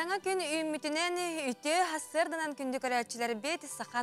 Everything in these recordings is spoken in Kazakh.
Саңа күн үмітінен үті хассырдынан күнді көрәтчілер бет Саха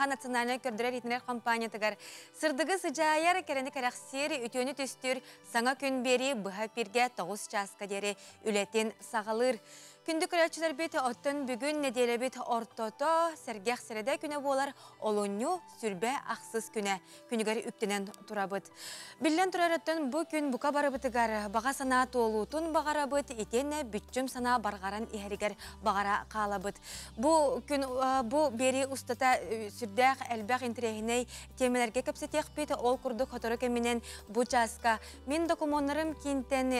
национальный көрдірер етінер компаниятығар. Сырдығы сыжайар кәрені кәрәқсер үтіні түстір саңа күн бері бұға перге 9 часқа дері үлетін сағалыр. Күнді көрәтчілер бет оттын бүгін неделі бет ортото сәргеқ сәреді күні болар олуну сүрбе ақсыз күні. Күнігер үптінен тұрабыт. Білден тұрарыттын бұл күн бұқа барыбытығар баға сана толутын бағарабыт, етені бүтчім сана барғаран ихерігер бағара қалабыт. Бұл күн бұл бері ұстата сүрдәқ әлбәқ интерегіней темелерге көпсетек бет ол күрді қотыры кемінен бұл жасқа. Мен документарым кентен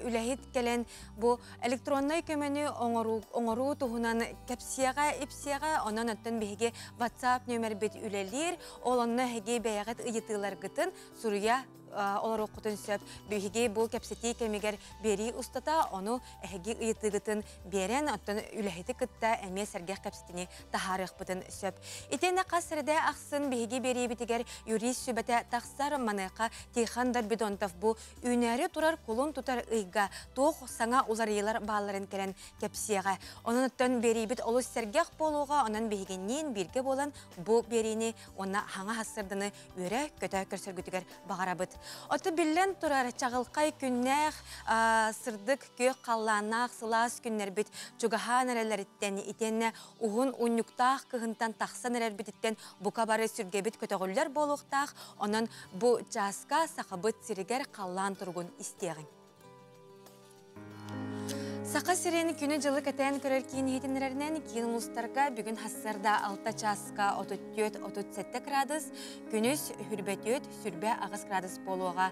үләхет келен бұл электронный көмені оңыру тұғынан кәпсияға, ипсияға, онан өттін бейге WhatsApp нөмір бет үлелер, олонны әге бәяғат ұйытылар ғытын сұруя олар оқытын сөп, бүйге бұл кәпсеті кәмегер бері ұстата, оны әге ұйытығытын берен, оттын үләхеті күтті әме сәргеқ кәпсетіне тахарық бұтын сөп. Етені қасырды ақсын бейге бері бітігер юрист сөбәті тақсар манайқа тейхандар бидонтав бұл үнәрі тұрар құлын тұтар ұйға, тоқ саңа ұзарыйлар бағаларын кәрен кәпсияға. Оның оттын бері біт олы сәргеқ болуға, онан бейгеннен берге болан бұл берені оны хаңа хасырдыны өрі көті көрсіргітігер бағарабыт. Оты білен тұрар чағылқай күннәқ, сырдық көк қалланақ, сылас күннер біт, чугахан әрелеріттен, етені ұғын ұнюқтақ кығынтан тақсан әрелбіттен бұқа бары сүрге біт көтіғілер болуқтақ, онын бұ жасқа сақыбыт сірігер қаллан тұрғын істеғін. Сақа сирени күні жылы кәтән көрер кейін етінерінен кейін ұлыстарға бүгін хассарда 6 часқа 34-37 градус, күніс хүрбәтет сүрбә ағыз градус болуға.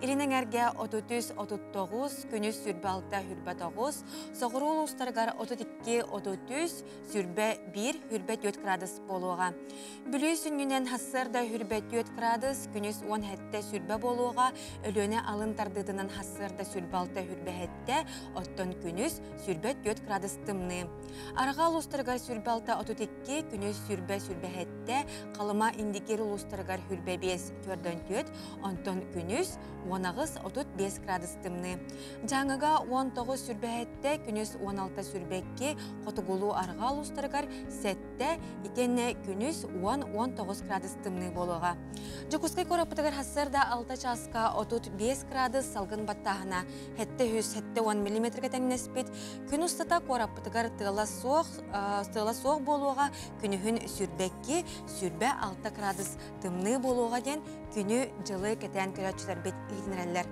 Илінен әрге 33-39, күніс сүрбә 6-49, соғыру ұлыстарғар 32-33, сүрбә 1-4 градус болуға. Бүлі сүнгінен хассарда хүрбәтет градус, күніс 10 сүрбә болуға, өлөне алын тардыдынан хассарда сүрбә 6-4, оттон күні сүрбәт 4 градус тымны. Арға ұлыстырғар сүрбәлта 32, күні сүрбә әтті, қалыма индикер ұлыстырғар хүрбә 5-4, онтон күніс 10-35 градус тымны. Жаңыға 19 сүрбә әтті, күніс 16 сүрбәкке, қотығылу арға ұлыстырғар сәтті, етені күніс 10-19 градус тымны болуға. Жүкізгі көрапытығар хассарда 6 часқа 35 градус салғын баттағына, әтті 10 мм тәңнес күн ұстата қораппытығар тыла соқ болуға күнігін сүрбәкке сүрбә 6 градус тымны болуға ден күні жылы кәтән көрәтшілер бет үйдінерелер.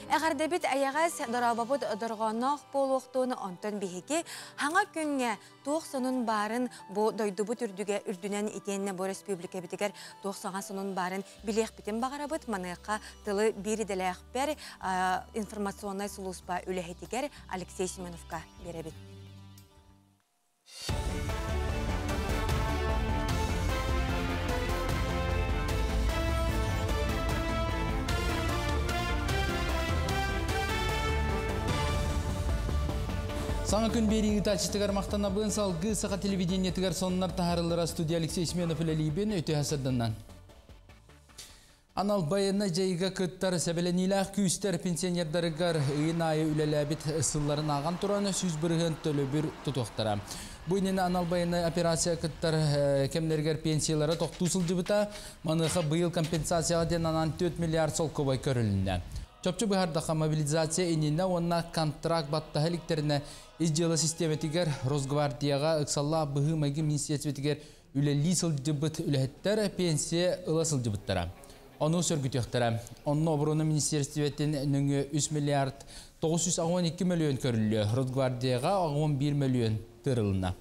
Әғарда бет аяғас дұрабабыд дұрғанақ болуқтуыны онтын бейге, хаңа күнге тоқсының барын бұл дойдыбы түрдіге үрдінен етеніне бұл республика бітігер тоқсаңа сының барын білек бітін бағарабыд, маныққа тылы бері дәлі әқпер информационный сұлуспа үләхетігер Алексей Семеновқа беребет. Саңа күн бері ұтачыстығар мақтана бұын салғы сақа телевидение тігар сонынар тахарылыра студия Алексей Семенов үләлейбен өте хасырдыннан. Анал байына жайға күттар сәбеленилақ күйістер пенсионердарығар ұйын айы үләләбет сылларын аған тұраны сүз бірген төлі бір тұтуқтара. Бұйнені анал байына операция күттар кемнергер пенсиялары тоқту сылжыбыта, маныққа бұйыл компенсацияға ден анан 4 миллиард сол көбай көрілінді. Чопчу бұхардаға мобилизация еніне онна контракт батта хеликтеріне изделы системетігер Росгвардияға ұқсалла бұғы мәгі министерсветігер үләлі сылжыбыт үләхеттер пенсия ұлы сылжыбыттара. Оны сөргітіқтара. Онны обыруны министерсветін нүңі 3 миллиард 912 миллион көрілі. Росгвардияға 11 миллион тұрылына.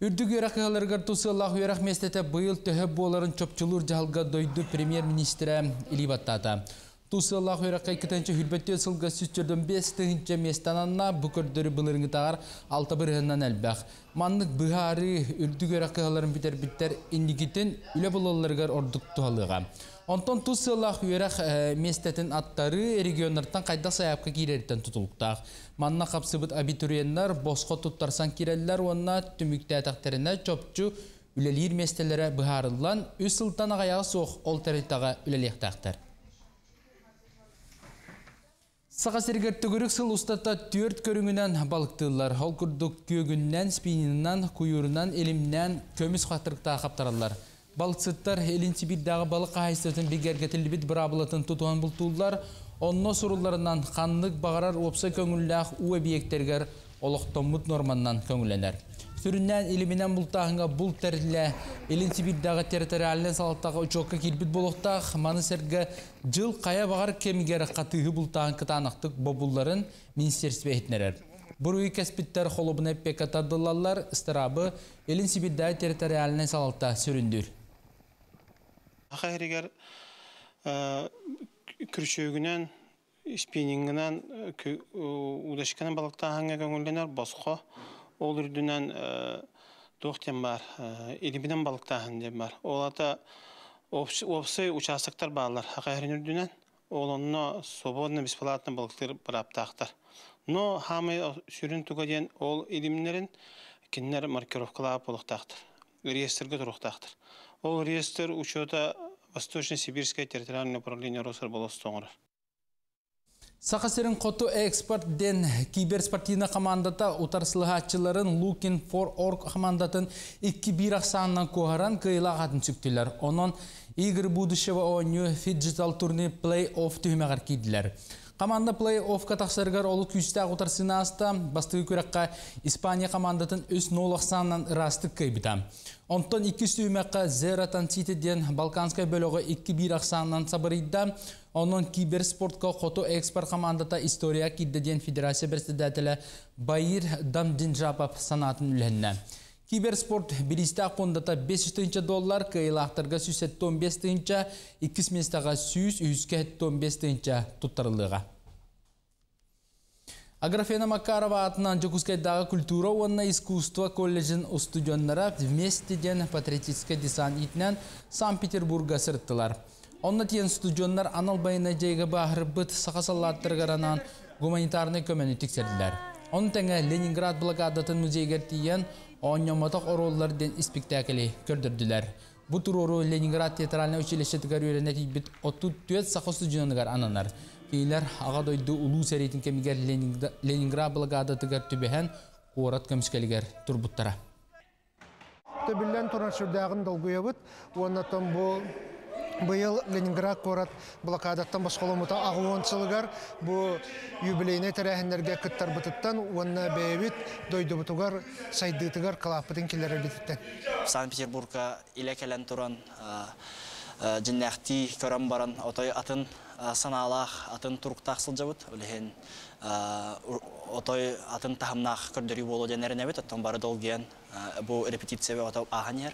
Үрдігі рақығаларғар тұсы Аллаху ярақ местеті бұйыл төхіп боларын чопчылыр жағылға дойды премьер-министрі Илибаттата. Тұсы Аллаху яраққа 2-ші хүрбетті сылға сүстердің 5-ші местананна бүкірдері бұлырыңы тағар 6 бірғынан әлбәқ. Манлық бұғары үрдігі рақығаларын бітер-бітер индикетін үлі бұлаларғар ордық тұғалыға. Онтон тұсы Аллаху ярақ местетін аттары регионлардан қайда саяпқа керерден тұтылықтақ. Манна қапсыбыт абитуриенлар босқо тұттарсан керелілер онна түмікті әтақтарына чопчу үлелер местелері бұғарылан үс сылтан ағаяғы соқ ол тәріттаға үлелектақтар. Сақа сергер түгірік сыл ұстата 4 көріңінен балықтылар. Ол күрдік көгіннен, спинінен, күйірінен, елімнен көміс қатырықта қаптаралар. Балықсыттар елін Сибирдағы балық қайыстатын бігергетілі біт бірабылатын тұтуан бұлтулар, онно сұруларынан қанлық бағарар опса көңілләқ уы бейектергер олықтоммыт норманнан көңіленер. Сүріннен елімінен бұлтағыңа бұл тәрілі елін Сибирдағы территориалinen салаттағы ұчоққа келбіт болуқтақ, маны сәргі жыл қая бағар кемігер қатығы бұлтағын қытанақтық бобуларын министерстве етінерер. Бұруы кәспіттер қолыбына пекатардылалар ұстарабы елін Сибирдағы территориалinen салатта сүріндір. Ақайрегер күршөгінен, спиннингінен, удашқанын балықтағыңа көңілденер босқо. Ол үрдінен доқтен бар, елімінен балықтағын деп бар. Олата опсы участықтар бағалар Ақайрын үрдінен. Ол онына свободны, бесплатны балықтар бұраптақтар. Но хамы сүрін түгеден ол елімінерін кеннер маркировкалап болықтақтыр. Реестрге тұрықтақтыр. Ол реестр учета Восточно-Сибирское территориальное управление Росрыболовства. Сақасырын қоту экспорт ден киберспортивна командата утарсылығатчыларын Looking for Org командатын 2-1 ақсанынан көғаран күйіла қатын сүктілер. Оның Игорь Будышева ойны Digital турнир плей-офф түймеғар кейділер. Команда плей-оффқа тақсырғар олы күстәқ утарсына аста бастығы көрекқа Испания командатын 3-0 ақсанынан ырастық көйбіта. Онтон 2 түймеққа Зератан Ситиден Балканскай бөлігі 2-1 ақсанынан сабырыйда. Onun киберспортқа қоту экспорт командата история киддеден федерация председателі Байыр Дамдинжапов санатын үлхенне. Киберспорт білісті ақпондата $500, кайлақтарға $115, 2 местаға $115 тұттарылыға. Аграфена Макарова атынан Жокускайдағы культура онна искусство колледжін студионлары вместеден патриотический десант итінен Санкт-Петербурга сырттылар. Онна тиен студионлар аналбайына жайға бағыр бұт сақасалаттырғаранан гуманитарны көмені тексерділер. Оның тәңі Ленинград блокадатын музейгер тиен оңнаматақ ороллардың спектаклі көрдірділер. Бұ тұр ору Ленинград театральны училищетігер өріне тейбіт 34 сақы студионығар ананар. Кейлер аға дойды ұлу сәрейтін кемігер Ленинград блокадатығар түбіген қуарат көміскелігер тұрбыттара. Төбілен тұран шүрдәғын долгуя бұд, оннатан бұл Быйыл Ленинград корат блокадаттан басқолымыта ағуонсылығар бұл юбилейне тәрәхіндерге күттар бұтыттан, онына бәйбіт дойды бұтығар, сайдығытығар қалапытын келері бітіттен. Санкт-Петербургка иле кәлен тұран, жиннәқті көрін баран, отой атын саналақ, атын тұрықтақ сылжабыт, өліген отой атын тахымнақ көрдері болу денеріне бет, оттан бары долгиян бұл репетиция бе аған ер.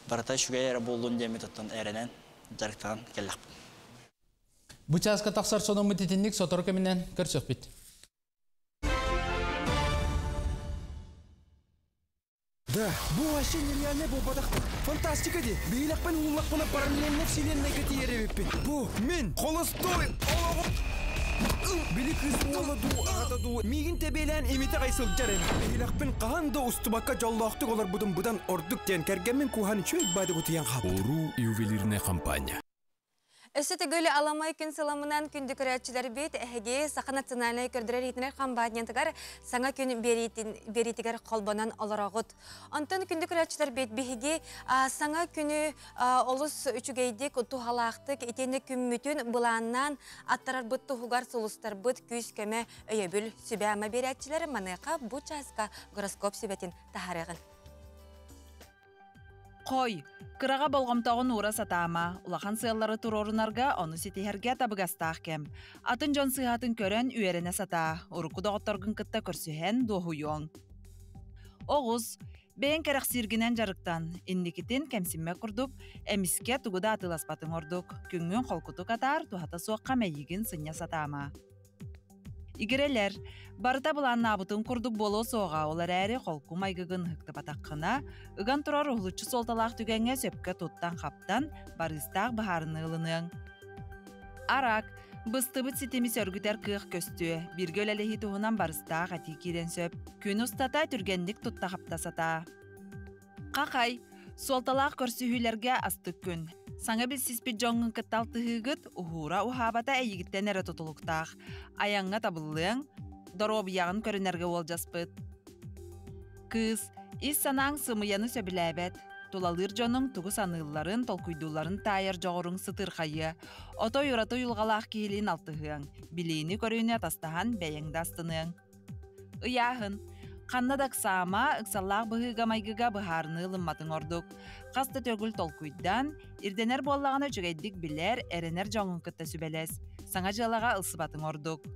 Баратай шугайра болуын демет оттан әрінен жарықтан келлақ. Бұчасқа тақсар соның мұтетінлік сотыр көмінен көрсөк бет. Да, бұл вообще нереальный бұл батақ. Фантастика де. Бейлақпен ұллақпына параллельно вселенной көтері беппен. Бұл мен қолыстой. Білі кызды оладу, ағатаду. Мегін тебелән еметі қайсыл жарен. Бейлақпен қағанда ұстыбаққа жаллақтық олар бұдан ордық ден кәргенмен куханы чөйт бады бұтыян қап. Ору ювелирная компания. Өсті гөлі аламай күн саламынан күнді көрәтшілер бет әхеге сақы национальный көрдірер етінер қамбаднентігер саңа күн беретігер қолбанан оларағыд. Онтан күнді көрәтшілер бет бігеге саңа күні олыс үчігейдік тұхалақтық етені күммітін бұланнан аттарар бұт тұхуғар сұлыстар бұт күз көмі өйебіл сүбәмі берәтшілер манайқа бұ часқа гороскоп сүбәтін тахарығын. Қой, кыраға болғамтағын ұра сатама, улахан сыялары тұр орынарға оны сетихерге табығастақ кем. Атын жон сыйатын көрен үйеріне сата, ұрықы доғыттарғын кытта көрсіхен доғуйон. Оғыз, бейін кәріқ сиргінен жарықтан, инникетін кәмсінме күрдіп, әміске тұғыда атыласпатын ордық, күнгін қолқыты қатар тұхата соққа мәйігін сыня сатама. Игерелер, барыта бұлан набытын күрдік болу соға олар әрі қолқу майгығын хүкті батаққына, ұған тұрар ұғылычы солталақ түгенге сөпкі тұттан қаптан барыстақ бұхарыны ұлының. Арақ, бұстыбыт сетемі сөргітер қиық көсті, біргі өлелі тұғынан барыстақ әті керен сөп, күн ұстата түргендік тұтта қаптасата. Қақай, солталақ көрсі хүйлерге астық күн. Саңа білсіспет жоңын кыттал тыһыгыт ухура ухабата әйігіттен әрі тұтылықтақ. Аяңға табылылың, доробияғын көрінерге ол жаспыт. Кыз, ис санаң сымыяны сөбіләбет. Тулалыр жоның тугу санылларын, толкуйдуларын тайыр жоғырың сытыр қайы. Ото юраты юлғалақ кейлін алтығың. Билейіні көріне тастаған бәйіңді астының. Ыяғын, қаннадақ саама ықсаллақ бұғыға майгыға бұхарыны лымматын ордық. Қасты төгіл толкуйдан, ирденер боллағаны жүгейдік білер, әренер жоңын күтті сүбелес. Саңа жылаға ылсыбатын ордық.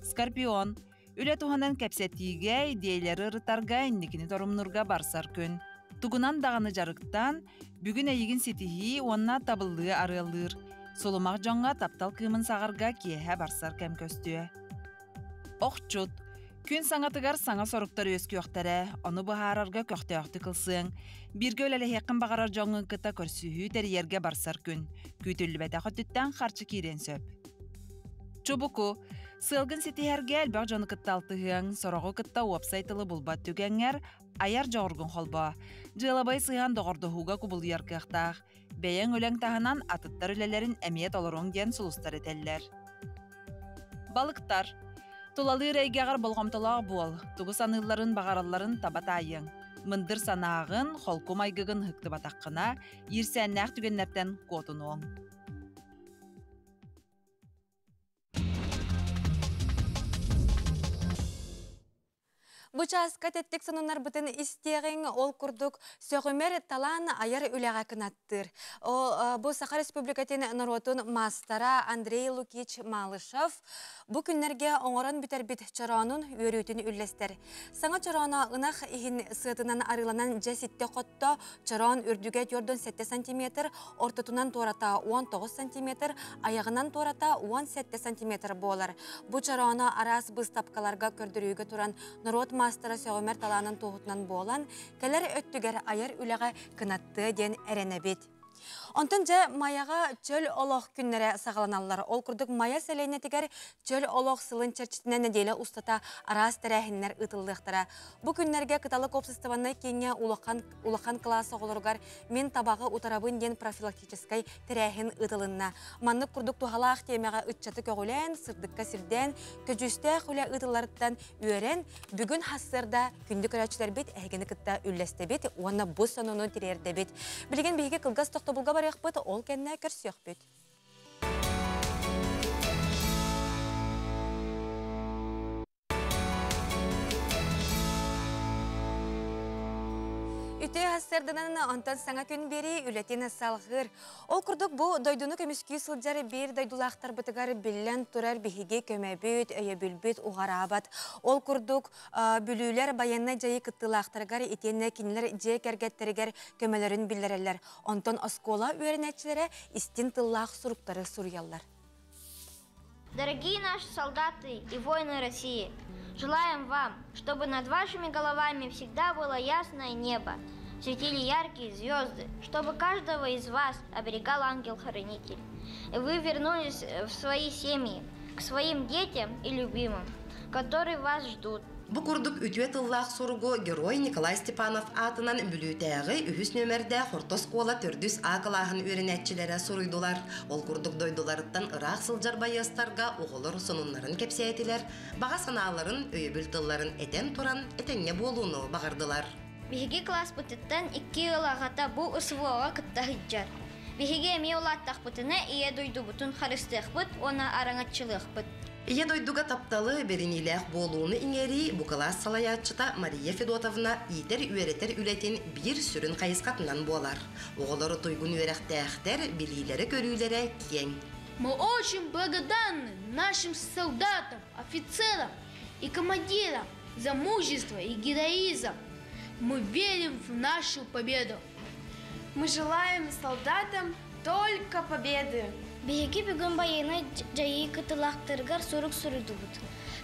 Скорпион, үлі туғанын кәпсеттіге, идеялері рытарға, инникіні торымнырға барсар күн. Тугунан дағаны жарықтан, бүгін әйігін сетихи онна табылығы арылыр. Солымақ жоңға таптал кымын сағарға киеһә барсар кәм көстіе. Оқчут, күн саңатығар саңа сорықтар өскі өқтәрі, оны бұхарарға көқті өқті қылсың. Бірге өлелі хеқін бағарар жоңын кыта көрсіхі тәріерге барсар күн. Күйтілі бәті құттіттен қарчы кейрен сөп. Чубуку, сылғын сетихерге әлбәқ жоны кытта алтығың, сорығы кытта уапсайтылы бұлбат түгәңер, аяр жоғырғын қолба. Жылабай сыған доғырдығуға күбіл ярқықтақ. Бәйен өләң тағынан атыттар үлелерін әмиет олырың ген сұлыстар етелілер. Балықтар. Тулалы рәйгеғар болғамтылағы бол. Туғы саныларын бағараларын табатайың. Мындыр санағын, холку майгығын хықты батаққына, ерсәннәқ түгеннерден котуның. Бұчаска теттік сынынар бұтын істеғін ол күрдік сөғімер талан аяр үліға кінаттыр. Бұл Саха Республикатын наротын мастара Андрей Лукич Малышев бұл күннерге оңырын бітер біт чаранын өрітін үллестер. Саңа чарана ұнақ иін сытынан арыланан жәсетті қотта чаран үрдіге 4-7 см, ортытынан тората 19 см, аяғынан тората 17 см болар. Бұл чарана арас біз тапқаларға көрдіріге тұран нарот мастара сөғімер таланын тоғытынан болан, кәлер өттігер аяр үліға кынатты ден әренебет. Онтын жа маяға чөл олық күннері сағаланалар. Ол күрдік мая сәлейіне тегер чөл олық сылын чәрчетінен неделі ұстата арас тәрәхінлер ұтылдықтыра. Бұ күннерге кыталы копсыстываны кеңе улақан класы олырғар мен табағы ұтарабын ден профилактическай тәрәхін ұтылынна. Маннық күрдік туғалақ темеға ұтчаты көгілен, сырдыққа сірден, көжісті құля ұтыларыттан үйерен, бүгін хасырда күнді көрәтшілер бет әйгені күтті үлләсті бет, оны бұс сонуны тірерді бет. Білген бейге қылғас тоқтабылға бар яқпыт, ол кәнне көрсі яқпыт. Үті хастырдынан онтан саңа күн бері үлетені салғыр. Ол күрдік бұл дойдуны көміскі сылджары бір дойдулақтар бұтығары білен тұрар бігіге көмәбіт, өйе бүлбіт, уғарабат. Ол күрдік бүлілер баянна жайы күттілақтарғар етенне кенілер жай кәргеттерігер көмелерін білдерелер. Онтан оскола үйерінәтчілері істін тыллақ сұруптары сұруялар. Дорогие наши солдаты и воины России, желаем вам, чтобы над вашими головами всегда было ясное небо, светили яркие звезды, чтобы каждого из вас оберегал ангел-хранитель, и вы вернулись в свои семьи, к своим детям и любимым, которые вас ждут. Бу курдук үтүе тыллаах суругу герой Николай Степанов атынан бүлүүтээги үхүс нөмерде Хортос кола төрдүс А кылааһын үйренетчилere суруйдулар. Ол курдук дойдуларыттан ыраак сылжар байыстарга оголор сонуннарын кепсиетилер, бага санааларын өйөбүл тылларын этен туран этеңге болууну багардылар. Биһиги класс бытыттан 2 ылагата бу ысвоога кытта хыджар. Биһиги эми улааттахпытына ие дойдубутун харыстыахпыт, она араңатчылыахпыт. Ие дойдуга тапталы беринилээх болууну иңери бу класс салаячыта Мария Федотовна итер үйеретер үлетин бир сүрүн кайыскатынан болар. Оголору туйгун үйерехтээхтер билилери көрүүлере киең. Мы очень благодарны нашим солдатам, офицерам и командирам за мужество и героизм. Мы верим в нашу победу. Мы желаем солдатам только победы. Биһиги бүгүн байыны жайы кытылактыргар сурук суруйдубут.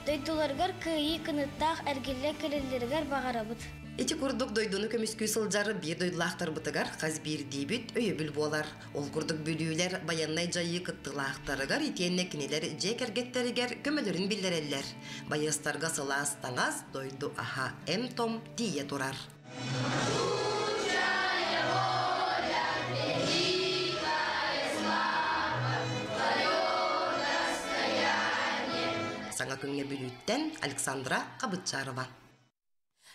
Дойдуларгар кыйы кыныттаах эргилле келеллергер багарабыт. Эти курдук дойдуну көмүскүү сылжары бир дойдулаактар бытыгар каз бир дийбит өйөбүл болар. Ол курдук бүлүүлер баяннай жайы кыттылаактарыгар итиенне кинелер же кергеттеригер көмөлөрүн билдереллер. Байыстарга сылаас таңаз дойду аха том тие турар. саңа күнге бүлүттен Александра Кабытчарова.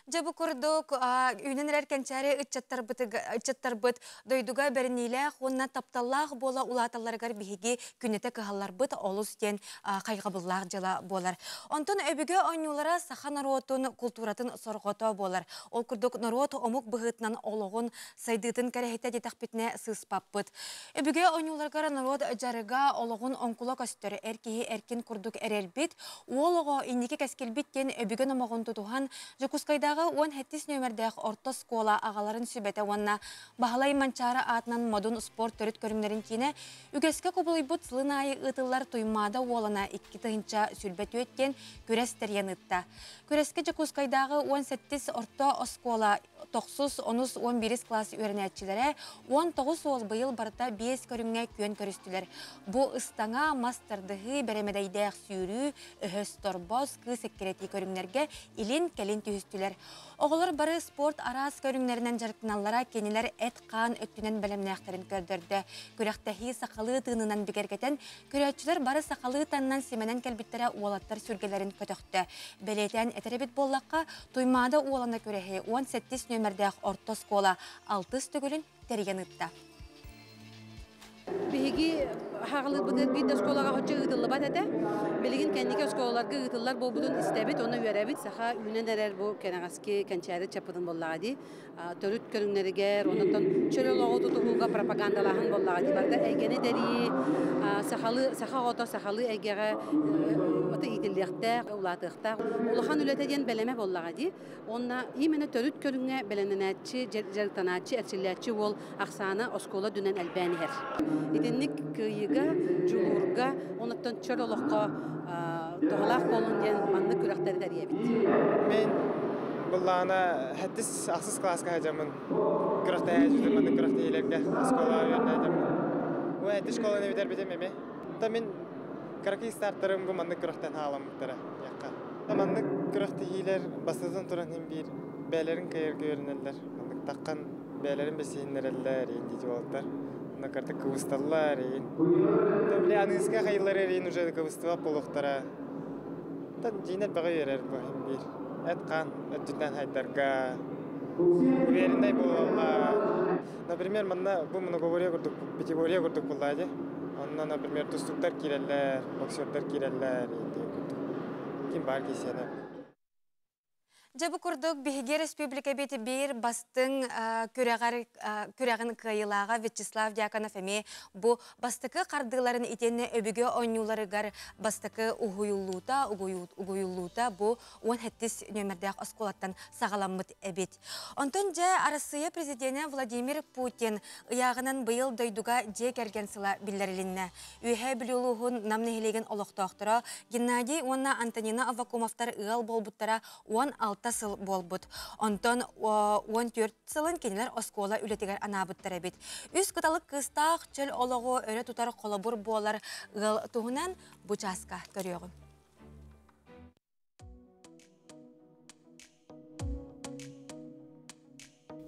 Жабы курдук үйнен эркенчаре ыччаттар быт дойдуга берниле хонна тапталлах бола улаталларгар биһиги күнете кыһаллар быт олус ден кайгабыллах жала болар. Онтон өбүгө ойнулара саха народун культуратын соргото болар. Ол курдук народ омук быһытнан ологун сайдытын керехете детахпитне сыспаппыт. Өбүгө ойнуларга народ жарыга ологун онкула көстөрү эркиһи эркин курдук эрербит. Олого инники кескелбит кен өбүгө номогун тутухан Жокускайда 17 нөмердәк орта школа агаларын сүбәтә ванна баһалай манчара атынан модун спорт төрөт көрүмнәрен кине үгәскә кубылыйбыт сылынай ытыллар туймада олана 2 тыгынча сүлбәт өткән көрәстер янытта. Көрәскә Жокускайдагы 17 орта школа 9-11 класс өйрәнәтчеләре 19 ул быел барта 5 көрүмгә көн көрүстүләр. Бу ыстаңа мастердыгы беремедәйдәк сүйрү, өһөс торбоз, кысеккерети көрүмнәргә илин кәлин түстүләр. Оғылар бары спорт арас көрүңнәрінен жарықтыналара кенелер әт қан өттінен бәлемнәқтерін көрдірді. Көрәқтәхи сақалы тыңынан бігергетен, көрәтчілер бары сақалы таңнан семенен кәлбіттері уолаттар сүргелерін көтіқті. Бәлетен әтеребет боллаққа туймады уолана көрәхе 17 нөмірдәқ орта школа 6 түгілін тәрген ұтты. Биһиги хагылы быдыр гидde школага хоча ыдылы бат эте. Билигин кеннике школаларга ыдыллар болбудун истебит, оны үйрәбит. Саха үйненерер бу кенегаски кенчәре чапыдын боллагы. Төрүт көрүңнәргә, онтон чөлөлөгө тутугуга пропагандалаһын боллагы. Барда әгене дәри, саха ото сахалы әгәгә оты итилдәктә, улатыкта. Улахан үләтәдән белеме боллагы. Онна именно төрүт көрүңгә беленәче, жертаначы, әчиләче ол аксаны школа дүнән әлбәнихер. Иденник кыйыга, жулурга, онуттан чөрөлөккө тоғалақ болун ден манны күрәктәре дәребит. Мен буллана хәттис асыс класска хаҗамын. Күрәктә хаҗым, манны күрәктә еләргә школа йөрнәдем. Бу хәттис школаны битәр битәме? Та мен караки стартерым бу манны күрәктән алам тора. Якка. Та манны күрәктә еләр басыдан торан бир бәләрен кайырга йөрнәләр. Манны таккан бәләрен бесеннәрәләр инде җаваптар. На карте кавысталлар. Табле английская хайлар эрин уже кавыстыла полуктара. Та динер бага ерер бу бир. Эткан, өттүтен хайдарга. Уверендай болалар. Например, манна бу многоговория курдук, пятиговория курдук булады. Онна, например, тустуктар киреллер, боксердер киреллер инде. Ким бар кисене. Жабы курдук биһиге республика бети бир бастың күрәгін кайылаға Вячеслав Дьяконов эме бу бастыкы кардыларын итенне өбүгө ойнуларыгар бастыкы угуюллута бу 17 нөмердәк осколаттан сагаламмыт эбит. Онтон же Россия президенты Владимир Путин ыягынан быйыл дойдуга же керген сыла биллерилинне. Үйхэ билулугун намнехилеген олоқтоқтыра Геннадий онна Антонина Аввакумовтар ыал болбуттара 16 сыл болбут. Онтон 14 сылын кенелер оскола үлетигер анабыттар бит. Үс кыталык кыстақ чөл олого өрө тутар колобур болар ыл туһунан бучаска көрөөгүн.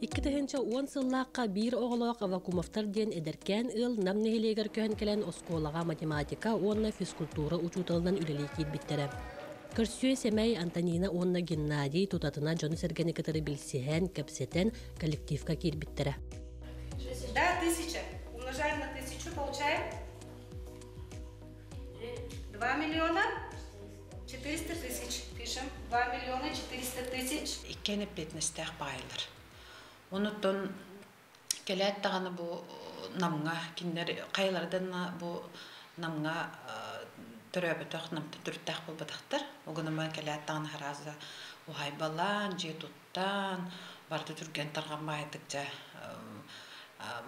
Иккетехенче 10 сыллаққа бир оғылық Аввакумовтар ден эдеркен ыл намнехилегер көхен келен осколага математика, онна физкультура учутылынан үлелей кейтбиттере. Көрсүйе семей Антонина онна Геннадий тутатына жоны сергені кітірі білсіген, кәпсетен коллективка кейтбиттере. Да, 1000. Умножаем на 1000, получаем 2 миллиона 400 тысяч. Пишем 2 миллиона 400 тысяч. Иккені плетнестях байлар. Онуттон келет тағаны бұл намға, киндер қайлардан бұл намға төрөбөтөк намты түрттәк болбатактар. Огынымы келет тағаны харазы ухай балан, же туттан, барды түрген тарған майдық жа.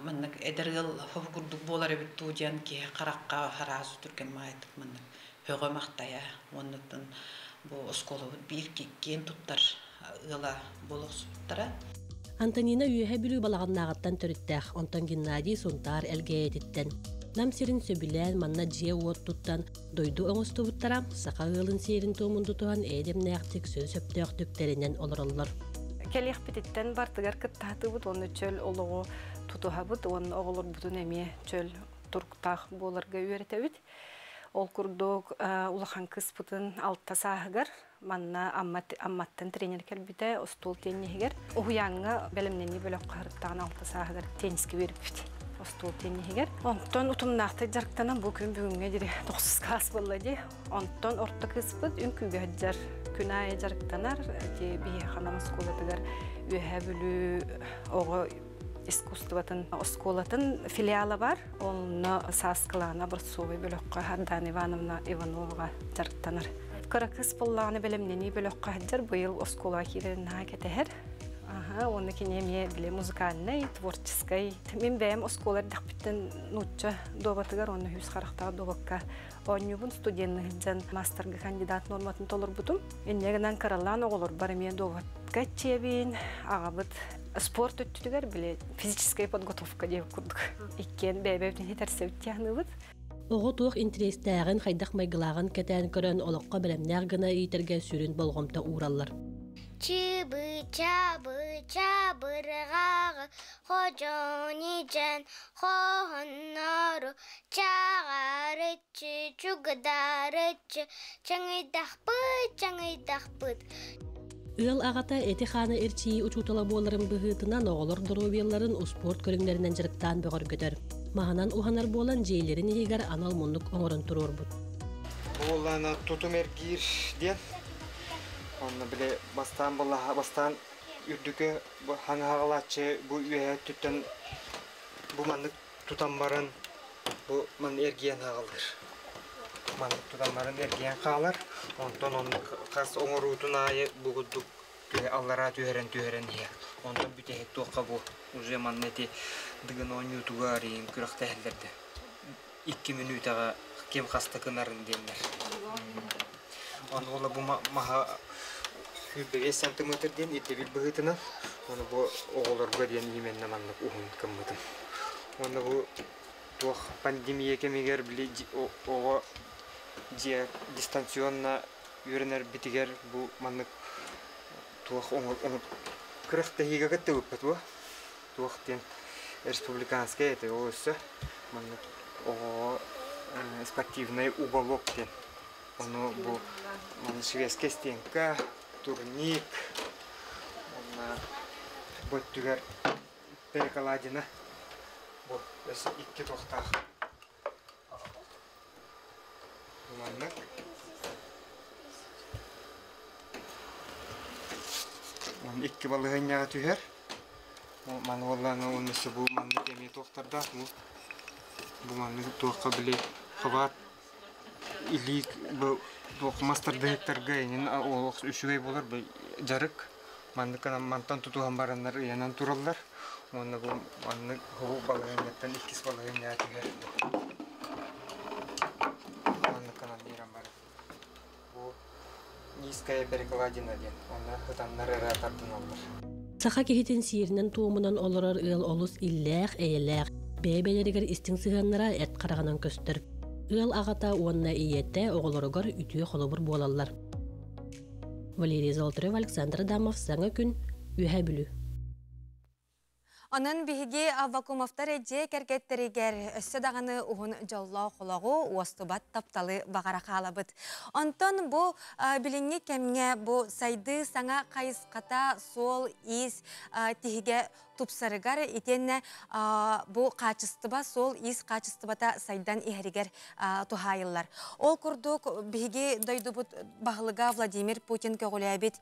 Мынық эдергіл ховгурдук болар өбіт тудиян ки қараққа харазы түрген майдық мынық хөгі мақтая. Онуттон бұл осколы бір кеккен туттар ыла болық суттара. Антонина үйе білу балағаннағаттан түріттәқ, онтан Геннадий сонтар әлге едіттен. Нам серин сөбілән манна же уот туттан дойду оңысты бұттара, сақа ғылын серин туымынды туған әдем нәқтік сөз өптіғ төктерінен олырылыр. Келеқ бітеттен бартығар кіттаты бұд, оны чөл олығы тұтуға бұд, оны оғылыр бұдын әме чөл тұрқтақ боларға үйерете үд. Ол курдук улахан кыспытын алтта саһыгар, манна амматтан тренер келбите остул теннигер. Уянга белемнени бөлөк кырыттан алтта саһыгар тенниске берипти. Остул теннигер. Онтон утумнакты жарктанан бу күн бүгүнгө дири 9 класс болду. Онтон орто кыспыт үнкүгө жар күнай жарктанар же бие ханам сколатыгар үһәбүлү ого искусствотын осколатын филиалы бар. Оны Саскалана Борцовой бөлөккө Хардан Ивановна Ивановага жарктанар. Каракыс боллаганы белемнени бөлөккө жар быйыл оскола киренна кетер. Оны кинеме биле музыкальный, творческий. Мен бәм осколар дәхбиттен нучча добатыгар оны хүс характагы добакка. Онюбун студентны жан мастерга кандидат норматын толор бутум. Эннегенен каралан оголор бар мен добатка чебин, агабыт спорт өттүгөр биле физическая подготовка деп курдук. Иккен бәбәбен хетерсептяхныбыт. Оғы туық интерестәғін хайдақ майгылағын кәтән көрін олыққа білімнәр гына үйтерге сүрін болғымта уралар. Чыбы, чабы, чабырғағы, хожони жан, хонору, чағарычы, чугадарычы, чаңайдақпыт. Ыл ағата әті қаны әрчейі ұчутала боларын бұғытынан оғылыр дұровелларын спорт көріңдерінен жырықтан бұғыр көтір. Мағанан ұғанар болан жейлерін егер анал мұндық оңырын тұрор бұд. Олана тутум әргер ден. Оны біле бастан үрдікі хаңағалатшы бұл үйе түттен бұл маңдық тұтан барын бұл маңд әрген ағалыр. Маңдық тұтан барын әрген қағалар. Онтан оны қас оңырудың айы бұғыдық аллара түйерен ие. Онтан бүтәйік тоққа бұл уже маңнеті дығын оң ютуға арайын күріқті әлдерді. 2 минутаға кем қасты кынарын денлер. Оны олы бұл маға 5 сантиметрден етебіл бұғытынан, оны бұл оғылырға ден еменне маңнық ұғын кіммітін. Оны бұл тоқ пандемия кемегер біле оғы дистанционна үйренер бітігер бұл маңнық тоқ оңыр күріқті хигагатты өппіт бұл. Тоқтен республиканская это осы маңнық оғы спортивный уголок ден. Оны бұл шведский стенка, турник, бұттігер перекаладина. Бұл өсі 2 тоқтақ. Маңнық. Оны 2 балығынняға түйер. Маңы оланы онысы бұл маңнық еме тоқтарда. Бұл маңнық тоққа біле қыват. Илик бұл мастарды хектарға енен олық үшігей болар бұл жарық. Маңнықынан мантан тұтуған баранлар янан тұралар. Оны бұл маңнық ғыл балығынеттен 2 балығынняға түйер. Маңнықынан нейран бар. Бұл низкая перекладина ден. Оны ғытанлар әратардын олар. Саха кехитин сиерінен туымынан олырар ыл олыс илләқ, әйеләқ. Бәйбәлерігер істің сығанлара әт қарағынан көстір. Ыл ағата онына иетті оғылырығар үтіе қолыбыр болалар. Валерий Золотарев, Александр Адамов, Саңа күн, үйә бүлі. Анан биһиги аввакумовтар эдже кергеттеригер өссө даганы уһун жоллоо хологу уостубат тапталы багара каалабыт. Онтон бу билинги кемге бу сайды саңа кайыската сол ис тиһиге тупсарыгар итенне бу качыстыба сол ис качыстыбата сайдан ихеригер тухайыллар. Ол курдук биһиги дойдубут баглыга Владимир Путин көгүләбит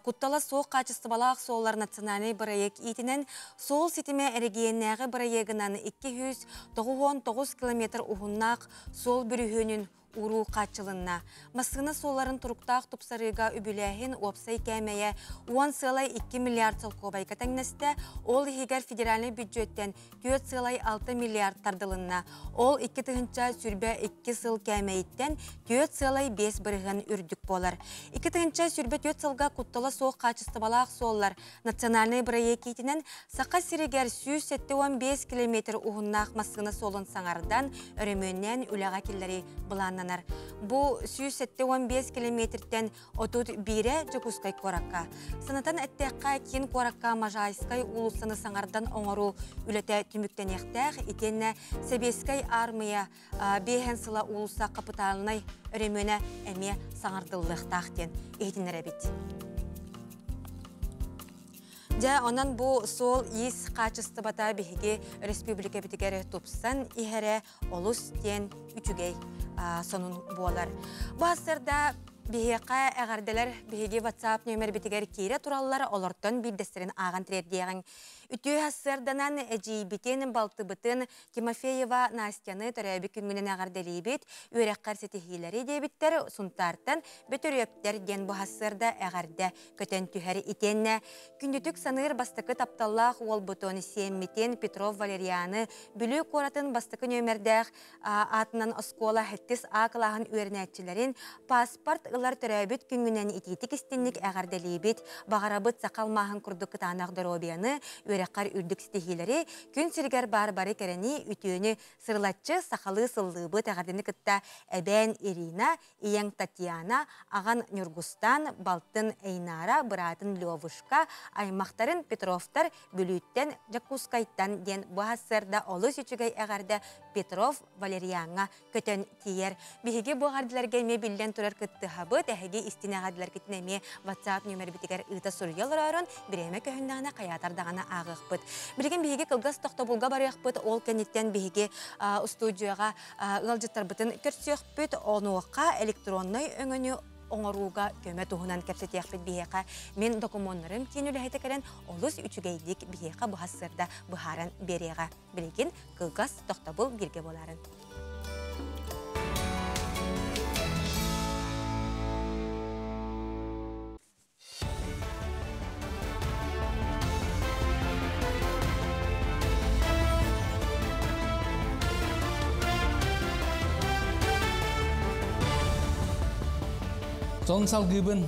куттала соок качыстыбалаак сооллар национальный проект итинен сол ситиме эрегиеннәгы проегынан 299 километр ухуннак сол бүрүхөнүн уру качылынна. Масына соларын туруктаак тупсарыга үбүләһин опсай кәмәйә 10,2 миллиард сылкобай катаңнәстә ол хигер федеральный бюджеттен 4,6 миллиард тардылынна. Ол 2-тыгынча сүрбә 2 сыл кәмәйттен 4,5 бирген үрдүк болар. 2-тыгынча сүрбә 4 сылга куттала соок качыстыбалаак соллар национальный проектинен сака сиригер 175 километр ухуннак масына солын саңардан өрөмөннән үләгә килләри буланы маннанар. Бу 115 километртен отут бире Жакускай коракка. Санатан әттәкка кин коракка Можайскай улусыны саңардан оңору үләтә түмүктәнәктәк итенне Себескай армия бехен сыла улуса капиталынай өремөнә әме саңардыллыктактен эйтинер бит. Ja ondan bu sol is kaçıstı bata bihiги республика битигәре тупсан иһәре олус тен үчүгей сонун буалар. Бу асырда бихеқа әгәрделәр биһиги WhatsApp номер битигәре кире тураллары олортон билдестерин аган тредияган. Үтү хассырданан эҗибитен балтыбытын Тимофеева Настяны төрәби күнгүнен әгәрделибит, үрәккәр сетихиләре дебиттер сунтартан бөтөрөптер ден бу хассырда әгәрдә көтен түһәре итенне күндүтүк саныр бастыкы тапталлах ол бутоны семмитен Петров Валерияны бүлү коратын бастыкы номердә атынан оскола хеттис аклагын үрнәтчиләрен паспорт ылар төрәбит күнгүнен ититик истинник әгәрделибит багарабыт сакалмаһын курдук танак доробияны үрәккәр үрдүк стихиләре күн сиргәр бар-бары керени үтүне сырлатчы сахалы сыллыбы әгәрдене кытта әбән Ирина, Ияң Татьяна, аган Нюргустан, Балтын Эйнара, Быратын Лёвушка, аймактарын Петровтар бүлүттен Жакускайттан ден бу хассырда олус үчүгәй әгәрдә Петров Валерияңа көтөн тиер. Биһиге бу гардиләргә ме билдән турар кытты хабы тәһиге истинагадылар китнеме WhatsApp номер битигәр ыта сурьяларын биреме көһүндәгенә каятардагына агыкпыт. Билген биһиге кылгас тохтобулга барыякпыт ол кенеттен биһиге студияга ылжыттар бытын көрсөкпүт онуакка электронный өңөнү оңоруга көмө туһунан кепсетиякпит биһига мен документларым кинүләһете келен олус үчүгәйдик биһига бу хассырда быһаран берега билген кылгас тохтобул бирге боларын. Сонсал гыбын.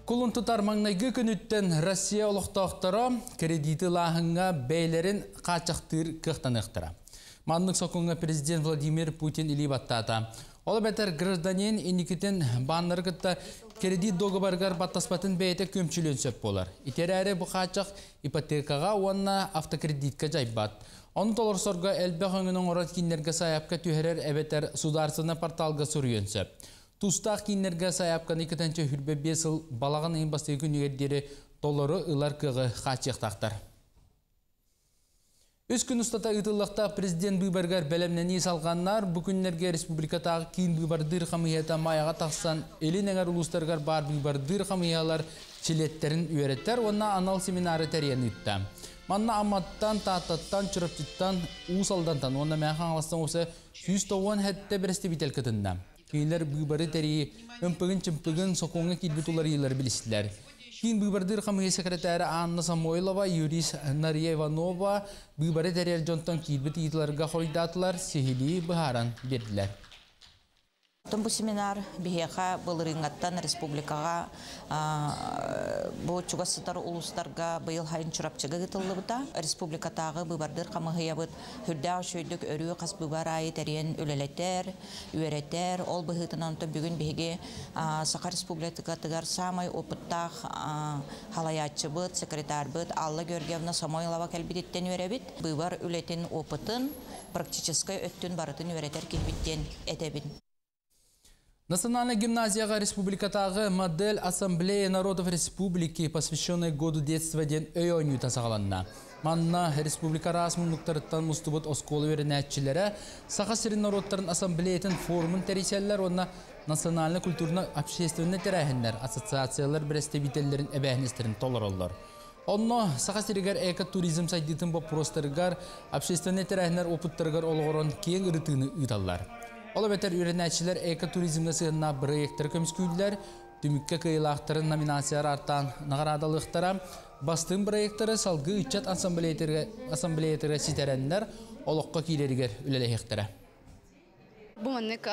Кулун тутар маңнайгы күнүттен Россия олуқтақтары кредиты лағынға бәйлерін қачақтыр кықтанықтыра. Маннық соқуңға президент Владимир Путин или баттата. Олы бәтер гражданин иникітен баннар кытта кредит доғыбарғар баттаспатын бәйті көмчілен сөп болар. Итер әрі бұ қачақ ипотекаға онна автокредитка жайбат. Оны толыр сорға әлбәқ өңінің орат кинлерге саяпқа түйерер әбетер сударсына порталға сұрыен сөп. Тустақ кинлерге саяпқан 2-ші хүрбе 5 ыл балаған ең басты күнігердері доллары ұлар кығы қачықтақтар. Үз күн ұстата ұтылықта президент бұйбарғар бәлемнені салғаннар бүкінлерге республикатағы кейін бұйбардыр қамията маяға тақсан елін әңір ұлыстарғар бар бұйбардыр қамиялар чилеттерін үйереттер, онна анал семинары тәрен үтті. Манна аматтан, тааттаттан, чырыптыттан, ұсалдантан, онна мәңхан аластан осы 190 хәтті бірісті бітел кітінді. Кейлер бұйбары тәрі өмпігін-чымпігін соқуңа келбетулар елер білістілер. Кейін бұйбардыр қамығы секретәрі Анна Самойлова, юрист Нария Иванова бұйбары тәрі жонтан келбет етілерге қойдатылар сехили бұхаран берділер. Бұл семинар бігеға бұл рыңаттан республикаға бұл чуғасытар ұлыстарға бұйыл хайын чұрапчығы ғытылы бұта. Республикатағы бұбардыр қамығыя бұд хүрді шөйдік өрі қас бұбар айы тәрен өлелеттер, үйереттер. Ол бұғытынан бүгін бігеге Сақа республикатығар самай опыттақ халаятчы бұд, секретар бұд, Алла Георгиевна Самойлова кәлбедеттен үйеребіт. Бұбар өлетін опытын практическай өттін барытын үйереттер келбеттен әтебін. Национальная гимназияға республикатағы модель Ассамблеи народов республики, посвященной году детства ден өйөню тасағаланна. Манна республика расмунлуктарыттан мустубут осколы веренәтчілері Сақа сирин народтарын ассамблейтін форумын тәрейселер, онна национальный культурно-общественный тәрәхінлер, ассоциациялар бірестебителерін әбәхінестерін толыр олар. Онно Сақа сиригер эко-туризм сайдитын бопростарыгар, общественный тәрәхінлер опыттарыгар олғырын кең ұрытыны ұйталар. Ола бәтер үйренәтчілер эко-туризмді сығына проекттер көміскүйділер, түмікке кыйлақтарын номинациялар арттан нағарадалықтара, бастың проекттері салғы үтчат ассамблеятырға сетерәнлер олыққа кейлерігер үлелейектері. Бұл мәнік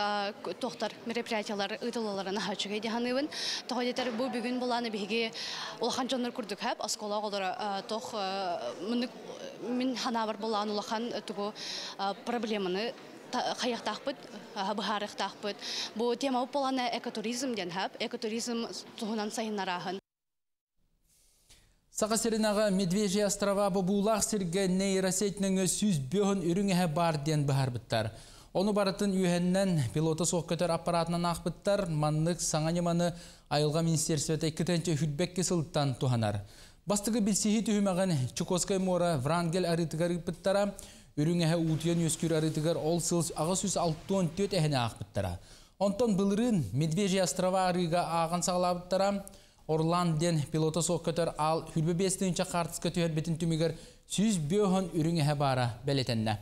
тоқтар мероприятиялар ұйтылыларына хачуға дегенігін. Тоғадетер бұл бүгін боланы бейге олақан жонлар күрдік әп, аскола олары тоқ мен ханавар боланы олақан түгі проблеманы қаяқтақпыт, бұхарықтақпыт. Бұл тема боланы экотуризм ден хап, экотуризм тұғынан сайынарағын. Сақасырынаға Медвежий острова бұбулақ сірге нейросетінің сүз бөғін үріңе бар ден бұхарбыттар. Оны барытын үйеннен пилоты соққытыр аппаратынан ақпыттар, манлық саңанеманы айылға министерсветі күтінші хүлбек кесілттан туғанар. Бастығы білсихи түйімеген Чукоскай мора Врангел арытығар ұпыттара, үріңе ұтыен өскүр арытығар ол сылс ағыз 64 әхіне ақпыттара. Онтон бұлырын Медвежий острова арыға ағын сағылабыттара, Орланден пилоты соққытыр ал хүлбе бестінші қартысқа түйер бетін түмігер сүз бөғін үріңе бара бәлетенне.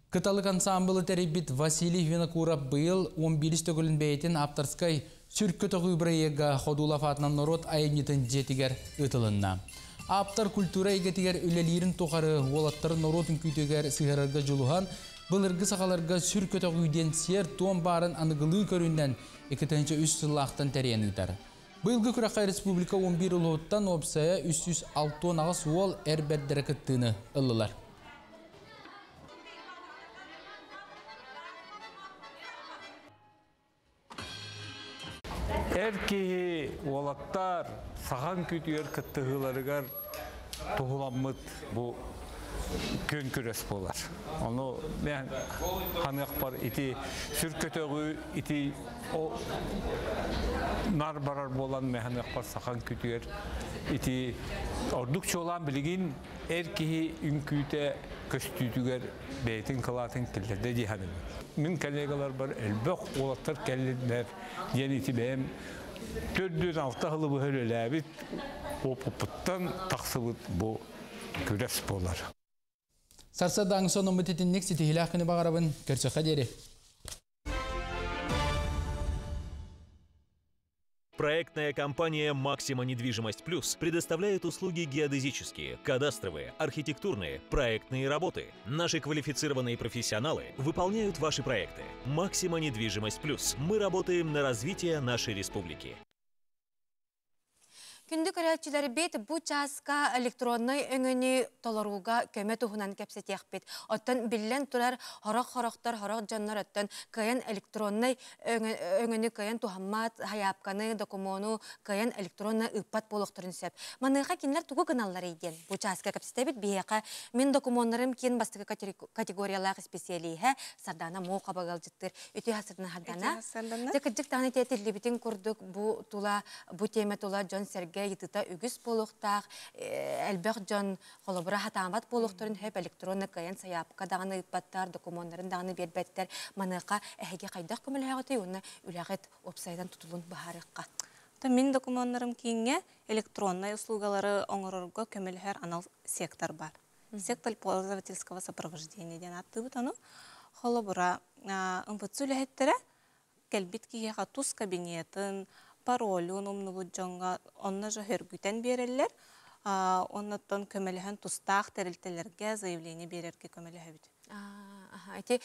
Кыталық ансамблы тәребіт Василий Винокуров бұйыл 11 төгілін бәйтін Апторскай сүркі тоғы үбірейеға Ходулав атынан народ айынетін жетігер ұтылынна. Аптар культура егетігер үлелерін тоқары олаттары народын күйтігер сығырарға жылуған бұлырғы сақаларға сүркі тоғы үйден сер туан барын анығылы көрінден 2-3 сыллақтан тәрен ұйтар. Бұйылғы Күрақай Республика 11 ұлғыттан опсая 306 ағыз ол әрбәрдері күттіні ұлылар. Әркеге олаттар саған күтігер күттіғыларығар тұғыламыд бұл көн көрес болар. Оны мен қанық бар ити сүркетіғі ити нар барар болан мен қанық бар саған күтігер ити ордық чолан білген әркеге үнкүйте көстүйтігер бәйтін қылатын келдерді дейханым. Мен коллегалар бар әлбәқ олаттар кәлілдер ден ити бәйім 4-6 ғылы бұхыр өләбіт опыпыттан тақсыбыт бұл көрес болар. Сарсадаң соның мұтетіннік сетігілі ақыны бағарабын көрсі қадері. Проектная компания «Максима Недвижимость Плюс» предоставляет услуги геодезические, кадастровые, архитектурные, проектные работы. Наши квалифицированные профессионалы выполняют ваши проекты. «Максима Недвижимость Плюс». Мы работаем на развитие нашей республики. Күнді көрәтчілері бет бұ часқа электронный өңіні толаруға көмет ұғынан кәпсетек бет. Оттан білен тұрар хорақ-хорақтар, хорақ жаннар оттан көйен электронный өңіні көйен тухаммат, хаяпқаны, докумону, көйен электронный ұппат болуқтырын сөп. Маныға кенлер тұғы қыналар еден. Бұ часқа кәпсете бет бейеқа мен докумонларым кен бастығы категориялағы специалиға сардана моқа бағал жыттыр. Өте хасырдың хардана. Декіджік тағыны тәтілі бітін көрдік бұ теме тұла Джон Сергей етіта үгіс болуқтақ, әлбәқ жон қолыбыра хатамат болуқтырын хөп электронны кайын саяпқа дағаны ұппаттар, документтарын дағаны бербәттер, маныға әхеге қайдақ көміліғаты, оны үләғет опсайдан тұтылын бағарыққа. Мен документтарым кейінге электронный услугалары оңырырға көміліғер анал сектор бар. Сектор пользовательского сопровождения ден атты бұтану. Қолыбыра ұмпытсу үләхеттері кәлбет кейеға туз кабинетін, паролюн умнубут жоңга онна жо хөргүтен берелер, оннаттан көмеліген тустақ тәрілтелерге заявление берерге көмеліғабит. Әте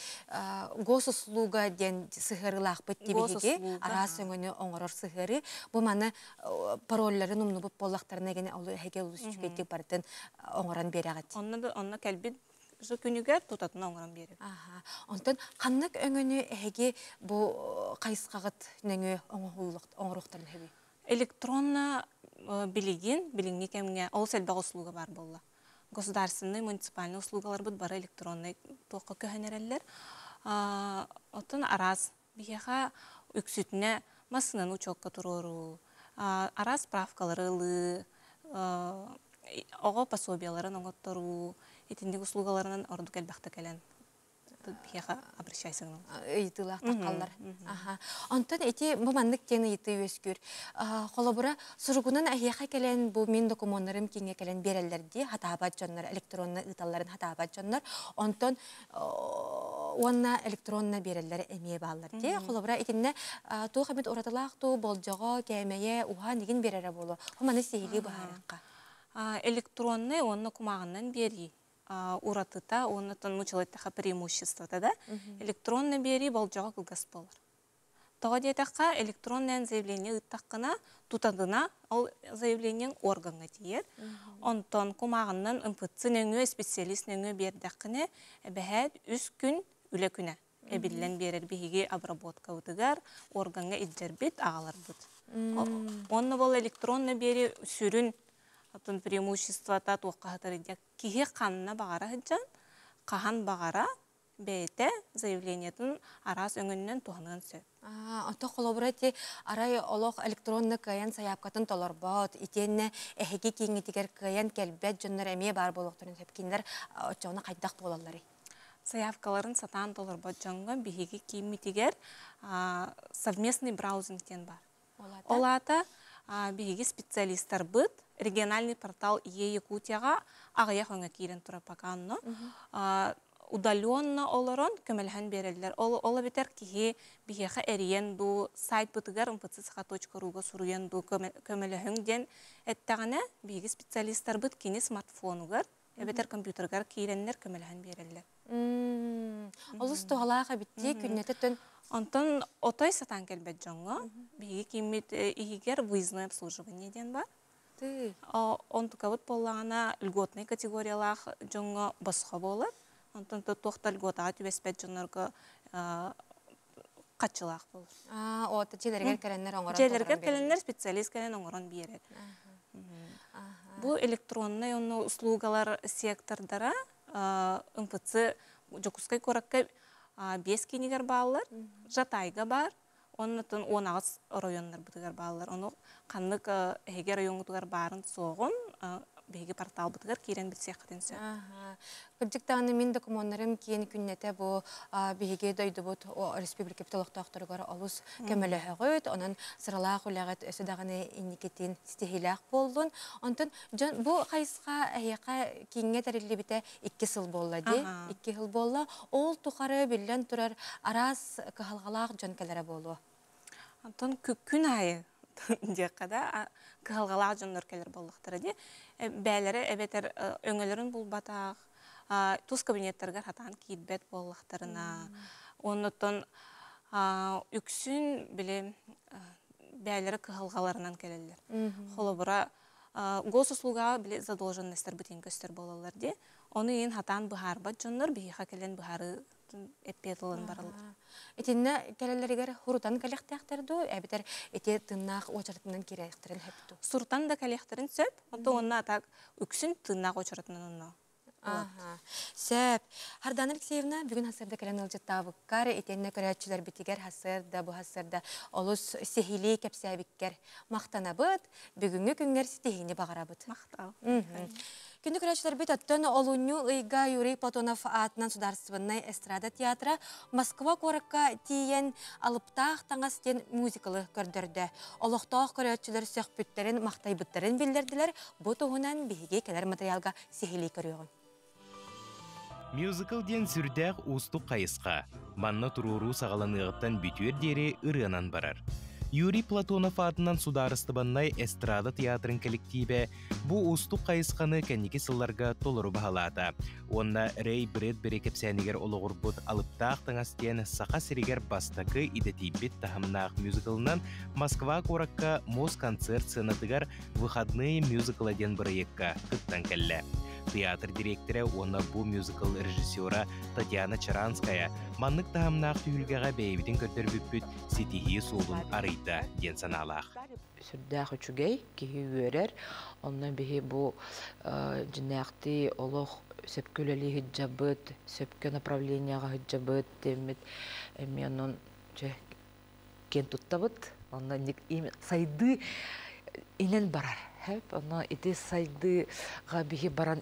госуслуга ден сығырылақ бітті бігеге, арас өңіні оңырыр сығыры, бұл маны паролларын умнубут болақтарына гене әге ұлыс жүкеттік бардың оңыран береғат. Онна кәлбет жо күнігер тұтатын оңыран берер. Онтан қаннық өңіні әге бұл қайысқағыт нәңі оңырықтарын әбі? Электронна билигин кемге ол сәлбәқ услуга бар болла. Государственный, муниципальный услугалар бұд бары электронный тоққа көхенерелер. Отын араз бігеға үксүтіне масынан учокка тұрору, араз справкалары лы, оғы пособияларын оңыттыру, етіндегі услугаларынан орды кәлбәқті кәлен. Бігеға обращайсың. Етілақ таққалар. Онтан әте бұмандық тені еті өскүр. Қолабыра сұрғынан әйеға кәлен бұл мен документтарым кеңе кәлен берелерді, хатабат жонлар, электронны ұталарын хатабат жонлар. Онтан онна электронны берелері әмее бағалар. Қолабыра етінне тұғы қамет оратылақ тұғы болжаға, кәмее, уған деген берері болу. Құманы сейгі бағарыққа. Электронны онны құмағынан бері. Уратыта, оннан мучылайтаға преимуществода да. Электронны бері болжаға кылгас болар. Тоға детаққа электронный заявление ұттаққына тұтадына ол заявлениен органға тиер. Онтон кумағынан ымпытсын өңі, специалист өңі бердаққыны бәхәд 3 күн үлі күні. Әбілден берер бейге обработка ұтығар, органға иджер бет, ағалар бұд. Онны бол электронны бері сүрін преимущество тат оққағытыр едек. Кеге қанына бағара хыджан, қахан бағара бәйті заявлениетін арас өңіннен туғанығын сөп. Ото қолабырайты арай олық электронны каян саяпқатын толар бауд, итенне әхеге кеңетігер каян кәлбәт жонлар әме бар болуқтырын сөпкендер отчауына қайдақ болалары. Заявкаларын сатан толар бауд жоңға бігеге кеметігер совместный браузингтен бар. Олата бігеге специалисттар бұд, региональный портал Якутияға ағаяқ өңі кейрен тұра пақанны. Удаленно оларон көмелген берелдер. Ола бетер кихи бихеха эриен ду сайт бытыгар mpc.ru-га суруен ду көмелген ден әттәғіне биги специалисттар быт кини смартфонугар, әбетер компьютергар кейренлер көмелген берелдер. Олыс туғалаға бітті күннеті түн? Онтон отой сатан келбет жоңға, биги кимит игер выездное обслуживание ден бар. Он тұқабыт болағына льготный категориялақ жоңға басқа болыр. Онтон тоқтал гота түбеспет жонорго качылак болур. Ота желергер келеннер оңорон. Желергер келеннер специалист келен оңорон берет. Бу электронный услугалар сектордара МПЦ жокускай коракка 5 кинигер баалар, жатайга бар. Оннотон 19 районнар бутыгар баалар. Оны каннык эге районгутугар барын соғын беги портал бутыгар кирен билсек катенсе. Кырдыктаны мен документарым кийин күннете бу беге дойду бут республика толоктоктургар алус кемелехөгөт, онун сыралак улагат өсөдаганы иникетин стихилак болдун. Онтон бу кайска эяка кийинге терилибите 2 жыл болла ди. 2 жыл болла. Ол тухары билен турар арас кахалгалак жонкелере болу. Онтон күн айы декада кахалгалак жонкелер болдуктары ди. Бәлері әбетер өңілерін бұл батақ, туз кабинеттерге хатан кейтбет болуқтарына. Онытын үксін біле бәлері кығылғаларынан келелер. Қолы бұра госуслуға біле задолженностер бітен көстер болалар де. Оны ең хатан бұхар бат жонлар, бейіға келен бұхары эппетылын барылды. Этинне келелеригер хурутан калектәхтерду, әбитер эте тыннақ очартынан керектерін хөпту. Суртан да калектерін сөп, онна атак үксін тыннақ очартынан онна. Сөп, Хардан Алексеевна, бүгін хасырда кәлен ылжыттабыққар, етенне көрәтшілер бітігер хасырда, бұл хасырда олыс сехили кәпсәбіккер мақтана бұд, бүгінгі күнгер сетегіне бағара бұд. Мақтау. Күнді көрәтшілер біт аттын олуну ұйға Юрий Платонов атынан сударственной эстрада театра Москва коракка тиен алыптақ таңастен музыкалы көрдірді. Олықтақ көрәтшілер сөқпүттерін, мақтайбыттарын білдірділер, бұ тұғынан бейге келер материалға сехили көріғын. Мюзикл ден сүрдәк устук кайыска, манна туруру сагаланыгыттан бүтүер дери ырыанан барар. Юрий Платонов атынан сударыстыбаннай эстрада театрын коллективе бу устук кайысканы кәнники сылларга толору бахалата. Онна Рей Бред берекепсәнигер ологурбут алыптақ таңастен сақа сиригер бастакы идетибет тахамнақ мюзиклынан Москва коракка Мос концерт сынатыгар выходные мюзикла ден проектка кыттан кәлле. Театр директоры онна бу мюзикл режиссера Татьяна Чаранская маннык тахамнақ түйілгеға бәйбітін көттербіппіт сетихи солын арыйта ден саналақ. Сүрдәқ үчүгей кейі өрер, онна бейі бу жинақты олық сөпкөлелі хиджабыт, сөпкө направленияға хиджабыт демет, әмейонын кен туттабыт, онна сайды инен барар. Она эти сайды габихи баран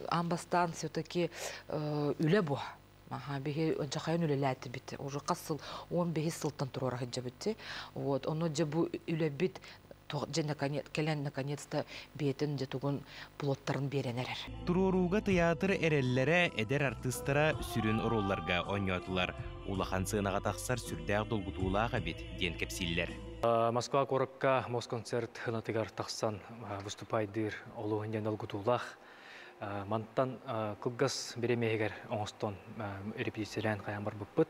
амбастан все-таки үле бу. Ага, бихи жакайын үлеләти бит. Уже касыл 15 сылтан турара хиджабитти. Вот, оно жабу үле бит. Келен наконец-то бетин жетугун плоттарын беренерер. Туруруга театр эреллере эдер артистара сүрүн ролларга ойнотулар. Улахан сыынага таксар сүрдәк долгутуулаага бит ден кепсиллер. Москва коракка Москонцерт хынатыгар таксан выступайдыр олугунден долгутуулах. Мантан кылгас беремегер оңостон репетициялан каян бар буппут.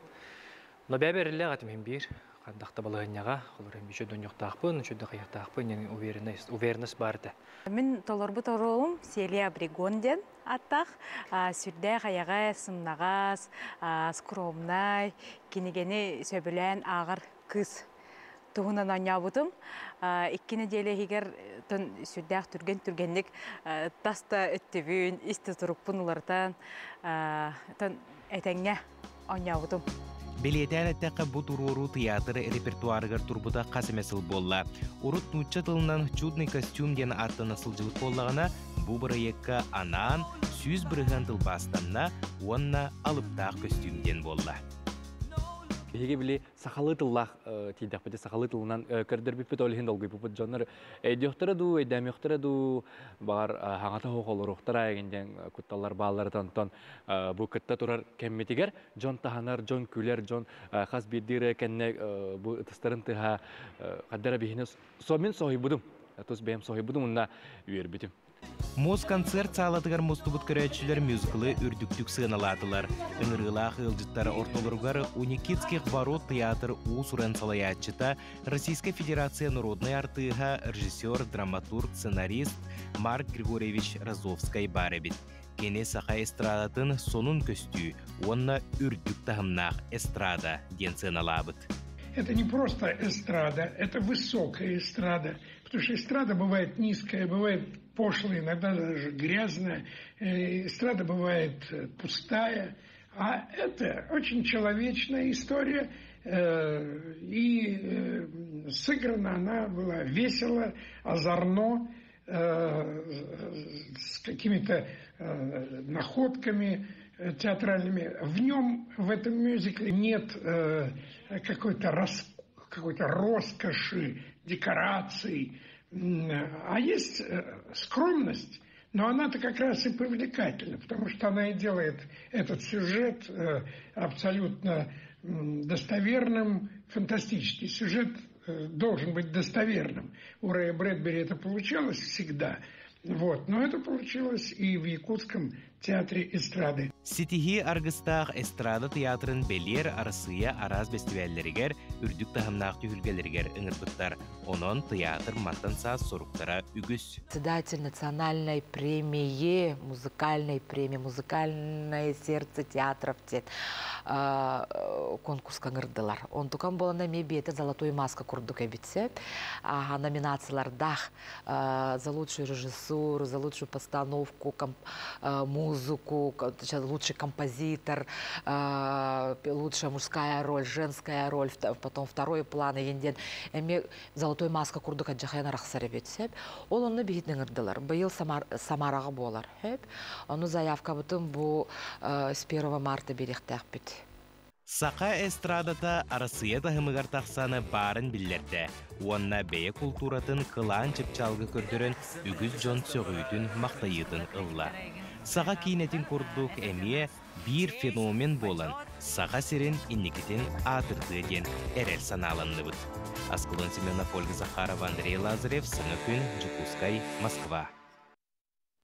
Но бәберле гатым бир қандақта балығынняға, олар еще доньоқтақпын, еще қаяқтақпын, уверенность барды. Мен толорбы торолым Селия Бригонден аттақ, сүрді қаяға сымнағас, скромнай, кенегені сөбілен ағыр қыз туғынан anya бұтым. Иккені деле егер сүрдәқ түргендік таста өттібін, істі тұрықпын олардан әтәңе anya бұтым. Белетен әттәқі бұ тұрору театры репертуарығыр тұрбыда қасымесіл болла. Урут нұтча тылынан чудный костюм дені аттына сылжылық боллағына бұ бұрайекка анаан сүйіз біріған тыл бастанна онна алыптақ костюмден болла. Беге біле сақалы тыллақ тейдақ бәде сақалы тылынан көрдір біппет олығын долғай бұпыт жанлар әйдіқтірі ду, әйдәміқтірі ду бағар хаңата хоқолыр ұқтыра егенден күтталар бағалары тантан бұл күтті тұрар кәмметігер жон таханар, жон күлер, жон қаз бердері кәнне бұл тұстарын тұға қаддара бейіне сомен соғай бұдым, тұз бәйім соғай бұдым, ұнна үйер бітім. Моз концерт сағалатығар мостубыт көрәтшілер мюзиклы үрдіктік сығыналатылар. Үңірғылақ ылжыттары ортолырғар Уникитских ворот театр Усурен Салаятчыта Российская Федерация народной артыға режиссер, драматург, сценарист Марк Григорьевич Розовскай барыбит. Кене сақа эстрадатын сонун көстүү, онна үрдік тахымнақ эстрада ден сыналабыт. Это не просто эстрада, это высокая эстрада, потому что эстрада бывает низкая, бывает пошлая, иногда даже грязная, эстрада бывает пустая, а это очень человечная история, и сыграна она была весело, озорно, с какими-то находками театральными. В нем, в этом мюзикле, нет какой-то роскоши, декораций, а есть скромность, но она-то как раз и привлекательна, потому что она и делает этот сюжет абсолютно достоверным, фантастический. Сюжет должен быть достоверным. У Рэя Брэдбери это получалось всегда, но это получилось и в Якутском театре эстрады. Ситихи аргыстақ эстрада театрын белер арысыя араз фестивальдерігер, үрдік тахымнақ түйілгелергер үңірбіттар. Онон театр маттанса соруктара үгіс. Председатель национальной премии, музыкальной сердце театров тет конкурс каңырдылар. Он тукан болана мебеті золотой маска курдук әбітсе. Номинациялардах за лучшую режиссуру, за лучшую постановку, музыку, лучший композитор, лучшая мужская роль, женская роль, потом второй план, золотой маска курдук аджахайна рахсаребет. Ол оны бейітнің ұрдылар. Байыл Самараға болар. Оны заявка бұтын бұл с 1 марта беректәк бет. Сақа эстрадата арасыя тахымығар тақсаны барын білдерді. Онна бәйе культуратын қылан чыпчалғы көрдірін үгіз жон сөғүйдің мақтайытын ылла. Саға кейнетін көрдік әмие бір феномен болын. Саға серін иннекетін атырды ден әрер саналынды бұд. Аскылын Семенов, Ольга Захарова, Андрей Лазарев, Сыны күн, Жукускай, Москва.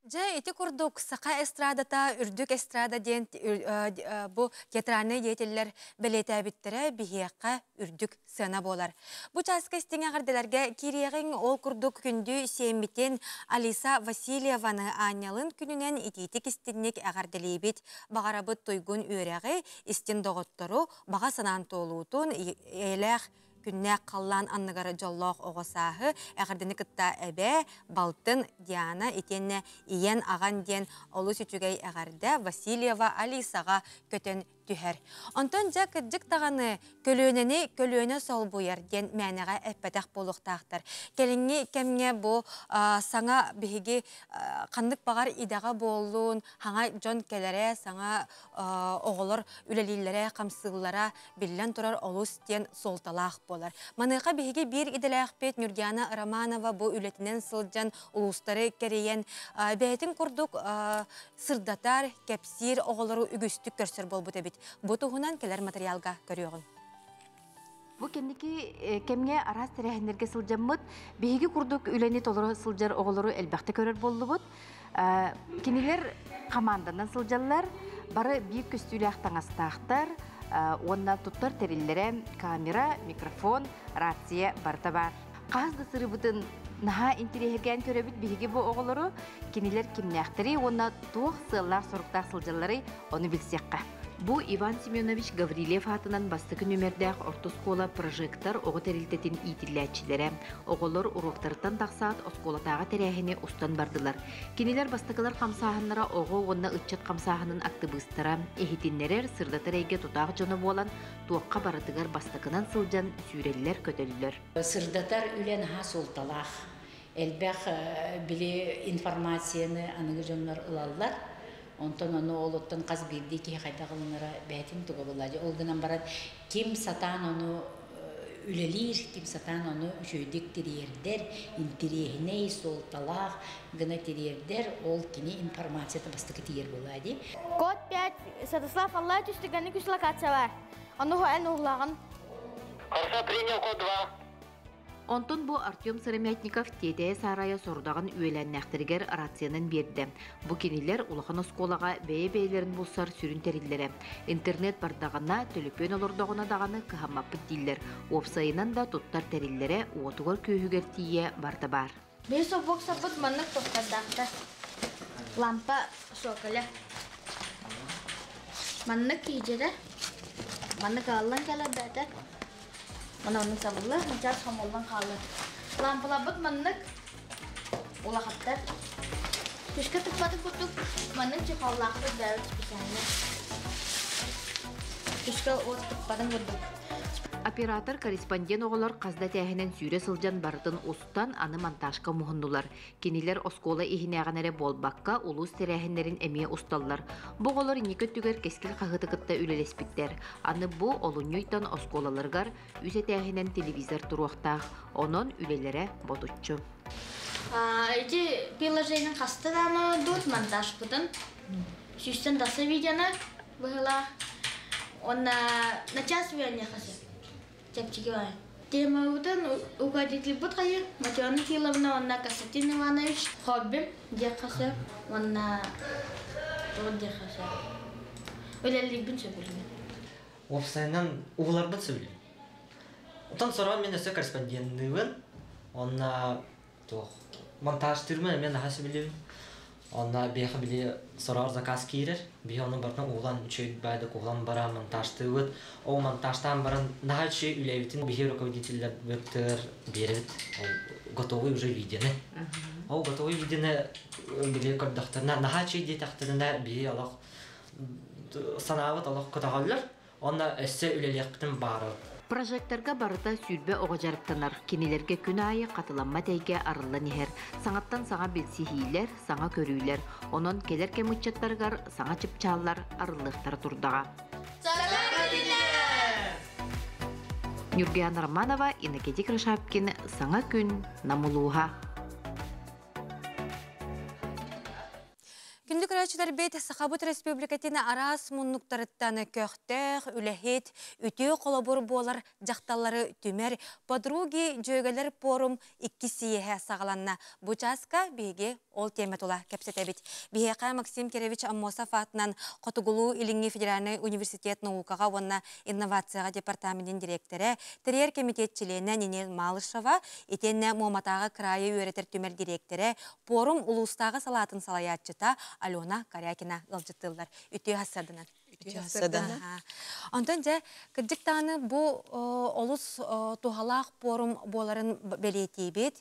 Жа ити курдук сақа эстрадата, үрдік эстрада ден бұ театральный деятелер білеті әбіттірі бігеққа үрдік сына болар. Бұ часқа істеңе ғарделерге кереғің ол курдук күнді сеймбітен Алиса Васильеваны анялын күнінен итетік істеннек әғарделейбет бағарабыт тойгун өрәғі істен доғыттыру баға санан толуытын еләқ күнне қаллан анныгары жоллоқ оғысағы әғірдіні күтта әбе, балтын, Диана, етенне иен аған ден олы сүтігей әғірді Васильева Алисаға көтен түхер. Онтон жа кірдік тағаны көлөне сол бұйар ден мәнеға әппәтәқ болуқтақтыр. Келіңе кәмге бұл саңа бігі қандық бағар идаға болуын, хаңа жон келері, саңа оғылыр үлелілері, қамсығылара білін тұрар олыс ден солталақ болар. Маныға бігі бір иделәқ бет Нургиана Романова бұл үлетінен сылджан ұлыстары керейен бәйтін күрдік сырдатар, кәпсір, оғылыры үгістік көрсір бол бұты бет. Бұтығынан келер материалға көріғын. Бұл кендекі кемге арас тәрәхіндерге сылжаммыд, бейгі күрдік үләне толыры сылжар оғылыры әлбәқті көрер болды бұд. Кенелер команданан сылжалар, бары бейік көстілі ақтан астақтар, Онна туттар териллере камера, микрофон, рация барта бар. Қағызды сырыбытын наха интерехерген төрөбіт биһиги бу оғылыру, кинилер кимнәқтері, онна туық сыллар сұрықтақ сылжалары оны білсеққа. Бу Иван Семенович Гаврилев атынан бастықы нөмердәқ ортоскола прожектор оғы терилтетін итилләтчілері. Оғылыр уроқтарыттан тақсаат осколатаға тәрәхіне ұстан бардылар. Кенелер бастықылар қамсағынлара оғы онна ұтчат қамсағынын актыбыстыра. Эхетиннерер сырдатыр әйге тұтағы жоны болан туаққа баратығар бастықынан сылжан сүйрелілер көтелілер. Сырдатар үлен ха солталақ. Әлбәқ біле информацияны анығы жонлар ұлалылар. Онтон оны олуттан қаз бірді ки қайта қылынара бәтін тұғы болады. Олғынан барад кем сатан оны үлелер, кем сатан оны жөйдік терердер, интерегіне солталақ ғына терердер, ол кені информацияты бастықы тер болады. Код 5. Святослав Аллай түстігіні күш локация бар. Оны ән ұғылағын. Қарса принял код 2. Онтон бу Артем Сыромятников тетeye сарая сордағын үйеләннәқтіргер рациянын берді. Бу кенелер улахан осколаға бәйе-бәйлерін бұлсар сүрін тәрілері. Интернет бардағына төліпен олырдағына дағаны кығамаппыт дейлер. Опсайынан да тұттар тәрілері уотуғар күйігер тие барда бар. Бей собок сапыт манық тоқтардақты. Лампа сокылы. Манық кейдері. Манық аллан кәлі бәді. Mana onun sabırlı, macam samoldan kalır. Lampalabıt manlık, ulakatlar. Düşke tıkladı kutuk, manlık çıkallaklı dağıt spesialini. Düşke o tıkladım vurduk. Оператор корреспондент оғылар қазда тәхінен сүйре сылжан бардын ұстан аны монтажка мұхындылар. Кенелер оскола ихинеған әрі болбаққа улус тәрәхінлерін әмие ұсталылар. Бұғылар некөттігер кескіл қағытықытта үлелеспіктер. Аны бұ олуnyойдан осколаларғар үзе тәхінен телевизор тұруақтақ. Онын үлелері ботутчу. Эти приложения қастыданы дут монтаж бұдын. Сүйстен дасы видеоны бұғыла. Он на час верне қасы. Чепчикивай. Темаудан угодитель Бутхайыр, Матьяна Киловна, он на Константин Иванович, хобби, дехаса, он на дехаса. Öyle bir şey bilmiyorum. Ofsaydan uğulardan söylüyor. Ondan sonra ben de korrespondentlığım, ona montaj türümü ben daha biliyorum. Ona bir bile sorar zakaz girer, bir onun barına uğulan şey bayda uğulan bara montajtı. O montajdan baran daha şey ülevitin bir rukovodитель vektör берет, готовый уже видео. O готовый видео bile kodaktarına daha şey detaylarına bir Allah sanavut Allah kodağlar. Ona esse ülelektin barı. Прожекторга барыта сүрбе оғажарыптанар. Кенелерге күн айы қатыламма тәйге арылы нехер. Саңаттан саңа білсихейлер, саңа көрүйлер. Онын келер кемутчаттарғар саңа чыпчаллар арылықтар турдаға. Нюргиян Романова, Иннокентий Крашапкин, саңа күн намулуға. Күндік рәчілер бейт Сақабыт Республикатина арас мұннықтарыттаны көқтәқ, үләхет, үтеу қолабыр болар жақталары түмер, подруги жөгелер порум 2 сиеге сағаланна. Бұчаска бейге ол теметула кәпсетәбет. Бейеқа Максим Керевич Аммосов атынан Қотугулу Илинги Федеральный университет наукаға онна инновацияға департаментін директоры, терьер комитетчілені Нинел Малышева, етенне Моматағы крайы өретер түмер директоры, порум улустағы салатын салаятчыта Алена Карякина ғылжыттылар. Үтеу хасадынан. Онтан жа, кірдіктаны бұл олыс туғалақ порум боларын бәлетейбет,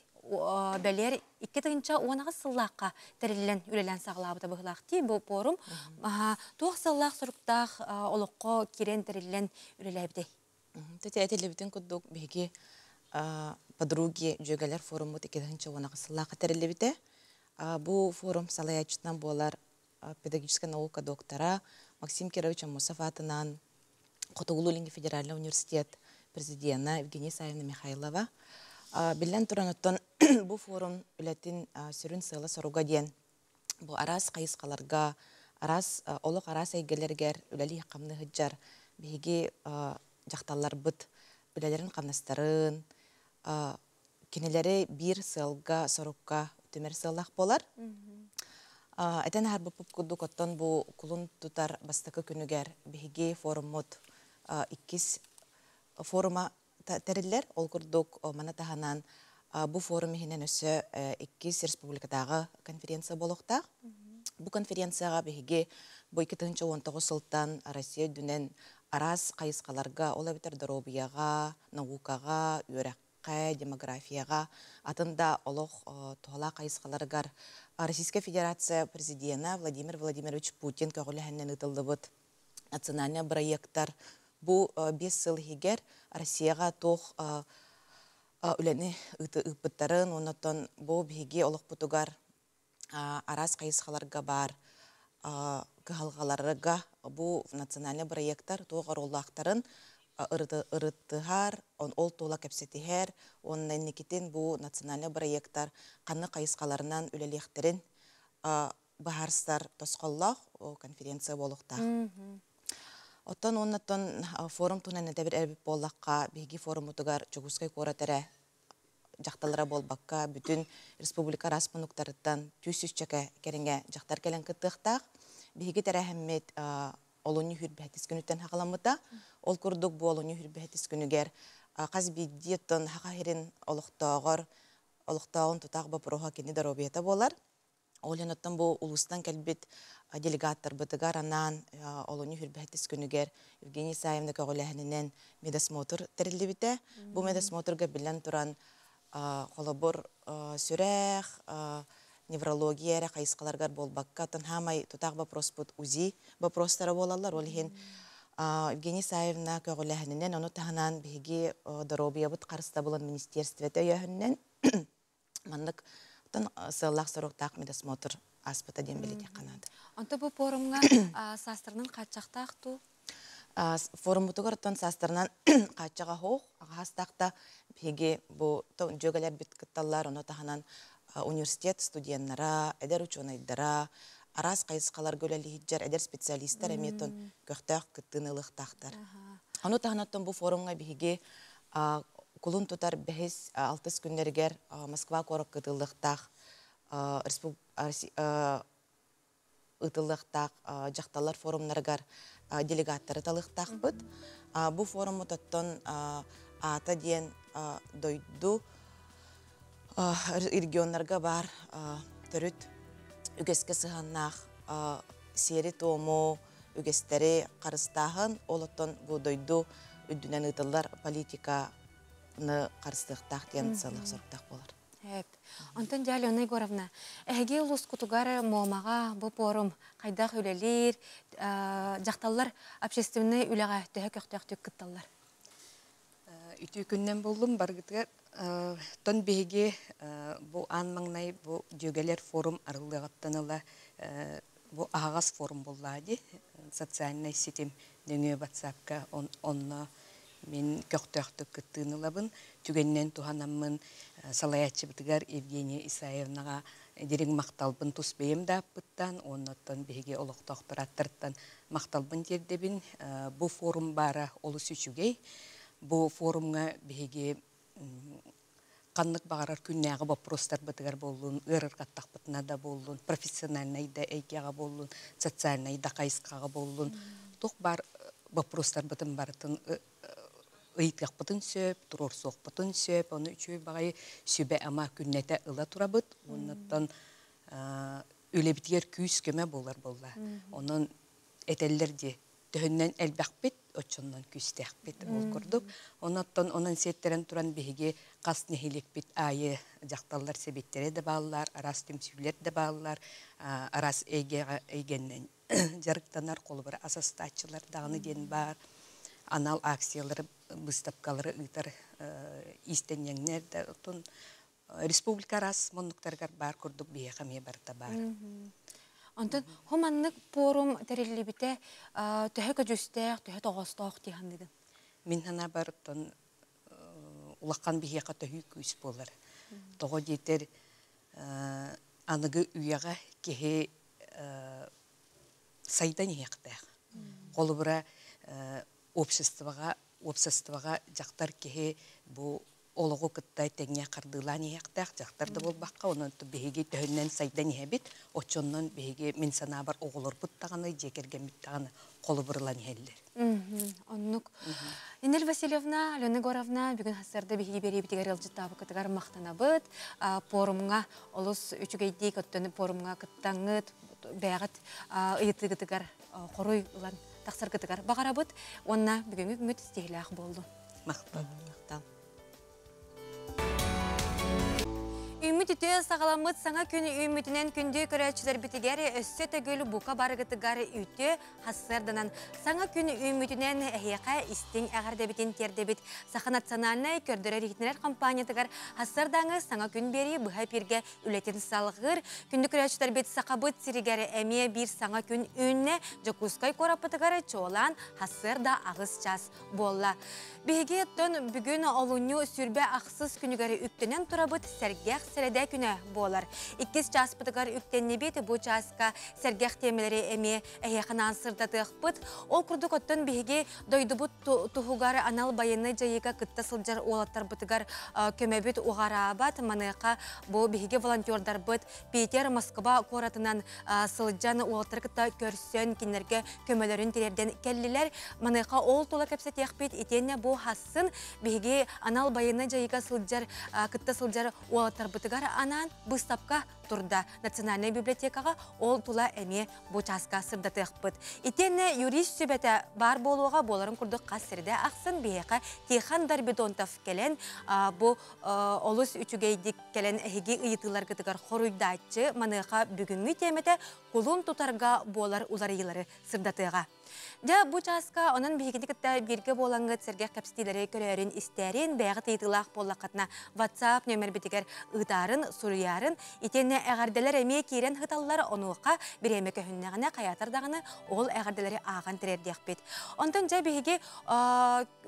бәлер 2-тігінші оңағы сыллаққа тәрілілен үлелен сағылабыда бұғылақ дей бұл порум. Туақ сыллақ сұрықтақ олыққа керен тәрілілен үлеләбді. Төте әтелебітін күддік беге подруги жөгелер форумы 2-тігінші оңағы сыллаққа тәрілебіде. Бу форум салаячытынан болар педагогическая наука доктора Максим Кирович Аммосов атынан Қотугулу Илинги Федеральный университет президента Евгения Саевна Михайлова. Билен турануттан бу форум үлетін сүрін сылы соруға ден. Бу арас қайысқаларға, олық арас әйгелергер үләлі қамны ғыджар бейге жақталар бұд үләлерін қамнастарын, кенелері бір сылға соруққа төмер сыллақ болар. Әтен әрбі пұп күдді көттен бұл күлін тұтар бастықы күнігер бейге форумыд иккис форума тәреллер, ол күрдік мана таханан бу форум хинен өсі иккис республикадағы конференция болуқтақ. Бу конференцияға беге бу 2019 сылтан Россия дүнен арас қайысқаларға, ола бітер дробияға, наукаға, өрәққа, демографияға, атында олық туғала қайысқаларығар Российская Федерация президента Владимир Владимирович Путин көғілі ұтылды бұд национальный проекттар. Бу 5 сыл хигер Россияға тоқ үләні ұпыттарын, онытын бу беге олық бұтығар арас қайысқаларға бар кыһалгаларыга бу национальный проекттар тоғар оллақтарын ырыттыгар, ол тола кәпсетігер, онын некетін бу национальный проекттар қаны қайысқаларынан үлелектерін бағарыстар тосқаллақ конференция болуқта. Оттан оннаттан форум тунан әдәбір әрбіп боллаққа бейгі форум ұтығар жүгізгай қоратары жақталара болбаққа бүтін республика распынуқтарыттан түйсіз чәкі кәрінге жақтар кәлін күттіқтақ. Бейгі тәрәхіммет олуны хүрбәтіс күніттен хақаламыта. Ол күрдік бұл олуны хүрбәтіс күнігер қаз бейдеттін хақахерін олықтағын тұтақ бапыруға кені даробиета болар. Олыноттан бұл ұлыстан кәлбет делегаттар бұтығар анан олуны хүрбәтіс күнігер Евгений Саевны көғіләхінінен медосмотр тәрілі біті. Бұл медосмотрға білен тұран қолабыр сүрәқ, неврология қайысқаларғар болбаққа хамай тұтақ вопрос бұд УЗИ вопростары болалар. Ол хен Евгений Саевна көғіләхінінен оны тағынан бейге дробия бұд қарыста болан министерстветі өйәхінінен мандық сыллақ сұрықтақ медосмотр аспыта дембелете қанады. Онты бұл форумға састырынан қатшақтақ ту? Форум бұтығырттан састырынан қатшаға хоқ, ағастақта беге бұл жөгелер біткітталар, оны тағынан университет студенттара, әдер ученайдара, арас қайысқалар көлелі хиджар, әдер специалисттар әметон көқтақ күттінілықтақтар. Оны тағанаттан бұл форумға беге Кулун тутар бәхес 6 күндергер Москва корок кытылдықтақ, ытылдықтақ, жақталар форумнаргар делегаттары талықтақ бұд. Бұ форумы тоттон ата ден дойду регионларға бар түріт үгеске сығаннақ сері тому үгестері қарыстағын, олыттон бұ дойду үддінен ытылдар политика қарыстықтақ ден сылық сұрықтақ болар. Антон Дяли, Онай Горовна, әге ұлыс күтігары момаға бұл форум қайдақ өлелер, жақталар общественный үліға төһі көқтіяқ күтталар? Үті күннен болдым, барғытығар тон беге бұл анмаңнай бұл жөгелер форум арылығаттаныла бұл ағас форум болады. Социальный сетем дөңе WhatsApp-ка онна мен көқтіяқты күттінілабын. Түгеннен туғанамын салаятчы бітігер Евгения Исаевнаға дерек мақталбын тұспейім даппыттан, оннаттан беге олықтақтыраттырттан мақталбын дердебін. Бұл форум бары олы сүчігей. Бұл форумға беге қанлық бағарар күннәғы вопростар бітігер болуын, ұрыр қаттақ бітіна да болуын, профессиональный да әйкеға болуын, социальный да қайысқаға болуын. Тоқ бар вопростар бітін барытын ыйытқақ бұтын сөп, тұрор соқ бұтын сөп, оны үшөй бағай сөбе ама күннәті ұла тұра бұт, оныттан өлі бітігер күйіс көмі болар болла. Оның әтәлілер де төхіннен әлбәқ бет, өтшіннен күйістәқ бет ол көрдік. Оныттан оның сеттерін тұран бейге қас нехелек бет айы жақталар себеттері де бағылар, арас түмсүйлер де бағылар, арас әйгеннен жарықтанар қолы бір асастатчылар дағыны ген бар. Анал акциялары, выставкалары ұйтар истенеңнер де ұтын республика рас мұндықтарғар бар күрдік бейқаме барда бар. Антон, хоманнық форум тәрелі біте төһі көжістәқ, төһі тоғыстақ дейхан дедім? Мен хана бар ұтын ұлаққан бейққа төһі күйіс болар. Тоғы дейтер анығы үйаға кеге сайдан еқтәқ. Қолы бұра обществоға жақтар кеге бұл олығы кыттай тәңе қардылан ияқтақ жақтарды болбаққа, оның бейге төхіннен сайдан ебет, очоннан бейге мен сана бар оғылыр бұттағаны, жекерген бұттағаны қолы бұрылан елдер. Оннук. Инел Васильевна, Алена Горовна, бүгін хасырды бейге бері бітігер елжіттабы кітігар мақтана бұд, порумға, олыс үчігейдей көттіні порумға кіттаңыд, бәғіт ұйыты кітігар, қоруй ұлан тақсыр кітігар бағара бұд, онна бүгінгі үміт істейлі ақ болды. Мақтал. Үміт үті сағаламыд саңа күні үмітінен күнді көрәтшілер бітігері өссі төгілі бұқа барығытығары үті хассырдынан. Саңа күні үмітінен әйеқа істің әғарда бітін тердебіт Саха национальный көрдірі рейтінер компаниятығар хассырдаңы саңа күн бері бұға перге үлетін салғыр. Күнді көрәтшілер бет сақабыт сиригері әме бір саңа күн үнне жокускай корапытығары чолан хассырда ағыз час болла. Беге тон бүгін олуну сүрбе ақсыз күнігері үктінен тұрабыт сәргеқ сәрәдә күні болар. Иккіз час бұтығар үктенне беті бұл часка сәргеқ темелері әме әйеқынан сырдатық бұт. Ол күрдік оттын беге дойды бұт тұхуғары анал байыны жайыға күтті сылжар олаттар бұтығар көмәбіт оғара абат. Маныққа бұл беге волонтердар бұт. Петер Москва коратынан сылжан олаттар күтті көрсен кенерге көмәлерін терерден кәлілер. Маныққа ол тұла кәпсет еқпет етені бұл хасын беге анал байыны жайыға сылжар күтті сылжар олаттар бұтығар анан бұстапқа тұрда Национальный библиотекаға ол тұла әме бұчасқа сырдатық бұд. Итені юрист сөбәті бар болуға боларын күрді қасырды ақсын бейеқа Тихан Дарбидонтов келен бұл олыс үчігейдік келен әйге ұйытылар күтігар қоруйдатчы маныққа бүгінгі теметі құлын тұтарға болар улар елары сырдатыға. Ja bu çaska onun bihigidikte birge bolangıt sergeh kapsitileri körörün isterin bäğit ýytylak bollakatna WhatsApp nömer bitiger ıtarın suruyarın itenne ägerdeler eme kiren hıtallar onuqa bir eme köhünnägine qayatardagyny ol ägerdeleri agan tirerdekbet. Ondan ja bihigi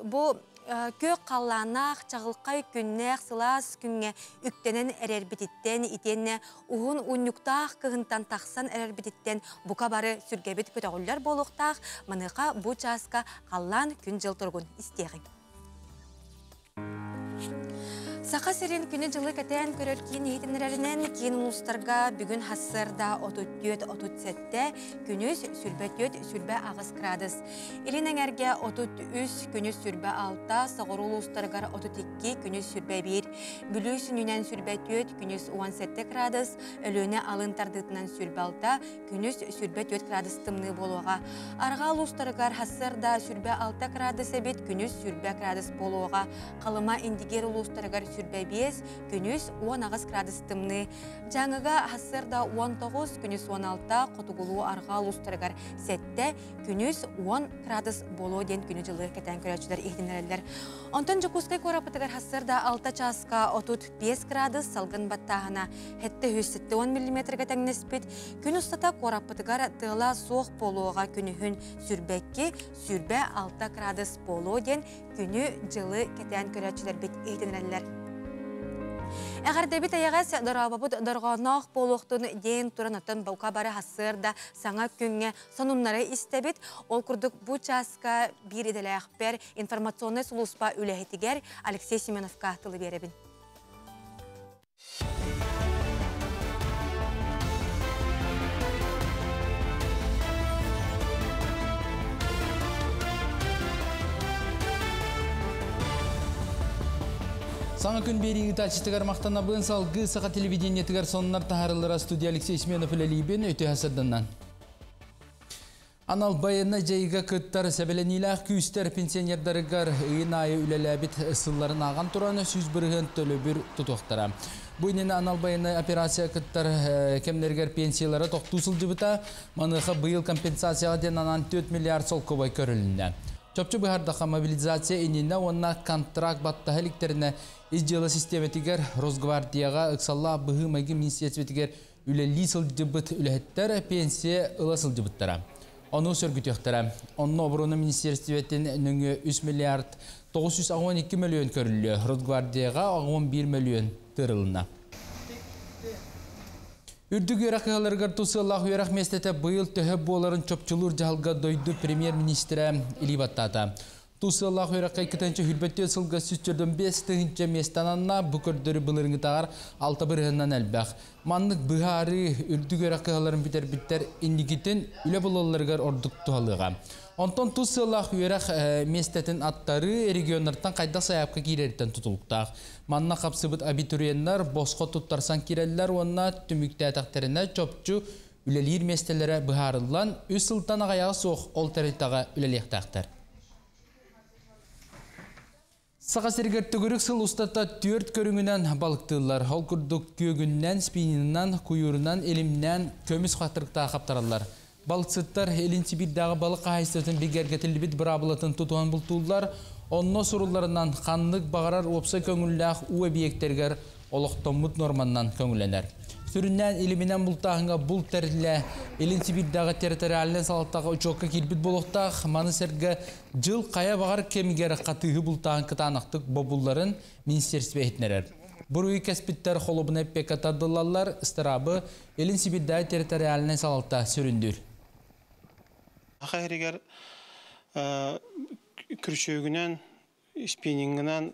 bu kök qallanaq çağılqay künnäq sılas künge üktenen ererbititten itenne uğun unyuktaq kıhıntan taqsan ererbititten bu kabары sürgebet kötagullar boluqtaq manıqa bu çaska qallan kün jıl turgun isteğin. Saqa serin күні жылы кәтен көрер кейін ехетінерерінен кейін ұлыстарға бүгін хассырда 34-37-те күніз сүрбе ағыз градус. Елінен әрге 33 күніз сүрбе 6, сағыр ұлыстарғар 32 күніз сүрбе 1, бүлісін үнен сүрбе 4 күніз 17 градус, өліне алын тардытынан сүрбе 6, күніз сүрбе 4 градус тымны болуға. Арға ұлыстарғар хассырда сүрбе 6 градус әбет күніз сүрбе градус болуға. Қалыма индигер ұлыстарғар сүрбе 5, күніз 10 градус тымны. Жаңыға хассырда 19, күніз 16, қотуғылу арға ұлыстарғар 7, күніз 10 градус болу ден күні жылы кәтен көрәтшілер ехденерелер. Онтан жүкускай корапытығар хассырда 6 часка 35 градус салғын баттағына 7-10 мм кәтәңнеспет. Күн ұстата корапытығар тыла соқ болуға күнігін сүрбәкке сүрбә 6 градус болу ден күні жылы кәтен көрәтшілер бет ехденерелер. Әгәрдә бит аягас дорабабыт дорганак болуктун ден туранатын баука бары хассырда саңа күнгә сонуннары истебит ол курдук бу часка бир иделәхбер информационный сулуспа үләһетигәр Алексей Семеновка тылы беребин. Саңа күн бері ұтачытығар мақтана бұн салғы сақа телевидение тігар сонынар тахарылыра студия Алексей Семенов үләлейбен өте хасырдыннан. Анал байына жайыға күттар сәбеленилақ күйістер пенсионердарығар ұйын айы үләләбіт сылларын аған тұраны сүз бірігін төлі бір тұтуқтара. Бұйнені анал байына операция күттар кемдергер пенсиялары тоқту сылжыбыта, манығы бұйыл компенсацияға ден анан 4 миллиард сол көбай көрілінді. Чөпчі бұхардаға мобилизация еніне онна контракт баттағы ліктеріне изжелы системетігер Росгвардияға ұқсалла бұғы мәгі министерсветігер үлелі сылжыбыт үләттер пенсия ұлы сылжыбыттара. Оны сөргітектері. Оның обыруны министерсветен нүңі 3 миллиард 912 миллион көрілі. Росгвардияға 11 миллион тұрылына. Үрдік үйрақығаларғар тұсылақ үйрақ местеті бұйыл төхі боларын чөпчілur жағылға дойды премьер-министрі Илибаттата. Тусыллах үйраққа 2-нче хүрбетте сылға сүтчерден 5-нче местананна бүкірдері бұлырыңы тағар 6 бірғынан әлбәқ. Маннық бұхары үрдік үйраққаларын бітер-біттер индикетін үлі бұлаларғар ордық туғалыға. Онтон тусыллах үйрақ местетін аттары регионлардан қайда саяпқа керерден тұтылықтақ. Манна қапсыбыт абитуриенлар босқо тұттарсан керелілер онна түмікті әтәқтеріне чопчу үлелер местелері бұхарылан үс сылтан ағаяғы соқ ол тәреттаға үлелектақтар. Саға сергерті көрік сыл ұстата 4 көріңінен балықтылар. Ол күрдік көгіннен, спинінен, күйірінен, елімнен көміс қатырықта қаптаралар. Балықсыттар елін Сибирдағы балық қайыстатын бігергетілі біт бір абылатын тұтуан бұлтулар. Онно сұруларынан қанлық бағарар опса көңілләқ уы бейектергер олықтан мұт норманнан көңіленер. Сүріннен елімінен бұлтағыңа бұл тәрілі елін Сибирдағы территориалinen салаттағы ұчоққа келбіт болуқтақ маны сәргі жыл қая бағар кемігер қатығы бұлтағын қытанақтық бобуларын министерстве етінерер. Бұл үй кәспіттер қолыбын әппек атардылалар ұстарабы елін Сибирдағы территориалinen салатта сүріндір. Ақайрегер күршөгінен, спинингінен,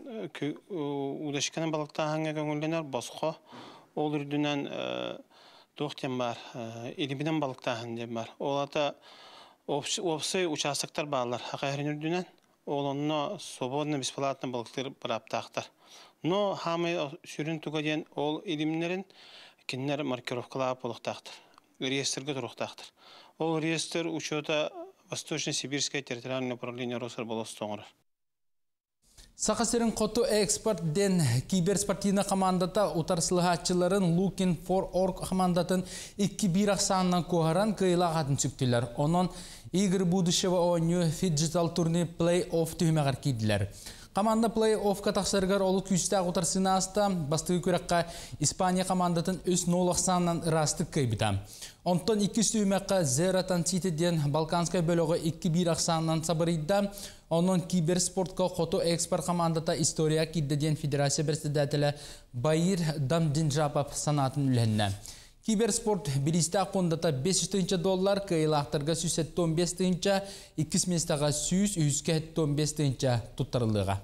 удашқанын балықтағыңа көңілденер босқо. Ол үрдінен тоқтен бар, елімінен балықтағын деп бар. Олата опсы участықтар бағалар Ақайрын үрдінен. Ол онына свободно, бесплатно балықтар бұраптақтар. Но хамы сүрін түгеден ол елімінерін кеннер маркировкалап болықтақтыр. Реестрге тұрықтақтыр. Ол реестр учета Восточно-Сибирское территориальное управление Росрыболовства. Сақасырын қоту экспорт ден киберспортивна командата утарсылығатчыларын Looking for Org командатын 2-1 ақсанынан көғаран кыйлағатын сүктілер. Онын Игорь Будышева ойны Digital турнир плей-офф түймеғар кейділер. Команда плей-оффқа тақсырғар олы күстәқ утарсына аста бастығы көрекқа Испания командатын 3-0 ақсанынан ырастық көйбіта. Онтон 2 түймеққа Зератан Ситиден Балканскай бөлігі 2-1 ақсанынан сабырыйда. Onun киберспортқа қоту экспорт командата история киддеден федерация председателі Байыр Дамдинжапов санатын үлхенне. Киберспорт билистақ қондата $500, кайлақтарға $115, 2 местаға $115 тұттарылыға.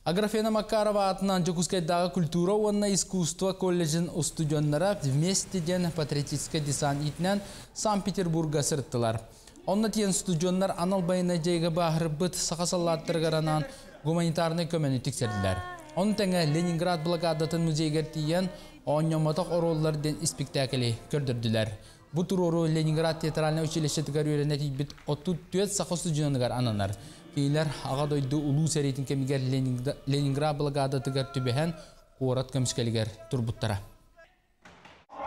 Аграфена Макарова атынан Жокускайдағы культура онна искусство колледжін студионлара вместеден патриотический десант итінен Санкт-Петербурга сырттылар. Онна тиен студионлар аналбайына жайға бағыр бұт сақасалаттырғаранан гуманитарны көмені тексерділер. Оның тәңі Ленинград блокадатын музейгер тиен оңнаматақ ороллар ден спектакли көрдірділер. Бұл тұр ору Ленинград театральны училищетігер үйренет ебіт 34 сақы студионығар ананар. Кейлер аға дойды ұлу сәрейтін кемігер Ленинград блокадатығар түбіген қорат көміскелігер тұрбұттара.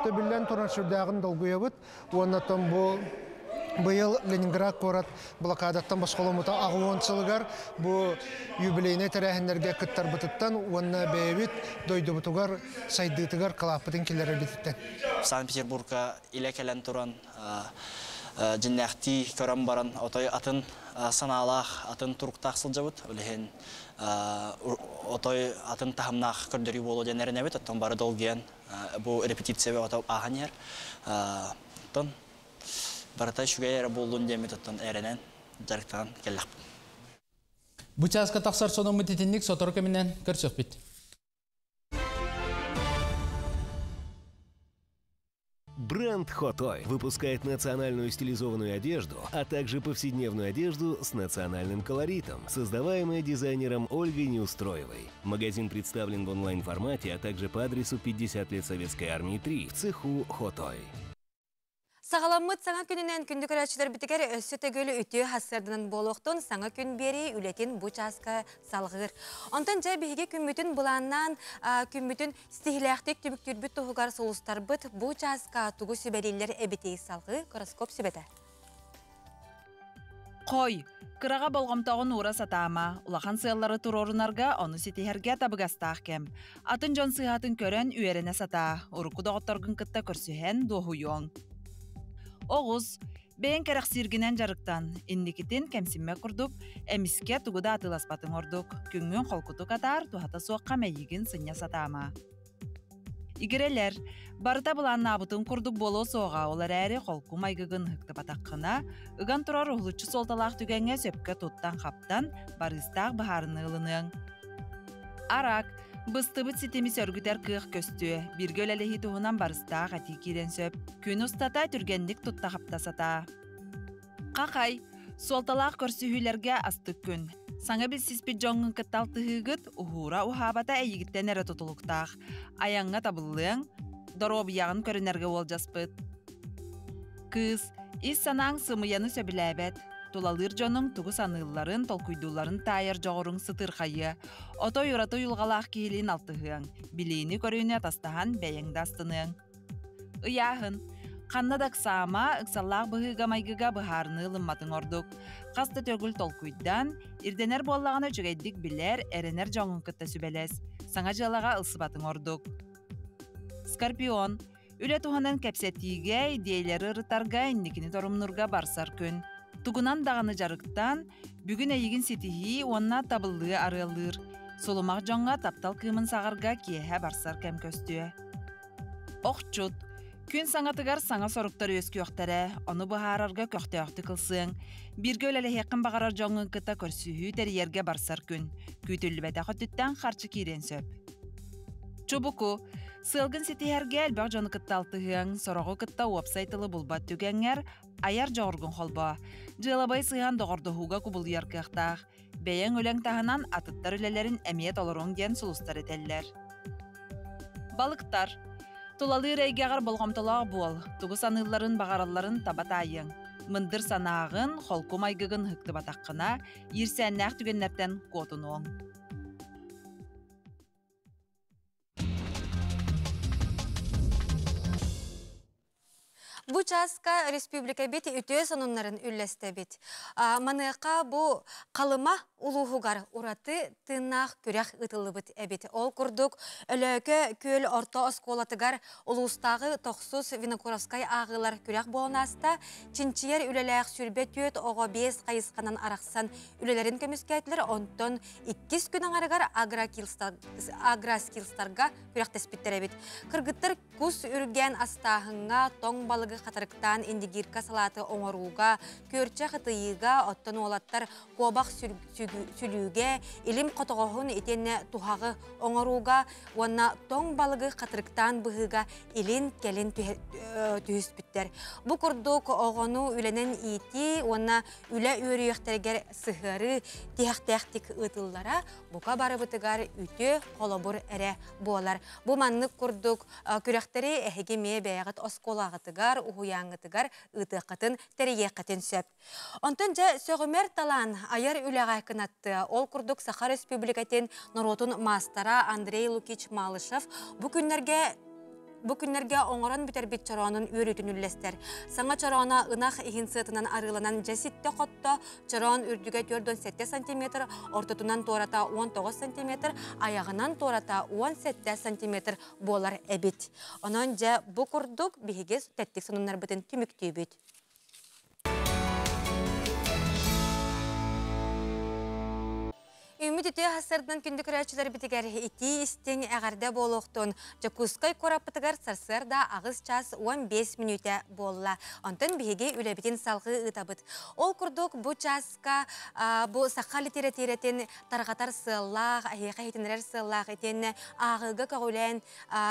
Төбілен тұран шүрдәғын долгуя бұд, оннатан бұл Быйыл Ленинград корат блокадаттан басқолымыта ағуонсылығар бұл юбилейне тәрәхіндерге күттар бұтыттан, онына бәйбіт дойды бұтығар, сайдытығар қалаппытын келері бітіттен. Санкт-Петербургка иле кәлен тұран, жиннәқті көрім баран, отой атын саналақ, атын тұрықтақ сылжабыт, өліген отой атын тахымнақ көрдері болу денеріне бет, оттан бары долген, бұл репетиция бе аған ер. Баратай шугайра болуын деметоттан әрінен жарықтаған келлақ. Бұчасқа тақсар соның мұтетіндік сотыр көмінен көрсөк бет. Бренд Хотой выпускает национальную стилизованную одежду, а также повседневную одежду с национальным колоритом, создаваемая дизайнером Ольгой Неустроевой. Магазин представлен в онлайн-формате, а также по адресу 50 лет Советской армии 3 в цеху Хотой. Сағаламыт саңа күнінен күнді көрәтшілер бітігер өссі төгілі үтіе хасырдынан болуқтың саңа күн бері үлетін бұчасқа салғыр. Онтан жай бейге күммітін бұланнан күммітін стихиләқтік түбіктүрбіт тұғығар солыстар бұт бұчасқа тұғы сөбәрелер әбетей салғы гороскоп сөбеті. Қой, қыраға болғамтағын ұра сатама, ұлақан сыялары тұр орынарға оны сетихерге табығастақ кем. Атын жон сыйатын көрен үйеріне сата, ұрықы доғыттарғын кітті көрсіген доғуйон. Оғыз, бәйін кәріқ сиргінен жарықтан, индикетін кәмсінме құрдық, әміске тұғыда атыласпатын ордық, күнген қолқытық атар, туғата соққа мәйігін сыня сатама. Игерелер, барыта бұлан абытын құрдық болу соға олар әрі қолку майгығын хықты батаққына, ұған тұрар ұғылычы солталақ түгенге сөпкі тұттан қаптан барыстақ бұхарыны ылының. Арак, быстыбыт сетеми сөргітер кық көсті, бірге өлелі туғынан барыстақ әті керен сөп, күн ұстата түргендік тұтта қаптасата. Қақай, солталақ көрсүхүлерге астық күн. Саңа білсізбет жоңын кыттал тұхығыт, ұхура ұхабата әйігіттен әрі тұтылықтақ. Аяңға табылың, дороб яғын көрінерге ол жаспыт. Кыз, ис санаң сымыяны сөбіләбет. Тулалыр жоның тұғы саныларын, толкуйдуларын тайыр жоғырың сытыр қайы. Отой ұраты ұлғалақ кейлін алтығың. Білейіні көріне тастаған бәйіңді астының. Ұяғын. Қаннадақ сама, ұқсаллақ бұғыға майгыға бұхарыны ылымматын ордық. Қасты төгіл толкуйдан, ирденер боллағаны жүгейдік білер, әренер жоңын күтті сүбелес. Саңа жалаға ылсыбатын ордық. Скорпион. Үлі туғандан кәпсеттіге, идеялері ұрытарға иннекіні торымнырға барсар күн. Туғынан дағаны жарықтан, бүгін әйігін сетихи, онына табылығы арылыр. Солымақ жоңға таптал кымын сағарға киеге барсар кәм көсті. Оқчут. Күн саңатыгар саңа сорықтар өскі өқтәрі, оны бұхарарға көқті өқті қылсың. Бірге өлелі хеқін бағарар жоңын кыта көрсүйі тәріерге барсар күн. Күйтілі бәті құттыттан қарчы кейрен сөп. Чубуку, сылғын сетихерге әлбәқ жоны кытта алтығың, сорағы кытта уапсайтылы бұлбат түгенер, аяр жоғырғын қолба. Жылабай сыған доғырдығуға күбыл ярқықтақ. Бәйен өлең тағынан атыттар өлелерін әмиет олырың ден сұлыстар етелер. Балықтар. Тулалы рейгеғар болғамтылағы бол, тұғы саныларын бағараларын табатайың. Мындыр санағын, холку майгығын хықты батаққына, ерсәннәқ түгеннерден қотын оң. Бу часка республика бит үтө сонуннарын үллесте бит. Маныка бу калыма улугугар ураты тынах күрәх ытылыбыт эбит. Ол курдук өлөкө көл орто осколатыгар улустагы 90 Винокуровскай агылар күрәх болонаста чинчиер үлеләк сүрбет төт ого 5 кайысканан араксан үлелерин көмүскәтләр онтон 2 күннән арыгар аграскилстарга күрәх теспиттер бит. Кыргыттар кус үрген астахынга тоң балыгы қатарықтан индигирка салаты оңоруға, көрчі қытыйыға, оттан олаттар қобақ сүліге, илім қотығығын етенне тухағы оңоруға, онна тоң балығы қатарықтан бұғыға илін келін түйіс біттер. Бұ күрдік оғыну үленен ити, онна үлі өріектергер сығыры тияқтияқтик ұтыллара, бұқа бары бұтығар үті қолабыр әрі болар. Бұ маннық күрдік күректері әхеге бәйғыт осколағытыгар, ухуяңытыгар, ытықытын, тәрейеқытын сөп. Онтын жа сөғімер талан аяр үліғай кынатты. Ол күрдік Саха Республикатын Норотун мастара Андрей Лукич Малышев бұ күннерге оңыран бітер бит чаронын өрітін үллестер. Саңа чарона ынақ ихин сытынан арыланан жәситті қотта, чарон үрдіге 4-7 см, ортотунан тората 19 см, аяғынан тората 17 см болар әбет. Онан жа бұ күрдік бігігіз тәттік сонынлар бітін түміктей бет. Үміт үті хасырдан күнді күрәтшілер бітігер ити істен әғарда болуқтын. Жакускай қорапытығар сарсырда ағыз час 15 минута болла. Онтын бігі үләбітін салғы ұтабыт. Ол күрдік бұ часка бұ саққа литератиретін тарғатар сыллақ, әйеқа етінерер сыллақ етен ағылғы қағылен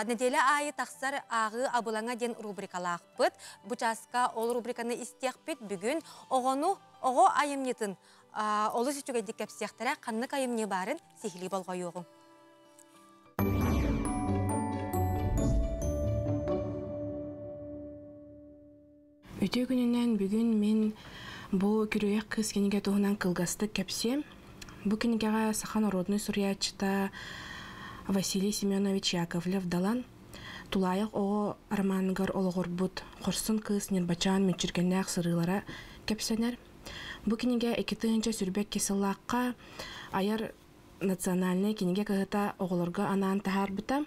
неделі айы тақсар ағы абылаңа ден рубрикалақ бұт. Бұ часка ол рубриканы істеқ біт бүгін оғы айымнетін олы сүтіге декеп сияқтара қанны қайым не барын сехілі болға еуғын. Өте күнінен бүгін мен бұл күріяқ қыз кенеге туғынан қылғасты кәпсем. Бұл кенегеға Саха народный сурьячыта Василий Семенович Яковлев далан. Тулайық оғы арманығар олығыр бұд қорсын қыз нербачан мүнчіргеннәқ сырылара кәпсенер. Бұл кенеге 2-тыынча сүрбек кесыллаққа аяр национальный кенеге кығыта оғылырға анан тахар бұта.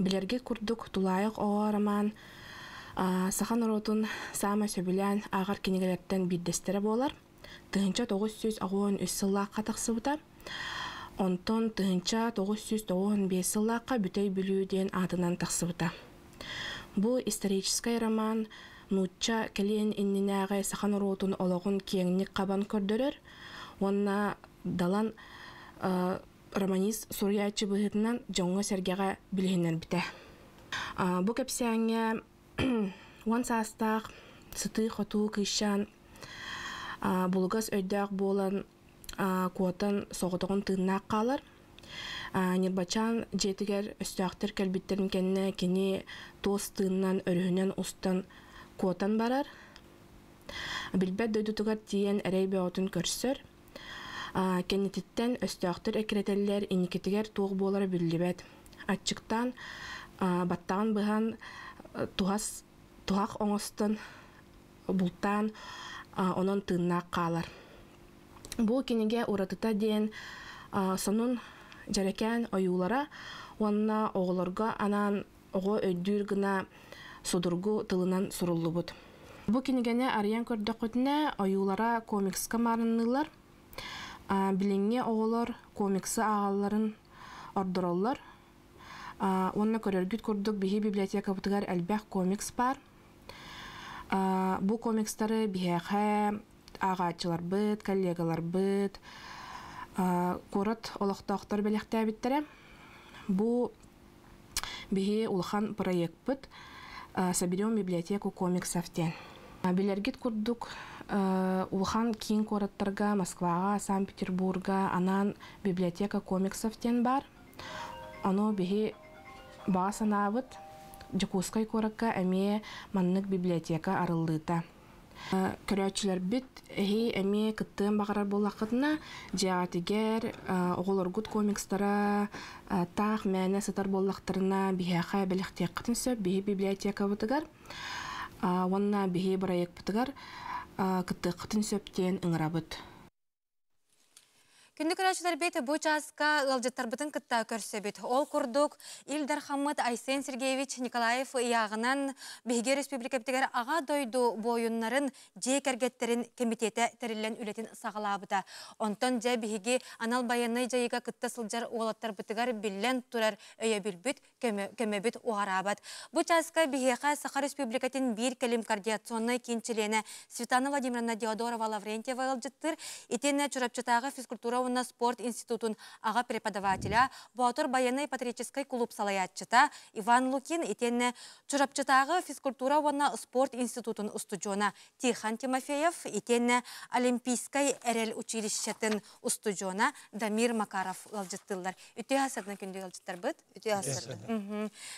Білерге күрдік тулайық оғы араман Саха народын сама сөбілен ағар кенегелерден биддестері болар. 900 ағуын үссыллаққа тақсы бұта. Онтон тыһынча 995 сыллаққа бүтэй бүлүүден атынан тақсыбыта. Бу исторический роман нучча келен иннинәгә сахан ротун ологун кеңник кабан көрдөрөр. Онна далан романист Сурьячы быһытынан жоңго сергега билһенер бите. Бу кепсәңгә ван састак сыты хоту кышан булгас өйдәк болан куотан соғытығын тыыннақ қалар. Нирбачан жетігер өстіақтыр кәлбіттерін кәнне кені тоз тыыннан өріхінен ұстан куотан барар. Білбәт дөйдутығар тиен әрейбе отын көрсір. Кәнетіттен өстіақтыр әкіретелілер иникетігер туғы болары білдібәт. Атчықтан баттағын бұған туғақ оңыстан бұлттан onun tığınaq қалар. Bu kiniге уратыта дейін сонун жарекән ойулара, онна оғыларға анан оғы өйдүр гына судургу тылынан суруллу бұд. Bu кинигене ариян көрдік өтіне ойулара комикска марыннылар, біліңе оғылар комиксы ағаларын ордыроллар. Онна көрергіт көрдік бігі библиотека бұтығар әлбәқ комикс бар. Бу комикстары биһәхә агачылар бит, коллегалар бит, корот олохтоктор белектә биттере. Бу биһи улхан проект бит. Соберем библиотеку комиксов тен. Билергит курдук улхан кин короттарга Москвага, Санкт-Петербурга анан библиотека комиксов тен бар. Аны биһи басанабыт Жакускай коракка әме маннык библиотека арылдыта. Көрәчілер бит әме кыттын бағарар болақытына жаатигер оғылыргут комикстара тақ мәне сытар болақтарына бихақа біліқтек қытын сөп бихи библиотека бұтығар. Онна бихи барайық бұтығар кытты қытын сөптен ұңырабыт. Күнді көрәчілер бейті бұл жасқа ұлжыттар бұтын күтті көрсе бейт. Ол күрдік Илдар Хамыд Айсен Сергеевич Николаев яғынан Бейге Республика бітігер аға дойду бойынларын жей кәргеттерін комитеті тәрілен үлетін сағалабыда. Онтан жай Бейге анал баянай жайыға күтті сылжар олаттар бітігер білен тұрар өйе білбіт, көмебіт оғарабад. Бұл жасқа Бейге Саха Республикатын бір кәлім координационной кенчелені Светлана Владимировна Диодорова Лаврентьева ұлжыттыр. Етені чурапчытағы физкультура на спорт институтун ага преподавателя, Буатор баянный патриотический клуб салаятчыта Иван Лукин итенне чурапчытағы физкультура ванна спорт институтун устуджона Тихан Тимофеев итенне Олимпийской эрел училищетін устуджона Дамир Макаров ылжыттылар. Үте асырдың күнде ылжыттар бұд? Үте асырды.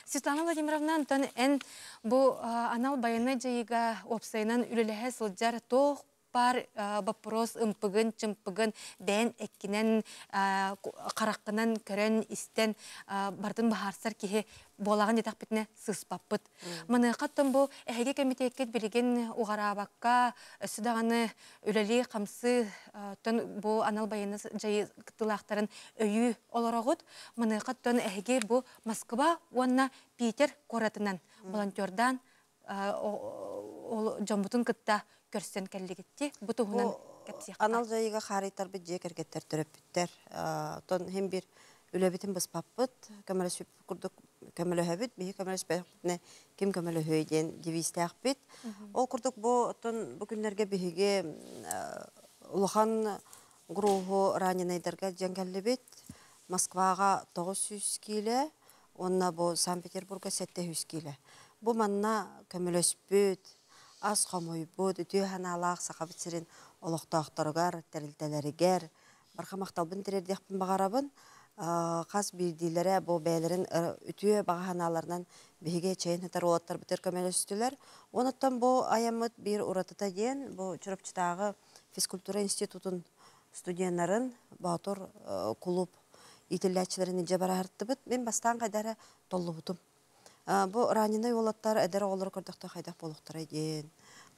Светлана Владимировна антон ән бұ анал баянный жайыға опсайынан үлілігі сылжар тоқ бар вопрос ымпыгын, чымпыгын, бән әккінен, қараққынан көрін істен бардың бағарсар кеге болағын детақ бітіне сыспаппыт. Мұны қаттым бұл әйге комитеткет білген оғарабаққа өсідағаны өлелі қамсы бұл анал байыны жайы қытылақтарын өйі оларағыд. Мұны қаттым әйге бұл Москва, онна Питер коратынан, волонтердан жамбутын қытта көрсен кәллегетті, бұтығынан кәпсияқта. Анал жайыға қарайтар бұд жек әргеттер түріп біттер. Тон хем бір үләбетін біз паппыд, көмілі сөп күрдік көмілі өбіт, бейі көмілі сөпәқпітіне кем көмілі өйден девисті ақпет. Ол күрдік бұл күндерге бейге ұлыған ғұрығы раненайдарға жәңгәлі бет, Москваға 900 келі, онына бұл Санкт-Петербурга 700 келі. Бұл манна көмілі өспет, аз қамой бұд, үтүй ханалақ сақабытсырын олықтақтарығар, тәрілтелерігер, барқамақталбын тірердекпін бағарабын, қаз бірдейлері бұл бәйлерін үтүй баға ханаларынан бейге чайын хатар олаттар бұтыр көмелі үстілер. Оныттан бұл аямыд бір ұратыта ден, бұл чүріпчітағы физкультура институтын студиянарын, Буатор клуб итілләтшілерін ije bara hartты бұд, мен бастан қайдары толы бұтым. Бұл раненый олаттар әдері олар көрдіқті қайдақ болуқтар әден,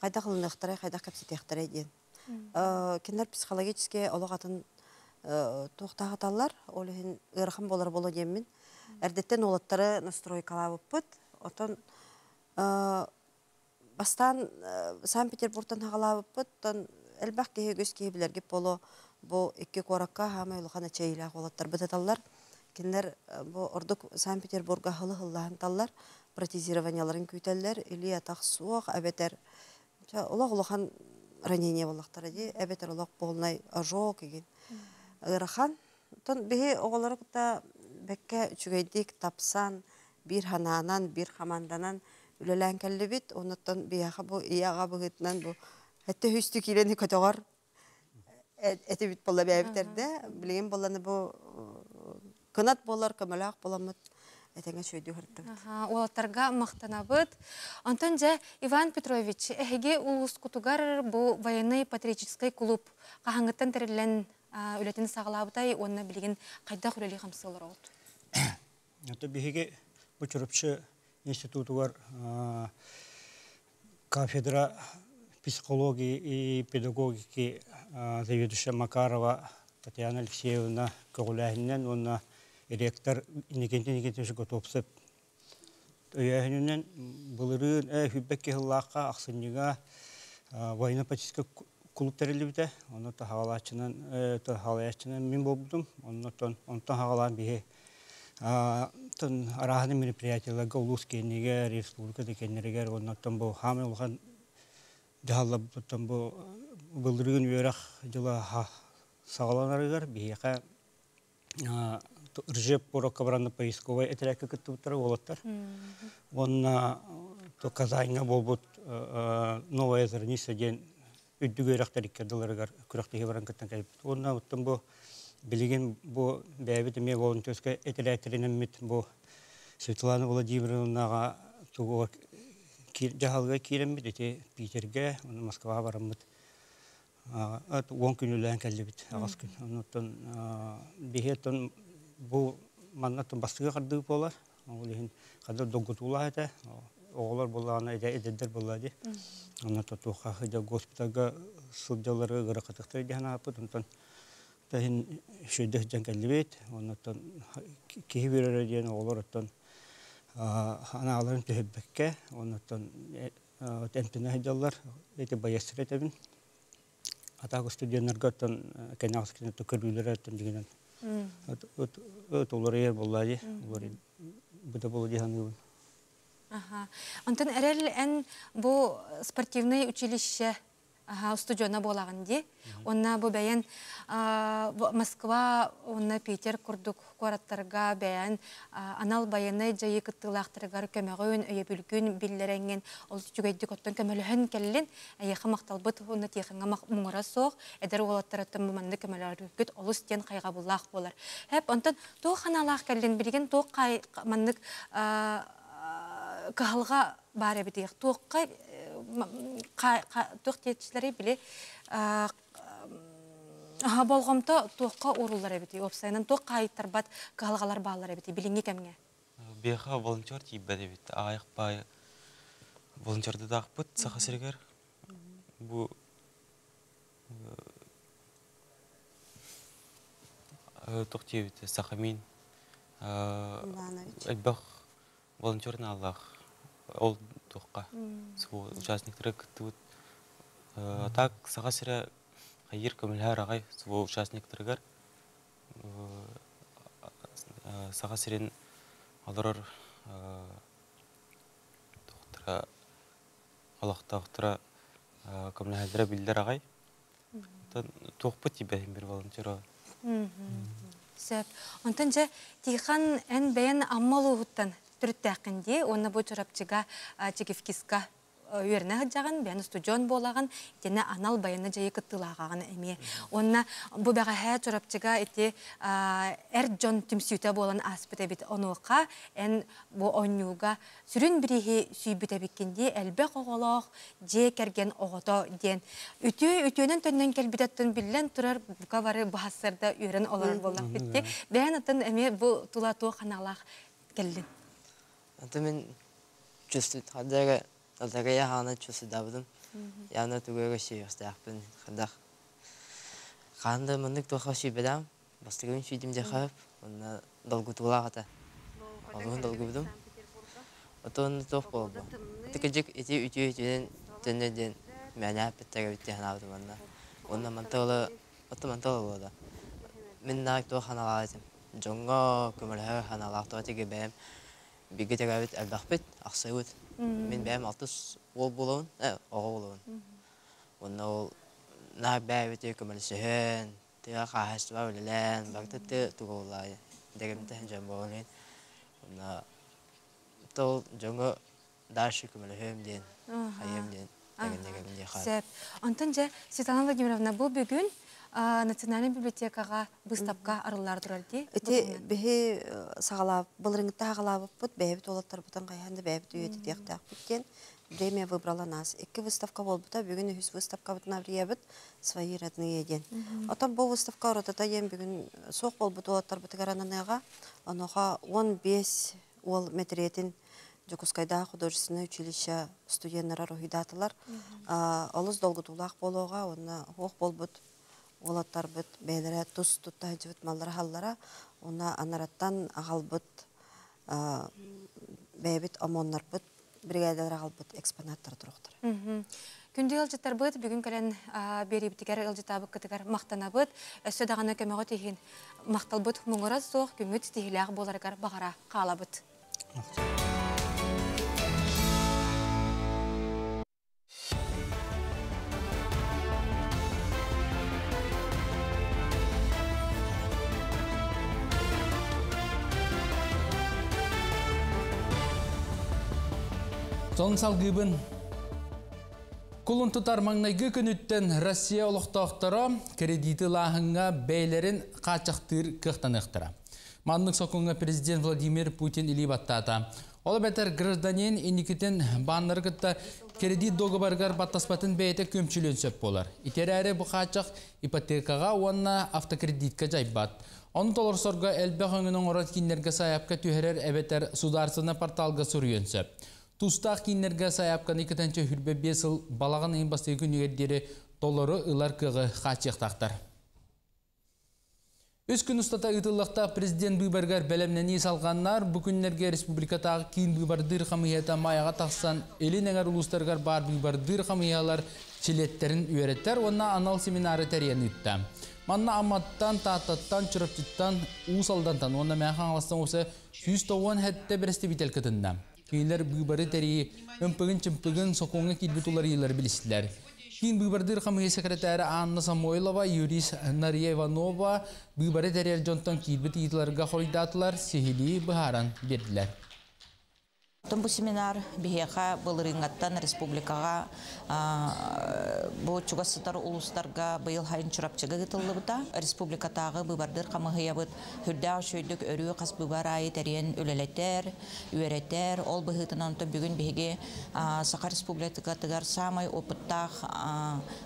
қайдақ ұлынықтар, қайдақ кәпсетектар әден. Кендер психологически олығатын тоқтағаталар, олығын ұрықын болар болу демін. Әрдеттен олаттары настройкалабы бұд. Отын бастан Санкт-Петербургтан хағалабы бұд. Әлбәқ кейі көз кейбілерге болу бу икки коракка хама улахана чейла олаттар бытаталлар. Киндер бу ордук Санкт-Петербурга хылы-хыллаһын таллар, протезированияларын күтәлләр, или атак суак, әбетер. Улах-улахан ранение боллактар ди, әбетер улак полный ожог еген. Ырахан, тон бихи оголарыкта бекке үчүгейдик тапсан, бир хананан, бир хаманданан үлелән кәллебит, оннан бияха бу ияга быгытнан бу хәтта хүстү килени көтөгөр этебит болла бәбитерде, билген болланы бу кынат болар, көмөлак боламыт. Этеңе шөйдү хыртты. Олаттарга мактанабыт. Антон же Иван Петрович, эһиге улус кутугар бу военный патриотический клуб кахаңыттан терилен үлетин сагалабытай, онна билген кайда хүрели хамсылар олду. Это беге бучурупчы институтугар кафедра психологии и педагогики заведующая Макарова Татьяна Алексеевна Кагуляхинен, онна ректор инегенте готовсып. Өйәһеннән булырын хүббәккә хыллакка аксынныга военно-патриотический клуб терелибде. Оны халаячынан мин булдым. Оннан хагалан бие тон арахны мероприятияларга улус кенеге республика декеннерге оннан бу хамы улган жаалап бу булырын өрәх жыла сагаланарыгар биега Ржеп порока брана поисковая этрека кыттыптары олаттар. Онна то Казаньга болбут новая зерница ден үддүгөрөктөр иккедилерге күрөктөгө баран кыттан кайып. Онна уттан бу билген бу бәбит эме голун төскө этерәтеринен мит бу Светлана Владимировнага тугу жаалга кирембит эти Питерге, Москвага барамбыт. Ат 10 күнүлән калдыбыт агас күн. Оннан бихеттен бу маннатын бастыга кырдыгы болар. Олehen кадыр догутула эте. Оголор булганы эдедер булады. Оннан тотуха хыда госпиталга суддалары гыракатыкты дигән апыт. Оннан тәһин шөйдә җәнгәлбет. Оннан киберәр дигән оголор оттан аналарын төһәббәккә. Оннан тәнтенә һәҗәлләр эте баясыр этебин. Атагы студентларга тон кенәскене төкөрүләр аттан дигән. Олар ер буллады. Олар буда булды ханыбын. Антон әрел ән бу спортивный училище студиона болаган ди. Онна бу бәян Москва, онна Питер курдук кораттарга бәян анал баяны жайы кыттылактыргар көмөгөн өйө бүлгүн биллеренген ол жүгөйдүк оттон көмөлөһөн келлин аяха макталбыт онна тихинга муңара соох эдер олаттараттан муманды көмөлөр күт олус тен кайга буллах болар. Хеп антон то ханалах келлин билген то кай мандык калга бар битек тоққа тоқтетчилери биле болғомто тоққа урулар битек опсайнан тоққа айттарбат калгалар баалар битек билинге кемге беха волонтер тибеде бит аяк бай волонтерды дакпыт сахасергер бу тоқтебит сахамин элбах волонтерный Аллах, ол тоққа, сол участниктері күттігіт. Так, саға сірі қайыр көмілер ағай, сол участниктергер. Саға сірен алырыр тоқтыра, Аллахтағытыра көмілердері білдер ағай. Тоқпы тибәден бір волонтер ағай. Сөп. Онтан жа, тихан ән бәйін аммал ұғыттан түрттәқінде, оны бұл жұрапчыға чекевкиска үйеріне ғыджаған, бәйін студион болаған, дені анал байыны жайы кыттылағаған әме. Оны бұл бәға хә жұрапчыға әте әр жон түмсүйті болан аспыта бет онуға, ән бұл онюға сүрін бірігі сүйбіті беккенде әлбә қоғалақ, же кәрген оғыто ден. Үтіөнен төннен кәлбітеттін білен тұрар бұқа бары бұхасырда үйерін олар болақ бітті. Бәйін атын әме бұл тұлатуы қаналақ кәлін. Мен чувствую, когда я хана чувствую давдым, явно тугой шиёстахпын, хадах. Ханда мындык тоха шибедам, бастыгын шидим дехап, онна долгутулағата. Олығын долгубдым. Отон тох болду. Тикежик эти ütüden төннеден мәне апеттеге битте ханабдым онна. Онна манталы Otoman toğu da. Min nak to hanalazım. Jonga kömürler hanalaqta tege bem. Bige tegabit elbaqbit aqsayut. Min bem 60 ol bolun, oğa bolun. Onu na bäbit kömür sehen. Tiga qahas wa bilen bakta te tuğulay. Degemte jam bolun. Ona to jonga daşı kömür hem den. Hayem den. Сәп. Антонжа, Светлана Владимировна, бұл бүгін Национальный библиотекаға выставка арылар тұрар дей? Эти бихи сағалап, бұлырыңытта ағалап бұд, бәйбіт олаттар бұтын қайханды бәйбіт үйеті деқтақ біткен. Время выбрала нас. Екі выставка бол бұта, бүгін үхіз выставка бұтын аврия бұд, свои родные еден. Отан бұл выставка ұрытыда ем бүгін соқ бол бұд олаттар бұты қарананайға, оныға 15 ол метретін Жокускайда художественное училище студенттары рухидатылар. Олыз долгутулақ болуға, оны оқ болбыт, олаттар бұт, бәйлері тұс тұтта жібіт маллары халлара, оны анараттан ағалбыт, бәйбіт омонлар бұт, бригадалар ағалбыт экспонаттар тұрықтыр. Күнді елжеттар бұд, бүгін кәлін бері бітігер елжеттабы күтігер мақтана бұд, өсі дағаны көмеғі тейін мақтал бұд, мұңыраз соқ, күміт стихиліғ боларығар бағара қала бұд. Son salgıbın kulun tutar mаңнайгы күнүттен Россия олықтақтара кредиті лағынға бәйлерін қачақтыр кықтанықтыра. Манлық соқыңға президент Владимир Путин или баттата. Ол бәтер гражданин иникетен баннары кітті кредит доғыбарғар баттаспатын бәйті көмчілен сөп болар. Итер әрі бұл қачақ ипотекаға онна автокредитка жайбат. Оны толыр сорға әлбәқ өңінің орат кинлерге саяпқа түйерер әбетер сударсына порталға сүрген сөп. Тустақ кинлерге саяпқаны кетенче хүрбе 5 ыл балаған ең басты күнігердері доллары ұлар кығы қачықтақтар. Үз күн ұстата ұтылықта президент бұйбарғар бәлемнені салғаннар бүкінлерге республикатағы кейін бұйбардыр қамията маяға тақсан елін әңір ұлыстарғар бар бұйбардыр қамиялар челеттерін үйереттер, онна анал семинары тәрен үтті. Манна аматтан, тататтан, чырапчыттан, ұсалдантан, онна мәңхан аластан осы 190 хәтті бірісті бітел кітінді. Кейлер бұйбары тәрі өмпігін-чымпігін соқуңа келбетулар елер білістілер. Кейін бұйбардыр қамығы секретәрі Анна Самойлова, юрист Нария Иванова бұйбары тәрі жонтан келбет етілерге қойдатылар сехили бұхаран берділер. Бұл семинар бігеға бұл рыңаттан республикаға бұл чуғасытар ұлыстарға бұйыл хайын чұрапчыға ғытылы бұта. Республикатағы бұбардыр қамығыя бұд хүрдәу шөйдік өрі қас бұбар айы тәрен өлелеттер, үйереттер. Ол бұғытынан бүгін бігеге Сақа республикатығар самай опыттақ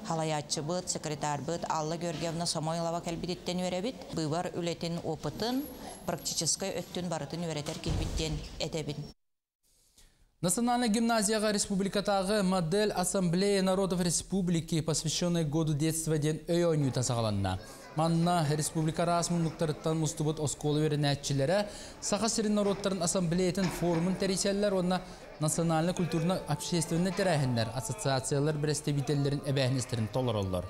халаятчы бұд, секретар бұд, Алла Георгиевна Самойлова кәлбедеттен үйері бұд. Бұбар өлетін опытын практическай өттін барытын үйереттер келбеттен әтебін. Национальная гимназия республикатағы модель Ассамблеи народов республики, посвященной году детства ден өйөню тасағаланна. Манна республика расмунлуктарыттан мустубут осколы веренәтчілері Сақа-Сирин народтарын ассамблейтін форумын тәриселер, онна национальный культурно-общественный тәрәхінлер, ассоциациялар бірестебителерін әбәхінестерін толар олар.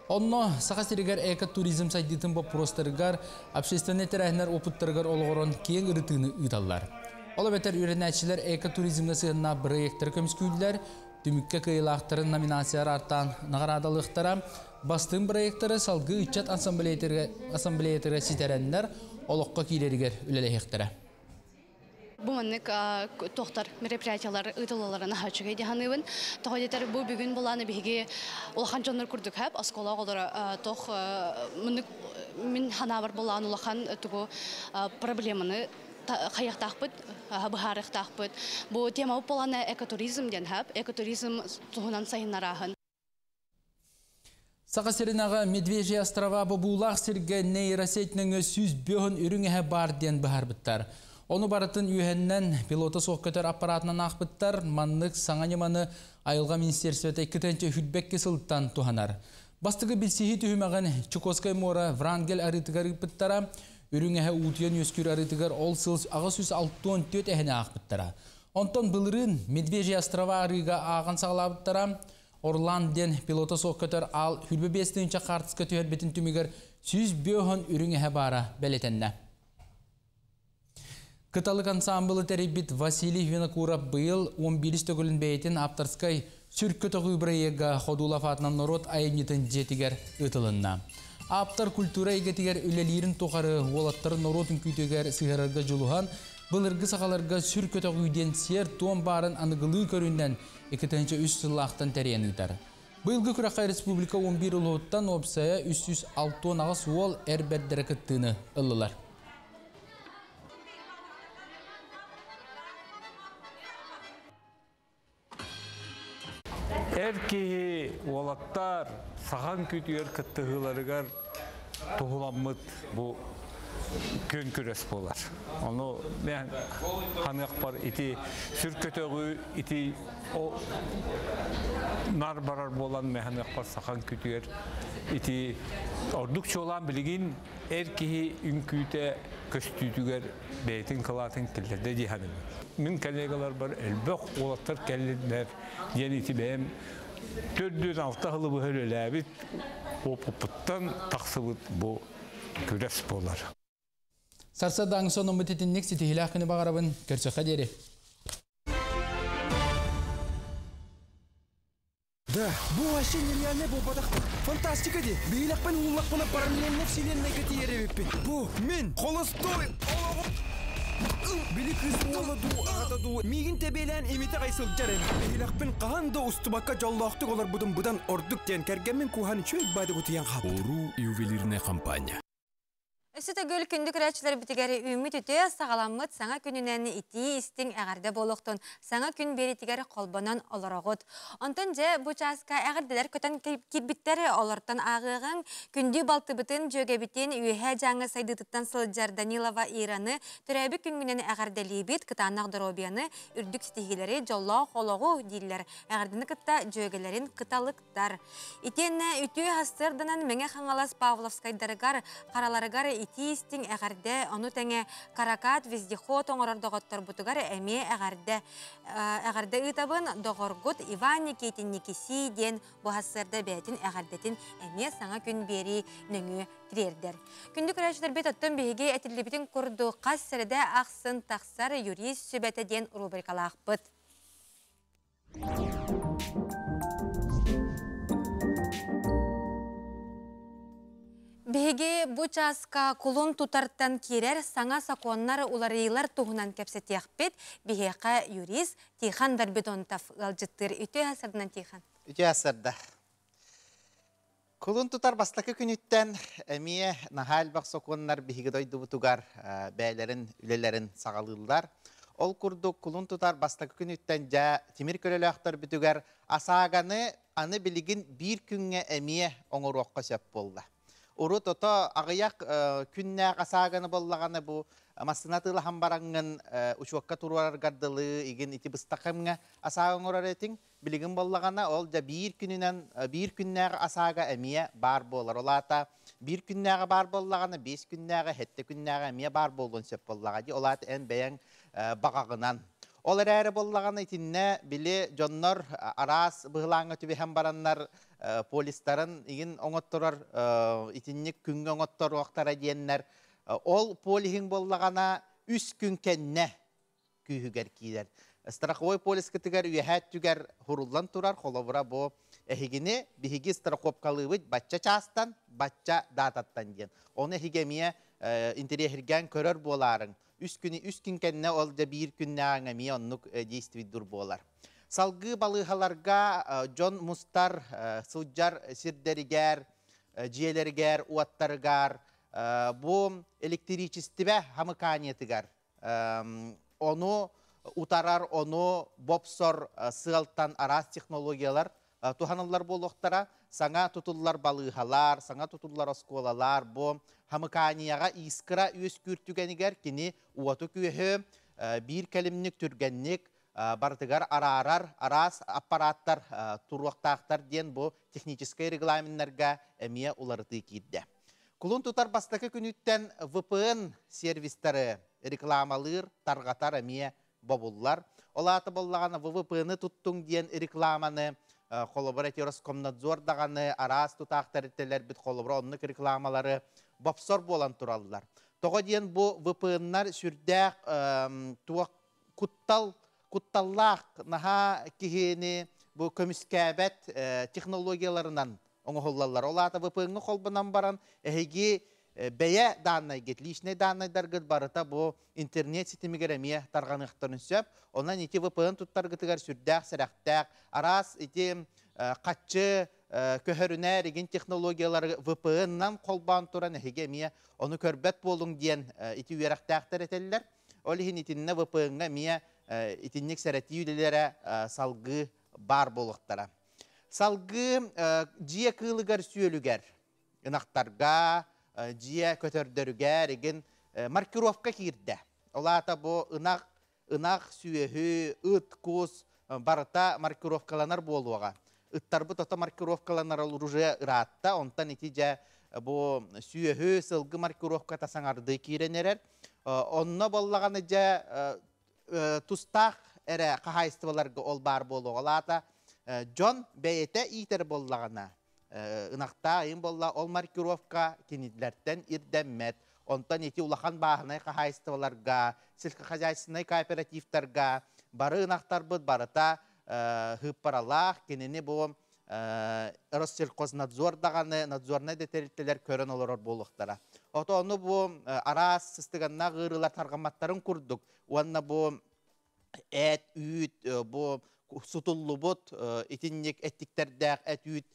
Онно Сақа-Сиригар эко-туризм сайдитын бопростарыгар, общественный тәрәхінлер опыттарыгар олғырын кең ұрытыны ұйталар. Ола бәтер үйренәтшілер эко-туризмді сығына проекттер көміскүйділер, түмікке кыйлақтарын номинациялар арттан нағарадалықтара, бастың проекттері салғы үтчат ассамблеятерге сетеренлер олыққа кейлерігер үлелейектері. Бұл мәнік тоқтар мероприятиялар ұйтылыларына хачыға дегенігін. Тоғадетер бұл бүгін боланы бейге олақан жанлар күрдік әп, аскола олары тоқ мен ханабар боланы олақан тұғы проблеманы қаяқтақпыд, бұхарықтақпыд. Бұл тема боланы экотуризм ден әп, экотуризм тұғынан сайынарағын. Сақа-Сиринағы Медвежий острова бұбулақ сірге нейросетінің сөз бөғін үріңе бар ден бұхар бұттар. Оны барытын үйеннен пилоты соққытар аппаратынан ақпыттар, манлық саңанеманы айылға министерсветі күтінші хүтбекке сылттан туғанар. Бастығы білсейі түйімеген Чукоскай мора Врангел арытығар бұттара, үріңе ұтыен өскүр арытығар ол сылс ағыз 64 әхіне ақпыттара. Онтон бұлырын Медвежий острова арыға ағын сағылабыттара, Орланден пилота соққытыр ал хүлбі бестіңінші қартысқа түйер бетін түмігер сүз бөғін үріңе бара бәлетенне. Кыталық ансамблы тәребіт Василий Винокуров бұйыл 11 төгілін бәйтін Апторскай сүркөті ғыбырайыға Ходулов атынан народ айынетін жетігер ұтылынна. Аптар культура егетігер үлелерін тоқары олаттары народын күйтігер сығырарға жылуған бұлырғы сақаларға сүркөті ғүйден сер туан барын анығылы көрінден 2-3 сыллақтан тәрен ұйтар. Бұйылғы Күрақай Республика 11 ұлғыттан опсая 306 ағыз ол әрбәрдері күттіні ұлылар. Әркеге олаттар саған күтігер күттіғыларығар тұғыламыд бұл көн күрес болар. Оны мен қанық бар ити сүркөтіғі ити нар барар болан мен қанық бар саған күтігер ити ордукчы olan білген әркеге үнкүйте көстүйтігер бәйтін қылатын келдерде дейханым. Мен коллегалар бар әлбәқ олаттар кәлілдер ден ити бәйім 406 жылы бұхыр өләбіт опыптан тақсыбыт бұл күрес болар. Сарсадаң соны мұтетіннік сетігілі ақыны бағарабын көрсі қадері. Да, бұл вообще нереальный бұл бадақ. Фантастика де. Бейлақпен ұллақпына параллельно вселенной кәтері беппен. Бұл мен холостой. Білі кызын оладу, ағатаду. Мегін тәбейлән еметі қайсыл жарен. Бейлақпен қағанда ұстыбаққа жаллақтық олар бұдан ордық ден кәргенмен куғаны чөй байды құтиян қап. Ору ювелирная компания. Өсіті гөл күнді күрәтшілер бітігері үміт үте сағаламыд саңа күнінен ити істің әғарда болуқтын. Саңа күн беретігері қолбанан оларағыд. Онтын же бұ часқа әғірделер көтен кирбіттері оларттан ағығын күнді балты бұтын жөге бітен үйе жаңы сайдытыттан Сылджар Данилова Ираны түрәбі күнгінен әғірделі бит қытанақ дұробияны үрдік стихилері жолла қолығы дейлер. Әғірдіні қытта жөгелерін қыталықтар. Итенне үті хастырдынан мәңе қаңалас Павловскайдарығар қараларығар итистин әгәрдә аны тәңе каракат вездеход оңорор доготтор бутугар әме әгәрдә итабын догоргут Иван Никитин-Никиси ден бу хасырда бәтин әгәрдәтин әме саңа күн бери нөңү тирердер. Күндү көрәчләр бет аттан беге әтилебитин курду кассырда аксын таксар юрист сөбәтә ден рубрикалакпыт. Беге bu часка кулун тутартан кирер саңа саконнар уларыйлар туғынан кәпсетияқпет беге юрист Тихан Дарбедонтов ғалжыттыр. Үте асырдынан Тихан? Үте асырда. Кулун тутар бастақы күніттен әмие нахал бақ саконнар беге дойды бұтуғар бәйлерін, үлелерін сағалылар. Ол күрдік кулун тутар бастақы күніттен жа темір көлелі ақтар бүтуғар асағаны аны білігін бір күнге әмие оңыр оққа сөп болды. Урут ото агыяк күннәк асаганы боллаганы бу масынатылы хамбараңын учуакка туруар гардылы иген ити быстакымга асагын ораретін билигин боллаганы ол да bir күннәк асага эмие бар болар. Олата bir күннәк бар боллаганы 5 күннәк хетте күннәк эмие бар болгон сөп боллагы. Олата эн бәяң багагынан. Олар әрі боллаганы итинне биле жоннор арас быгылаңы түбе хамбараннар полистарын иген оңоттырар итинник күнгө оңоттор оқтара диеннер ол полихин боллагана 3 күн кенне күйүгер кийлер. Страховой полис кытыгар үйәһәт түгәр хуруллан турар холовра бу эхигине биһиги страховкалыбыт бачча частан бачча дататтан диен. Оны хигемия интерьерген көрөр боларың. 3 күн кенне ол да 1 күннәң әми оннук действий дур болар. Салгы балыхаларга Джон Мустар, Суджар Сирдеригер, Джиелергер, Уаттаргар, бу электричестве хамыканиетигар. Ону утарар, ону бопсор сылтан арас технологиялар туханалар болуқтара, саңа тутуллар балыхалар, саңа тутуллар осколалар, бу хамыканияга искыра өз күртүгенигер кини уату күйөһө бир калимник түргенник бартыгар арас аппараттар туруактактар ден бу технический регламентлерге эмие уларыты кирде. Кулун тутар бастакы күнүттен VPN сервистары рекламалыр таргатар эмие бобуллар. Олаты боллаганы VPN-ны туттуң ден рекламаны Kolobrat Roskомнадзор дағаны арас тұтақтар еттелер біт kolobra оннық рекламалары бапсор болан туралылар. Тоға дейін бұл VPN-нар сүрдәк kuttallaq naha kihini bu kömüskәбәт технологияларынан оңголлар. Олата VPN-ны холбынан баран эһиги бәя данный гет личный данныйдар гет барыта бу интернет ситемигеремия тарганыктарын сөп. Онан ити VPN туттар гетигер сүрдәк сәрәхтәк арас ити катчы көһөрүнә реген технологиялары VPN-нан колбан туран эһигемия оны көрбәт болуң диен ити үерәхтәктер этелләр. Олихин итинне VPN-га мия итинник сәрәтиюлеләре салгы бар болуктара. Салгы жия кылыгар сүйөлүгер ынактарга жия көтөрдөрүгер еген маркировка кирде. Олата бу ынак сүйөһү ыт кус барыта маркировкаланар болуга. Ыттарбы тота маркировкаланар уже ыратта, онтан итиже бу сүйөһү сылгы маркировка тасаңарды киренерер. Онно боллаганы же тустак эре кахайстываларга ол бар болуга. Олата Джон бейте итер боллагана. Ынакта айын болла ол маркировка кинидлерден ирдеммет. Онтан ити улахан баахнай кахайстываларга, сельскохозяйственный кооперативтарга бары ынактарбыт барыта хыппаралах кинини бу Россельхознадзор даганы надзорный детективлер көрөн олор болуктара. Ото ону бу арас сыстыганна гырылар таргаматтарын курдук. Уанна бу эт үйт бу сутуллубут итинник эттиктердәк эт үйт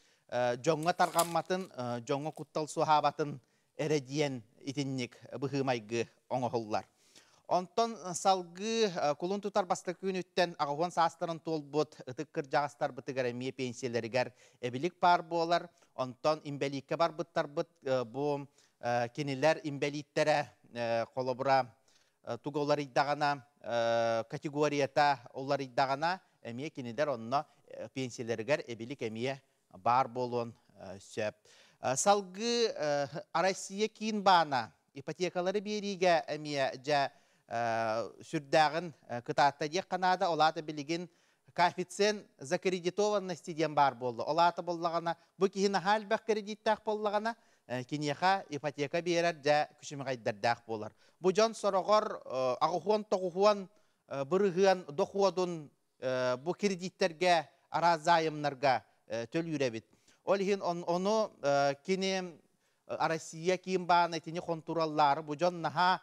жоңга таргамматын жоңга куттал сухабатын эредиен итинник быхымайгы оңохоллар. Онтон салгы кулун тутар басты күнүттен агуан састарын толбут ытыккыр жагастар бытыгар эми пенсиялеригер эбилик бар болар. Онтон имбеликке бар быттар быт бу кинилер имбелиттере колобура туголар иддагана категорията олар иддагана эми кинилер онно пенсиялеригер эбилик эми бар болуун сөп. Салгы Россия кийин баана ипотекалары бериге эми жа сүрдәгін кытатта дек қанада олаты білген коэффициент закредитованности ден бар болды. Олаты боллағана, бұл кейіні халбақ кредиттақ боллағана, кенеға ипотека берер жа күшімі қайдардақ болар. Бұл жон сұрағыр ағуын тоғуын бұрығын доқуадың бұл кредиттерге аразайымларға төл үйребет. Ол ең оны кене Россия кейін баны тені контураллары бұл жон наға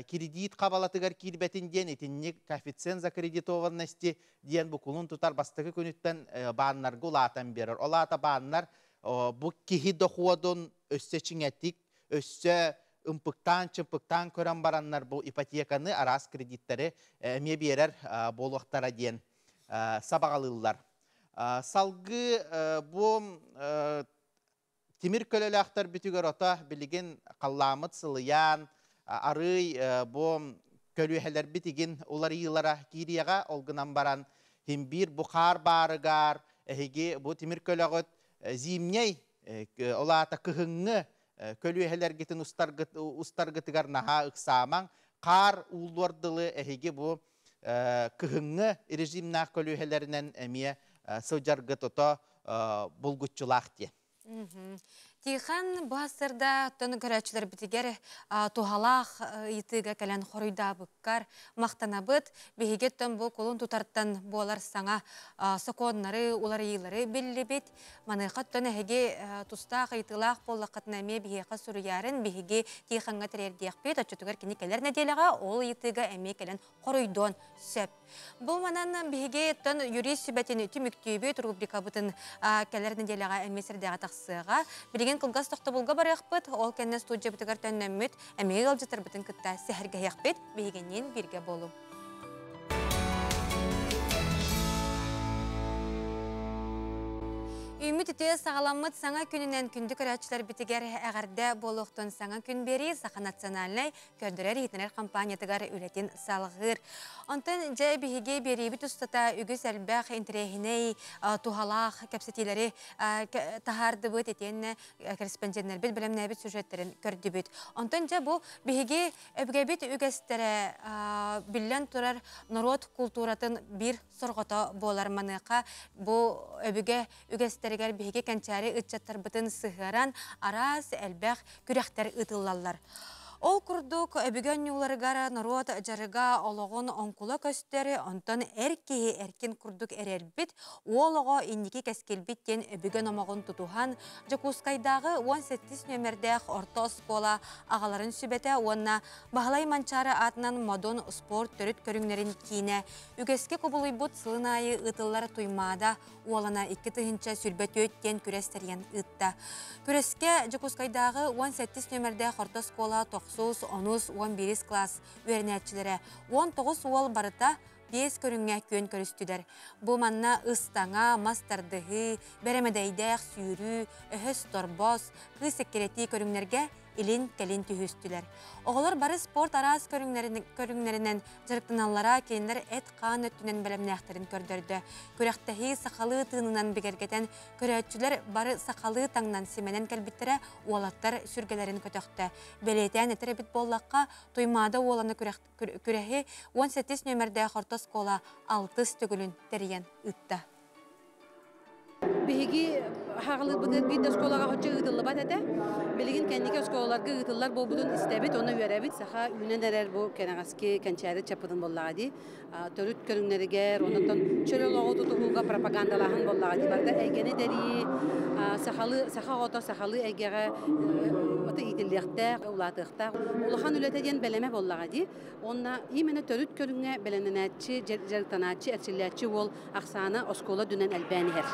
кредит қабалатыгар кирбетин ден етіннек коэффициент закредитованности ден бұқылын тұтар бастығы күніттен бағынларға ұлатан берір. Олата бағынлар бұл кехи доқуадың өссе чіңеттік, өссе үмпықтан көрін баранлар бұл ипотеканы арас кредиттері әме берер болуқтара ден сабағалылар. Салғы бұл темір көлелі бүтігер ота білген қалламыт сылыян, арый бу көлүһелер битигин улар йылара кирияга олгынан баран химбир бухар барыгар эһиги бу тимир көлөгөт зимней олата кыһыңны көлүһелер гитин устаргытыгар наха ыксамаң кар улдордылы эһиги бу кыһыңны режимнах көлүһелеринен эмие сылжаргыт ото булгучулахти. Тихан басырда тоны көрәчілер бітігер тухалақ етігі кәлін қорыйда бұққар мақтанабыт, бейге тон бұл қолын тұтарттан болар саңа соқонлары, олар ейлері белі бет. Манайқат тоны әге тұстақ етілақ болақытын әме бейге сүріярын бейге тиханға тірердеяқ бет, отчетігер кені кәлер нәделіға ол етігі әме кәлін қорыйдон сөп. Бұл манан бейге тон юрист сүбәтені түміктүйбе рубрика бұтын кәлер нәделіға әмесірдіға тақсыға. Білген кылгас тоқты бұлға бар яқпыт, ол кәнне студия бұтығар тәннәммет, әмеге алжытыр бұтын күтті сәхірге яқпет, бейгенен бірге болу. Үміт үтіе сағаламыд саңа күнінен күнді көрәтшілер бітігер әғарда болуқтың саңа күн бері Саха национальный көрдірер етінер компаниятығар үлетін салғыр. Онтан жай бігі бері біт ұстата үгіз әлбәқ интерегіней тухалақ кәпсетелері тахарды бұд етен корреспонденттер біл білімнәй біт сюжеттерін көрді бүт. Онтан жай бұл бігі өбге біт үгістері білен тұрар народ культуратын бір сұрғыта болар маныққа бұл өбіге үгістері биһиге кәнчәре ытчаттар бытын сыһыран арас әлбәх күрәхтәр ытыллалар. Ол курдук өбүгөн юларыгара народ жарыга ологон онкула көстері, онтан әркеһи әркен курдук әрелбит, олого инники кәскелбиттен өбүгөн омогон тутухан, Жакускайдағы 18 нөмердәх орта скола ағаларын сүбәтә, онна Бағалай Манчары атынан модон спорт төрүт көрүңнерин кийне, үгеске кобулуйбут сылынайы ытыллар туймада, олана 2 тыһынча сүрбәт өттен күрәстерген ытта. Күрәскә Жакускайдағы 18 нөмердәх орта скола 9-11 класс үйренәтчілері 19 уол барыта 5 көріңе көн көрістідер. Бұл манна ұстаңа, мастардығы, бәрімедейдәқ сүйрі, өхіс торбос, қыз кереті көріңлерге илин кәлин түйістілер. Оғылар бары спорт арас көріңлерінен жырықтыналара кейіндер әт қан өттінен бәлемнәқтерін көрдірді. Көрәқтәхи сақалы тыңынан бігергетен көрәтчілер бары сақалы таңнан семенен кәлбіттері олаттар сүргелерін көтіқті. Бәлетен әтірі біт боллаққа тоймада оланы көрәхи 18 нөмірді қорта скола 6 түгілін тәрген үтті. Биһиги хагылы быдыр гидde сколага хоча ыдылы бат эте. Билигин кеннике сколаларга ыдыллар болбудун истебит, оны үйрәбит. Саха үнен дәрер бу кенегаски кенчәре чапыдын боллагади. Төрүт көрүңнәргә, онтон чөлөлөгө тутугуга пропагандалаһын боллагади. Барда әйгене дәри, саха ото сахалы әйгәгә оты итилдәктә, улатыкта. Улахан үләтәдән белеме боллагади. Онна именно төрүт көрүңгә беленәчи, жертаначи, әчиләчи ол аксаны оскола дүнен әлбәнихер.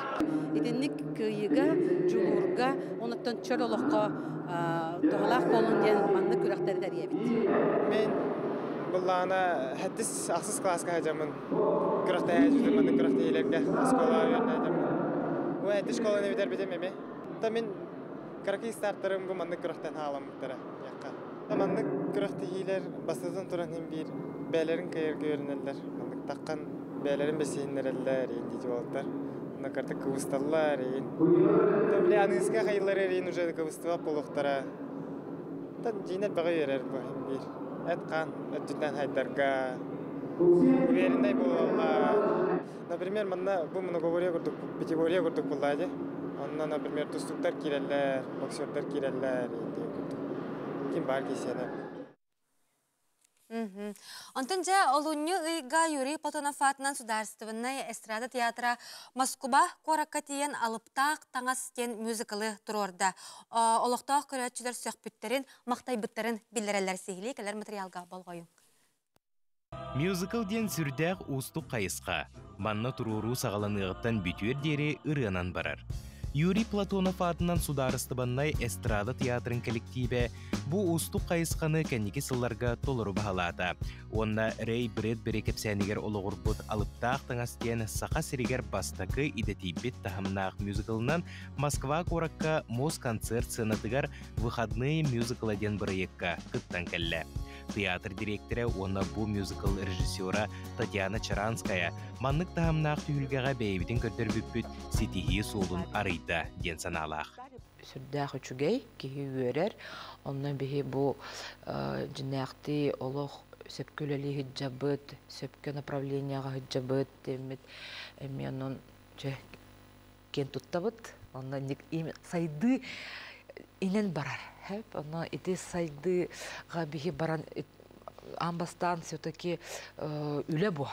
Иденник кыйыга, жулурга, онуттан чөрөлөккө тоғалақ болун ден манны күрәктәре дәребит. Мен буллана хәттис асыс класска хаҗамын. Күрәктә җүзем манны күрәктәйләргә школа йөрнәдем. Ва хәттис школаны битәр битәме? Та мен караки стартерым бу манны күрәктән халам тора якка. Та манны күрәктәйләр басыдан торан һәм бир бәләрен кайырга йөрнәләр. Манны таккан бәләрен бесеннәрәләр инде җаваптар. На карте кавысталлар ин. Төбле аныска хайлар ин уже кавыстыла полуктара. Та динет бага йөрәр бу бир. Әткан, әттән хайдарга. Уверендай булалар. Например, манна бу многоговория курдук, пятиговория курдук булады. Анна, например, тустуктар кирәлләр, боксерлар кирәлләр инде курдук. Ким бар кисәне. Онтон жа олунью ыйга Юрий Платонов атынан сударственный эстрада театра Москва коракатиен алыптақ таңастен мюзикалы турорда. Олықтақ көрәтчілер сөкпүттерін, мақтайбыттарын білдірелер сейілі кәлер материалға болғойын. Мюзикл ден сүрдәк устук қайысқа. Манна туруру сағаланығыттан бүтер дері ырыанан барар. Юрий Платонов атынан сударыстыбаннай эстрада театрын коллективе бу устук кайысқаны кәнеке сылларға толыру бағалата. Онна Рей Бред берекепсәнігер олығырбыт алыптақ таңастен сақа сиригер бастакы идетибет тахымнақ мюзиклынан Москва коракка Мос концерт сынатыгар выходные мюзикл аден проектка кыттан кәлі. Театр директоры онна бу мюзикл режиссера Татьяна Чаранская маннык тахымнақ түйілгеға бәйбетін көрдір бүппіт сетихи солын арыйта ден саналақ. Сүрдәқ үчүгей кейі өрер, онна бейі бу жинәқті олық сөпкөлелі хиджабыт, сөпкө направленияға хиджабыт, демет, әмейонын кен туттабыт, онна сайды инен барар. Она иде сайды габихи баран амбастан все-таки үле бу.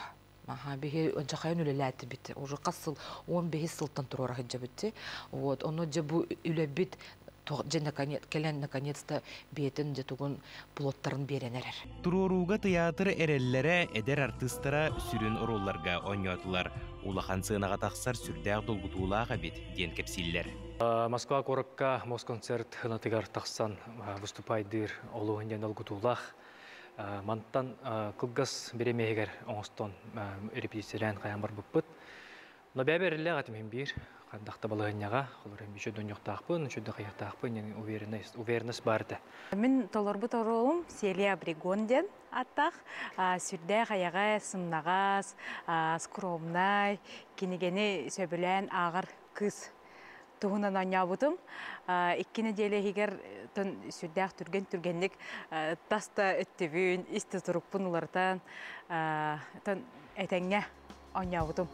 Ага, бихи ончакайын үлеләти бит. Уже касыл 15 сылтан турара хиджабитти. Вот, оно жабу үле бит. Келен наконец-то бетин жетугун плоттарын беренерер. Туруруга театр эреллере эдер артистара сүрүн ролларга ойнотулар. Улахан сынаға тақсар сүрдәк долгутуулаға бит ден кепсиллер. Москва коракка Москонцерт хынатыгар тақсан выступайдыр олуын ден долгутуулақ. Манттан кылгас беремегер оңыстон репетициялан қаян бар бұппыт. Но бәберле атым бир кандакта балыгынняга, олар бишө дөньяктакпын, шөдө каяктакпын, уверенность барда. Мен толорбу торолум Селия Бригонден аттах, сүрдә каяга сымнагас, скромнай, кинегени сөбөлән агыр кыз тугунан анябытым. Иккине деле хигер тон сүрдәк түргенлек таста өттүбүн, исте туруппун улардан тон этеңне анябытым.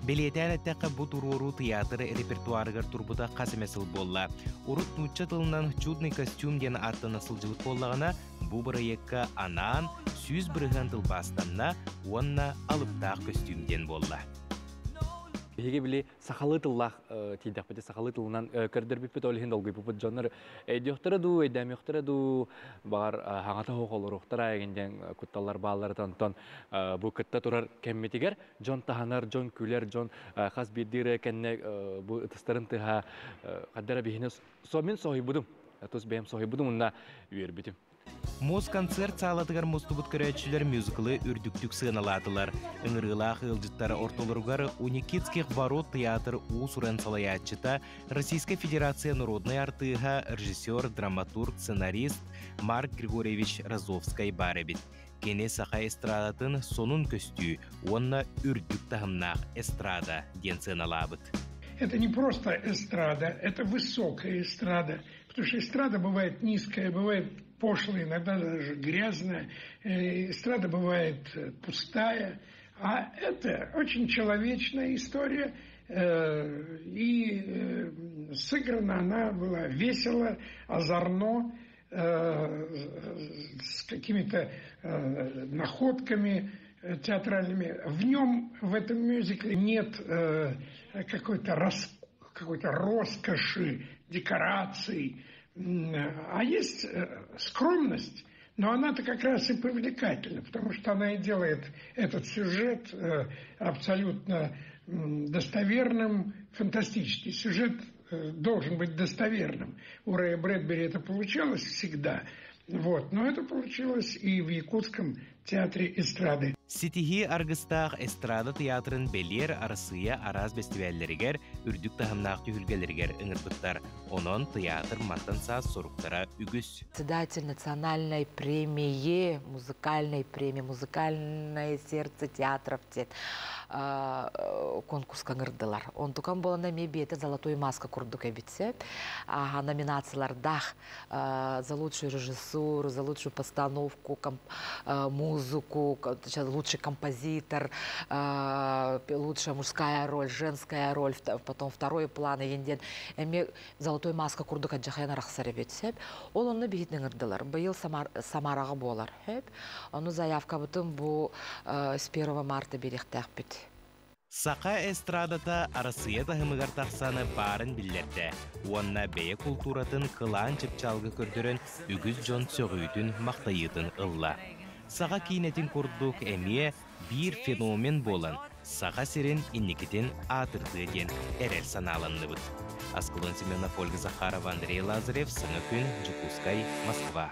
Белетен әттәқі бұд ұру театры репертуарығыр турбуда қасымесіл болла. Урут нұтча тылынан чудный костюм дені аттына сылжылып боллағына бұ бірайекка анан сүйіз біріған тыл бастанна онна алыптақ костюмден болла. Беге биле сахалы тыллах тидак бите сахалы тылынан көрдөр бипет олхин долгой бупут жаннар эдиохтара ду эдамиохтара ду бар хаңата хохолоруктара эгенден кутталар баалар тантон бу кытта турар кемметигер жон таханар жон күлер жон хас бидире кенне бу тыстарын тыха каддара бихине сомен сохибудум атус бем сохибудум унна үйер битим. Моз концерт саалатыгар мостубут көрәтчілер мюзиклы үрдүктүк сыналатылар. Ыңырылах ылжыттары ортолыргар Уникитских ворот театр усурен салаятчыта Российская Федерация народной артыга режиссер, драматург, сценарист Марк Григорьевич Розовскай барыбит. Кене саха эстрадатын сонун көстүү, онна үрдүк тахымнах эстрада ден сыналабыт. Это не просто эстрада, это высокая эстрада, потому что эстрада бывает низкая, бывает пошлая, иногда даже грязная, эстрада бывает пустая, а это очень человечная история, и сыграна она была весело, озорно, с какими-то находками театральными. В нем, в этом мюзикле, нет какой-то роскоши, декораций, а есть скромность, но она-то как раз и привлекательна, потому что она и делает этот сюжет абсолютно достоверным, фантастический. Сюжет должен быть достоверным. У Рэя Брэдбери это получалось всегда, но это получилось и в Якутском театре эстрады. Ситихи аргыстақ эстрада театрын белер арысыя араз фестивальлеригер үрдүк тахымнақ түйілгелерігер ыңырбыттар. Онон театр маттанса соруктара үгіс. Председатель национальной премии, музыкальное сердце театров тет конкурс каңырдылар. Он тукан боланда мебеті «Золотой маска» курдук әбітсе. Номинациялардах за лучшую режиссуру, за лучшую постановку, музыку, лучший композитор, лучшая мужская роль, женская роль, потом второй план, енден. «Золотой маска» курдук әджахайна рақсар әбітсе. Ол оны бейітнің ұрдылар. Байыл Самараға болар. Оны заявка бұтын бұл с 1 марта беректәк біт. Сақа эстрадата арасыя тахымыгар тақсаны барын билерді. Онна бәйе культуратын қылан чыпчалғы көрдірін үгіз жон сөғүйдін мақтайытын ылла. Сақа кейнетін көрдік әмие бір феномен болын. Сақа серін инникетін атырды ден әрер саналынды бұд. Аскулын Семенов, Ольга Захарова, Андрей Лазарев, Сыныкүн, Жукускай, Москва.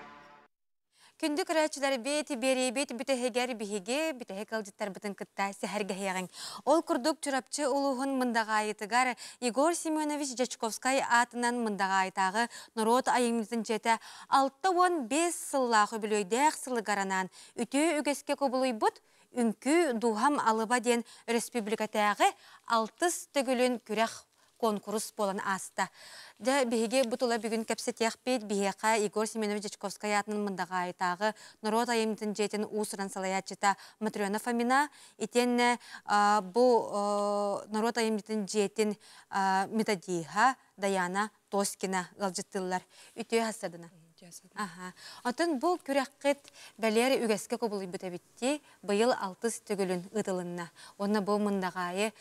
Күнді көрәтшілер бейті бейті бүтәхегер бейге, бүтәхе қалжыттар бұтын күтті сәхәргі хияғын. Ол күрдік чұрапчы ұлығын мұндаға айтығар Егор Семенович Жачковскай атынан мұндаға айтағы Народ айымызын жеті 6-15 сыллағы білөйдәқ сылығаранан үті үгеске көбілуй бұд, үнкі дұғам алыба ден республикатағы 6 түгілін күрәқ конкурс болан аста. Да биһиге бутула бүгүн кепсетек бит биһека Егор Семенович Жачковскай атынан мындаға айтағы Народ айымытын жетін усуран салаячыта Матрена Фомина итенне бу Народ айымытын жетін методиха Даяна Тоскина галжыттылар. Үтөй хасадына. Атын бұл күрәққет бәлері үгәске көбілі бүті бітті бұйыл 6 түгілін ұтылынна. Онна бұл мұндағайы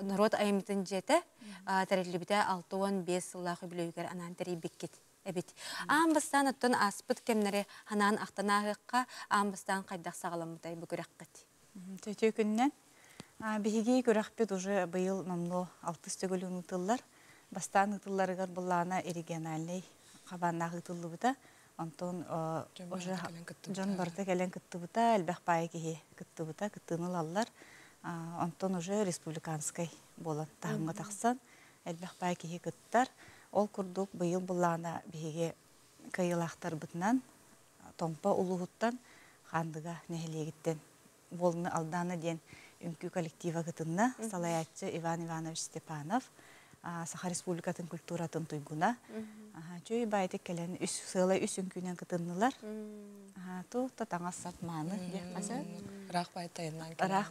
Народ айымытын жеті тәрелі біті 6-15 сыллағы білеугер анан тәрей беккет. Амбыстан ұттын аспыт кемнері ханан ақтанағыққа амбыстан қайдақ сағаламытай бұл күрәққет. Төтөй күннен бігі күрәқпет уже бұйыл 6 түгілін ұтылар. Бастан ұтыларығар бұллана региональный Қабаннағы тұлы бұта, онтон жон барды кәлен күтті бұта, әлбәқ байы кеге күтті бұта, күттіні лалылар. Онтон уже республиканской болан тахымға тақсан. Әлбәқ бай кеге кыттар. Ол күрдік бұйыл бұллана бейге кайылақтар бұтынан, томпа ұлығыттан, қандыға нәхелегіттен. Болыны алданы ден үнкі коллектива кытынна, салаятчы Иван Иванович Степанов, Саха Республикатын культуратын туйгуна. Чөй байтек кәлән сылай үс үнкінен кытыннылар. Ту татаңа сатманы. Рах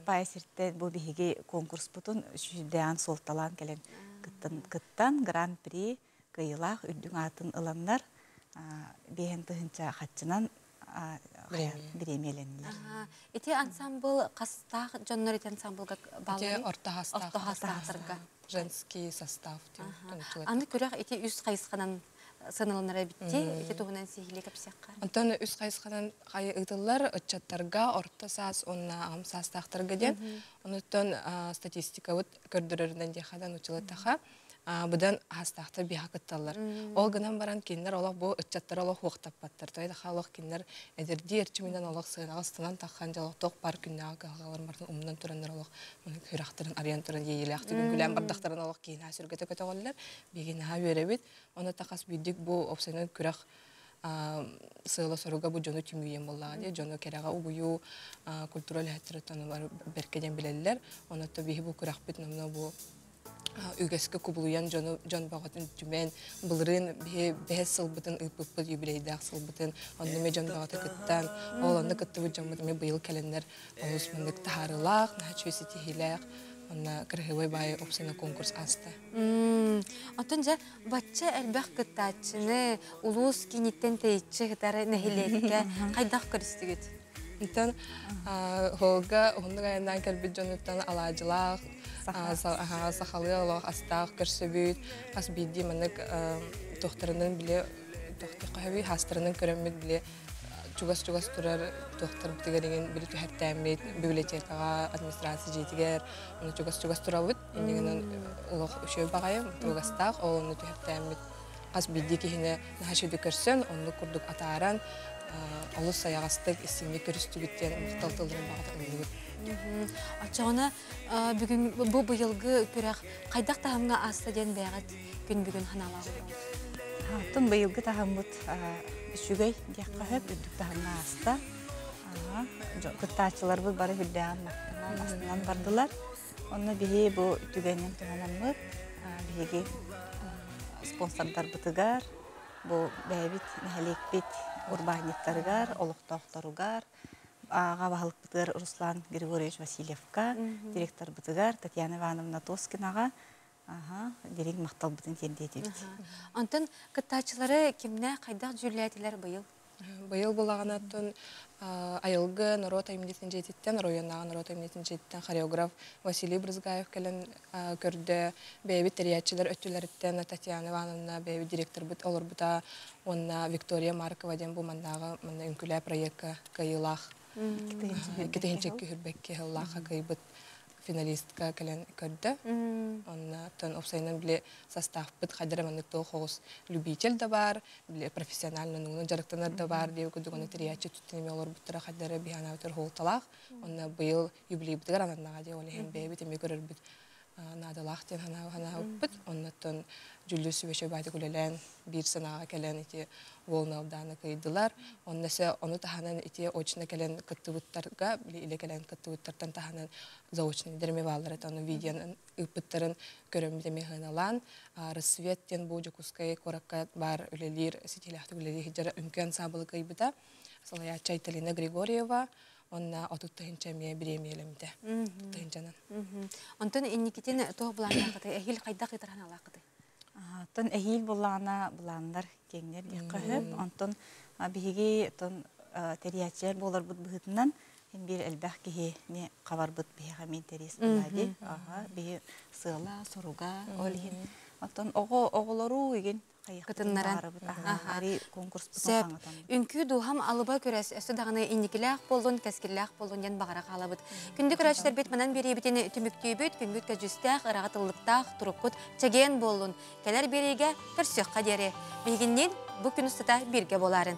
бай сирттен бұл бейге конкурс бұтын шүйдән солталан кәлән кыттан гран-при кыйлақ үрдің атын ыланлар бейін тұхынча қатчынан биремеленилер. Ити ансамбл қастақ жоннор ити ансамблға балы? Ити орта хастақтарға. Женский состав. Аны көрек ити үз қайысқанан сынылынара бітті, ити туғынан сейхілі кәпсеққа? Антон үз қайысқанан қайы ұйтылар ұтчаттарға орта сас, онна ағым састақтарға ден. Онытын статистика көрдірерден дехадан ұчылы Бұдан хастақты биха кытталар. Ол гынан баран кенлер олақ бұл үтчаттар олақ уақтап баттыр. Тойда қалық кенлер әдерді ерчімінен олақ сығынағы станан таққан жалық тоқ бар күннағы қағалар мардың ұмынан тұрандар олақ көрақтырын, ариян тұрын дейелі ақты күн күлән бардақтарын олақ кейін әсіргеті көті қолылар. Беген аға өребет. Оны тақас бүйдік бұл опсайнын күрақ сыйлы соруға бұл жоны түмейен боллағы. Жоны кераға ұбыю культуралы әттірі тоны бар беркеден білелілер. Оны табиғи бұл күрақ бет намына бұл үгескі күбілуян жон бағатын түмен бұлырын бәс сылбытын ұппыппыт юбилейдақ сылбытын онныме жон бағаты кыттан оланды кытты бұд жамбытыме бұйыл кәлендер олысмындық тахарылақ, нәчөсі тихиләқ онна кіргівай бай опсына конкурс асты. Отын жа, батча әлбәқ кыттачыны улус кенеттен тәйітші ғытары нәхилетке қайдақ көрістігіт? Итан холга ондық айынан кәрбет жоныттан алажылақ, сахалы алақ астақ көрсөбүйт, қас бейді мәнік тоқтарының біле, тоқтар қағаби хастарының көріммет біле чугас-чугас тұрар тоқтар бітігереген білі түхәттәмет, библиотекаға, администрация жетігер, оны чугас-чугас тұрабыт, ендегінен олақ үшеу бағайым, туғастақ, оны түхәттәмет. Қас бейді кейіне нәхашуды көрсін, оны күрдік атаран, олыс саяғастық ісімге көрісті біттен мұқталтылдырын бағытын үлгір. Ачағына бүгін бұл бұйылғы көрек қайдақ тағымға аста ден бәғат күн бүгін ханалағы болды? Тұн бұйылғы тағым бұд үшігей дек қағып үдік тағымға аста. Күттачылар бұл бары хүлдән астынан бардылар. Оны бейе бұл үтігенен тұғанан мұд. Бейеге спонсордар бұтығар. Бұл бәйбіт, нәхелек бет урбаниттарыгар, олықтауқтаругар, аға бағылық бұтығар Руслан Григорьевич Васильевка, директор бұтығар Татьяна Ивановна Тоскинаға, дерек мақтал бұтын тенде етебет. Антын кыттачылары кемне қайдақ жүрләтілер бұйыл? Бұйыл болағанаттың айылғы народ аймнетін жететтен, районағы народ аймнетін жететтен хореограф Василий Брызгаев кәлін көрді. Бәйбі тәриятчылар өттілеріттен Татьяна Ивановна, бәйбі директор бұт олар бұта, онна Виктория Маркова ден бұл мандағы үнкілі проектқа кайылақ. Кетігенчекке хүрбекке ғыллаға кайбыт финалистка кәлін көрді. Оннан опсайынан біле састав бұт қадыры манық тоғы қоғыз любитель да бар, біле профессиональный нұғының жарықтанар да бар, деу күдік оны тіриятчы түттінеме олар бұттыра қадыры бейхана өтір қолталақ. Онна бұйыл юбилей бұтығар ананнаға де олеген бәйбі теме көрір бұт надалақ ден хана бұт. Оннаттан жүлі сүбеші байды күлелен бір санаға кәлен еті волналданы кайдылар. Оннасы оны таханан ити очна келен кыттыбыттарга, иле келен кыттыбыттардан таханан заочный дерме баллар это оны видеон ыпыттарын көрөмдө механалан, рассветтен бу жукускай коракка бар үлелир сетилахты үлелир хижара үмкөн сабылы кайбыта. Салая Чайталина Григорьева онна отуттахинчаме биремелемде. Тахинчанан. Антон инникитен то буланакыты эхил кайда кытырхан алакыты. Тон эхил булана буландар кеңнер якып, антон биги тон териячер болар бут бытынан бир элбах ки не кабар бут бига мен терис булади. Би сыла соруга олин. Антон оголору igen кытыннаран ари конкурс бутан. Үнкү духам алыба көрәс өсө даганы инникиләк болдун, кескилләк болдун ден багара калабыт. Күндү көрәчләр бит менен бери битене түмүктүбүт, күнгүт кәҗүстәк, рагатыллыктак, турукут чеген болдун. Келер бериге көрсөк кадере. Бигиннен бу күнүстә бирге боларын.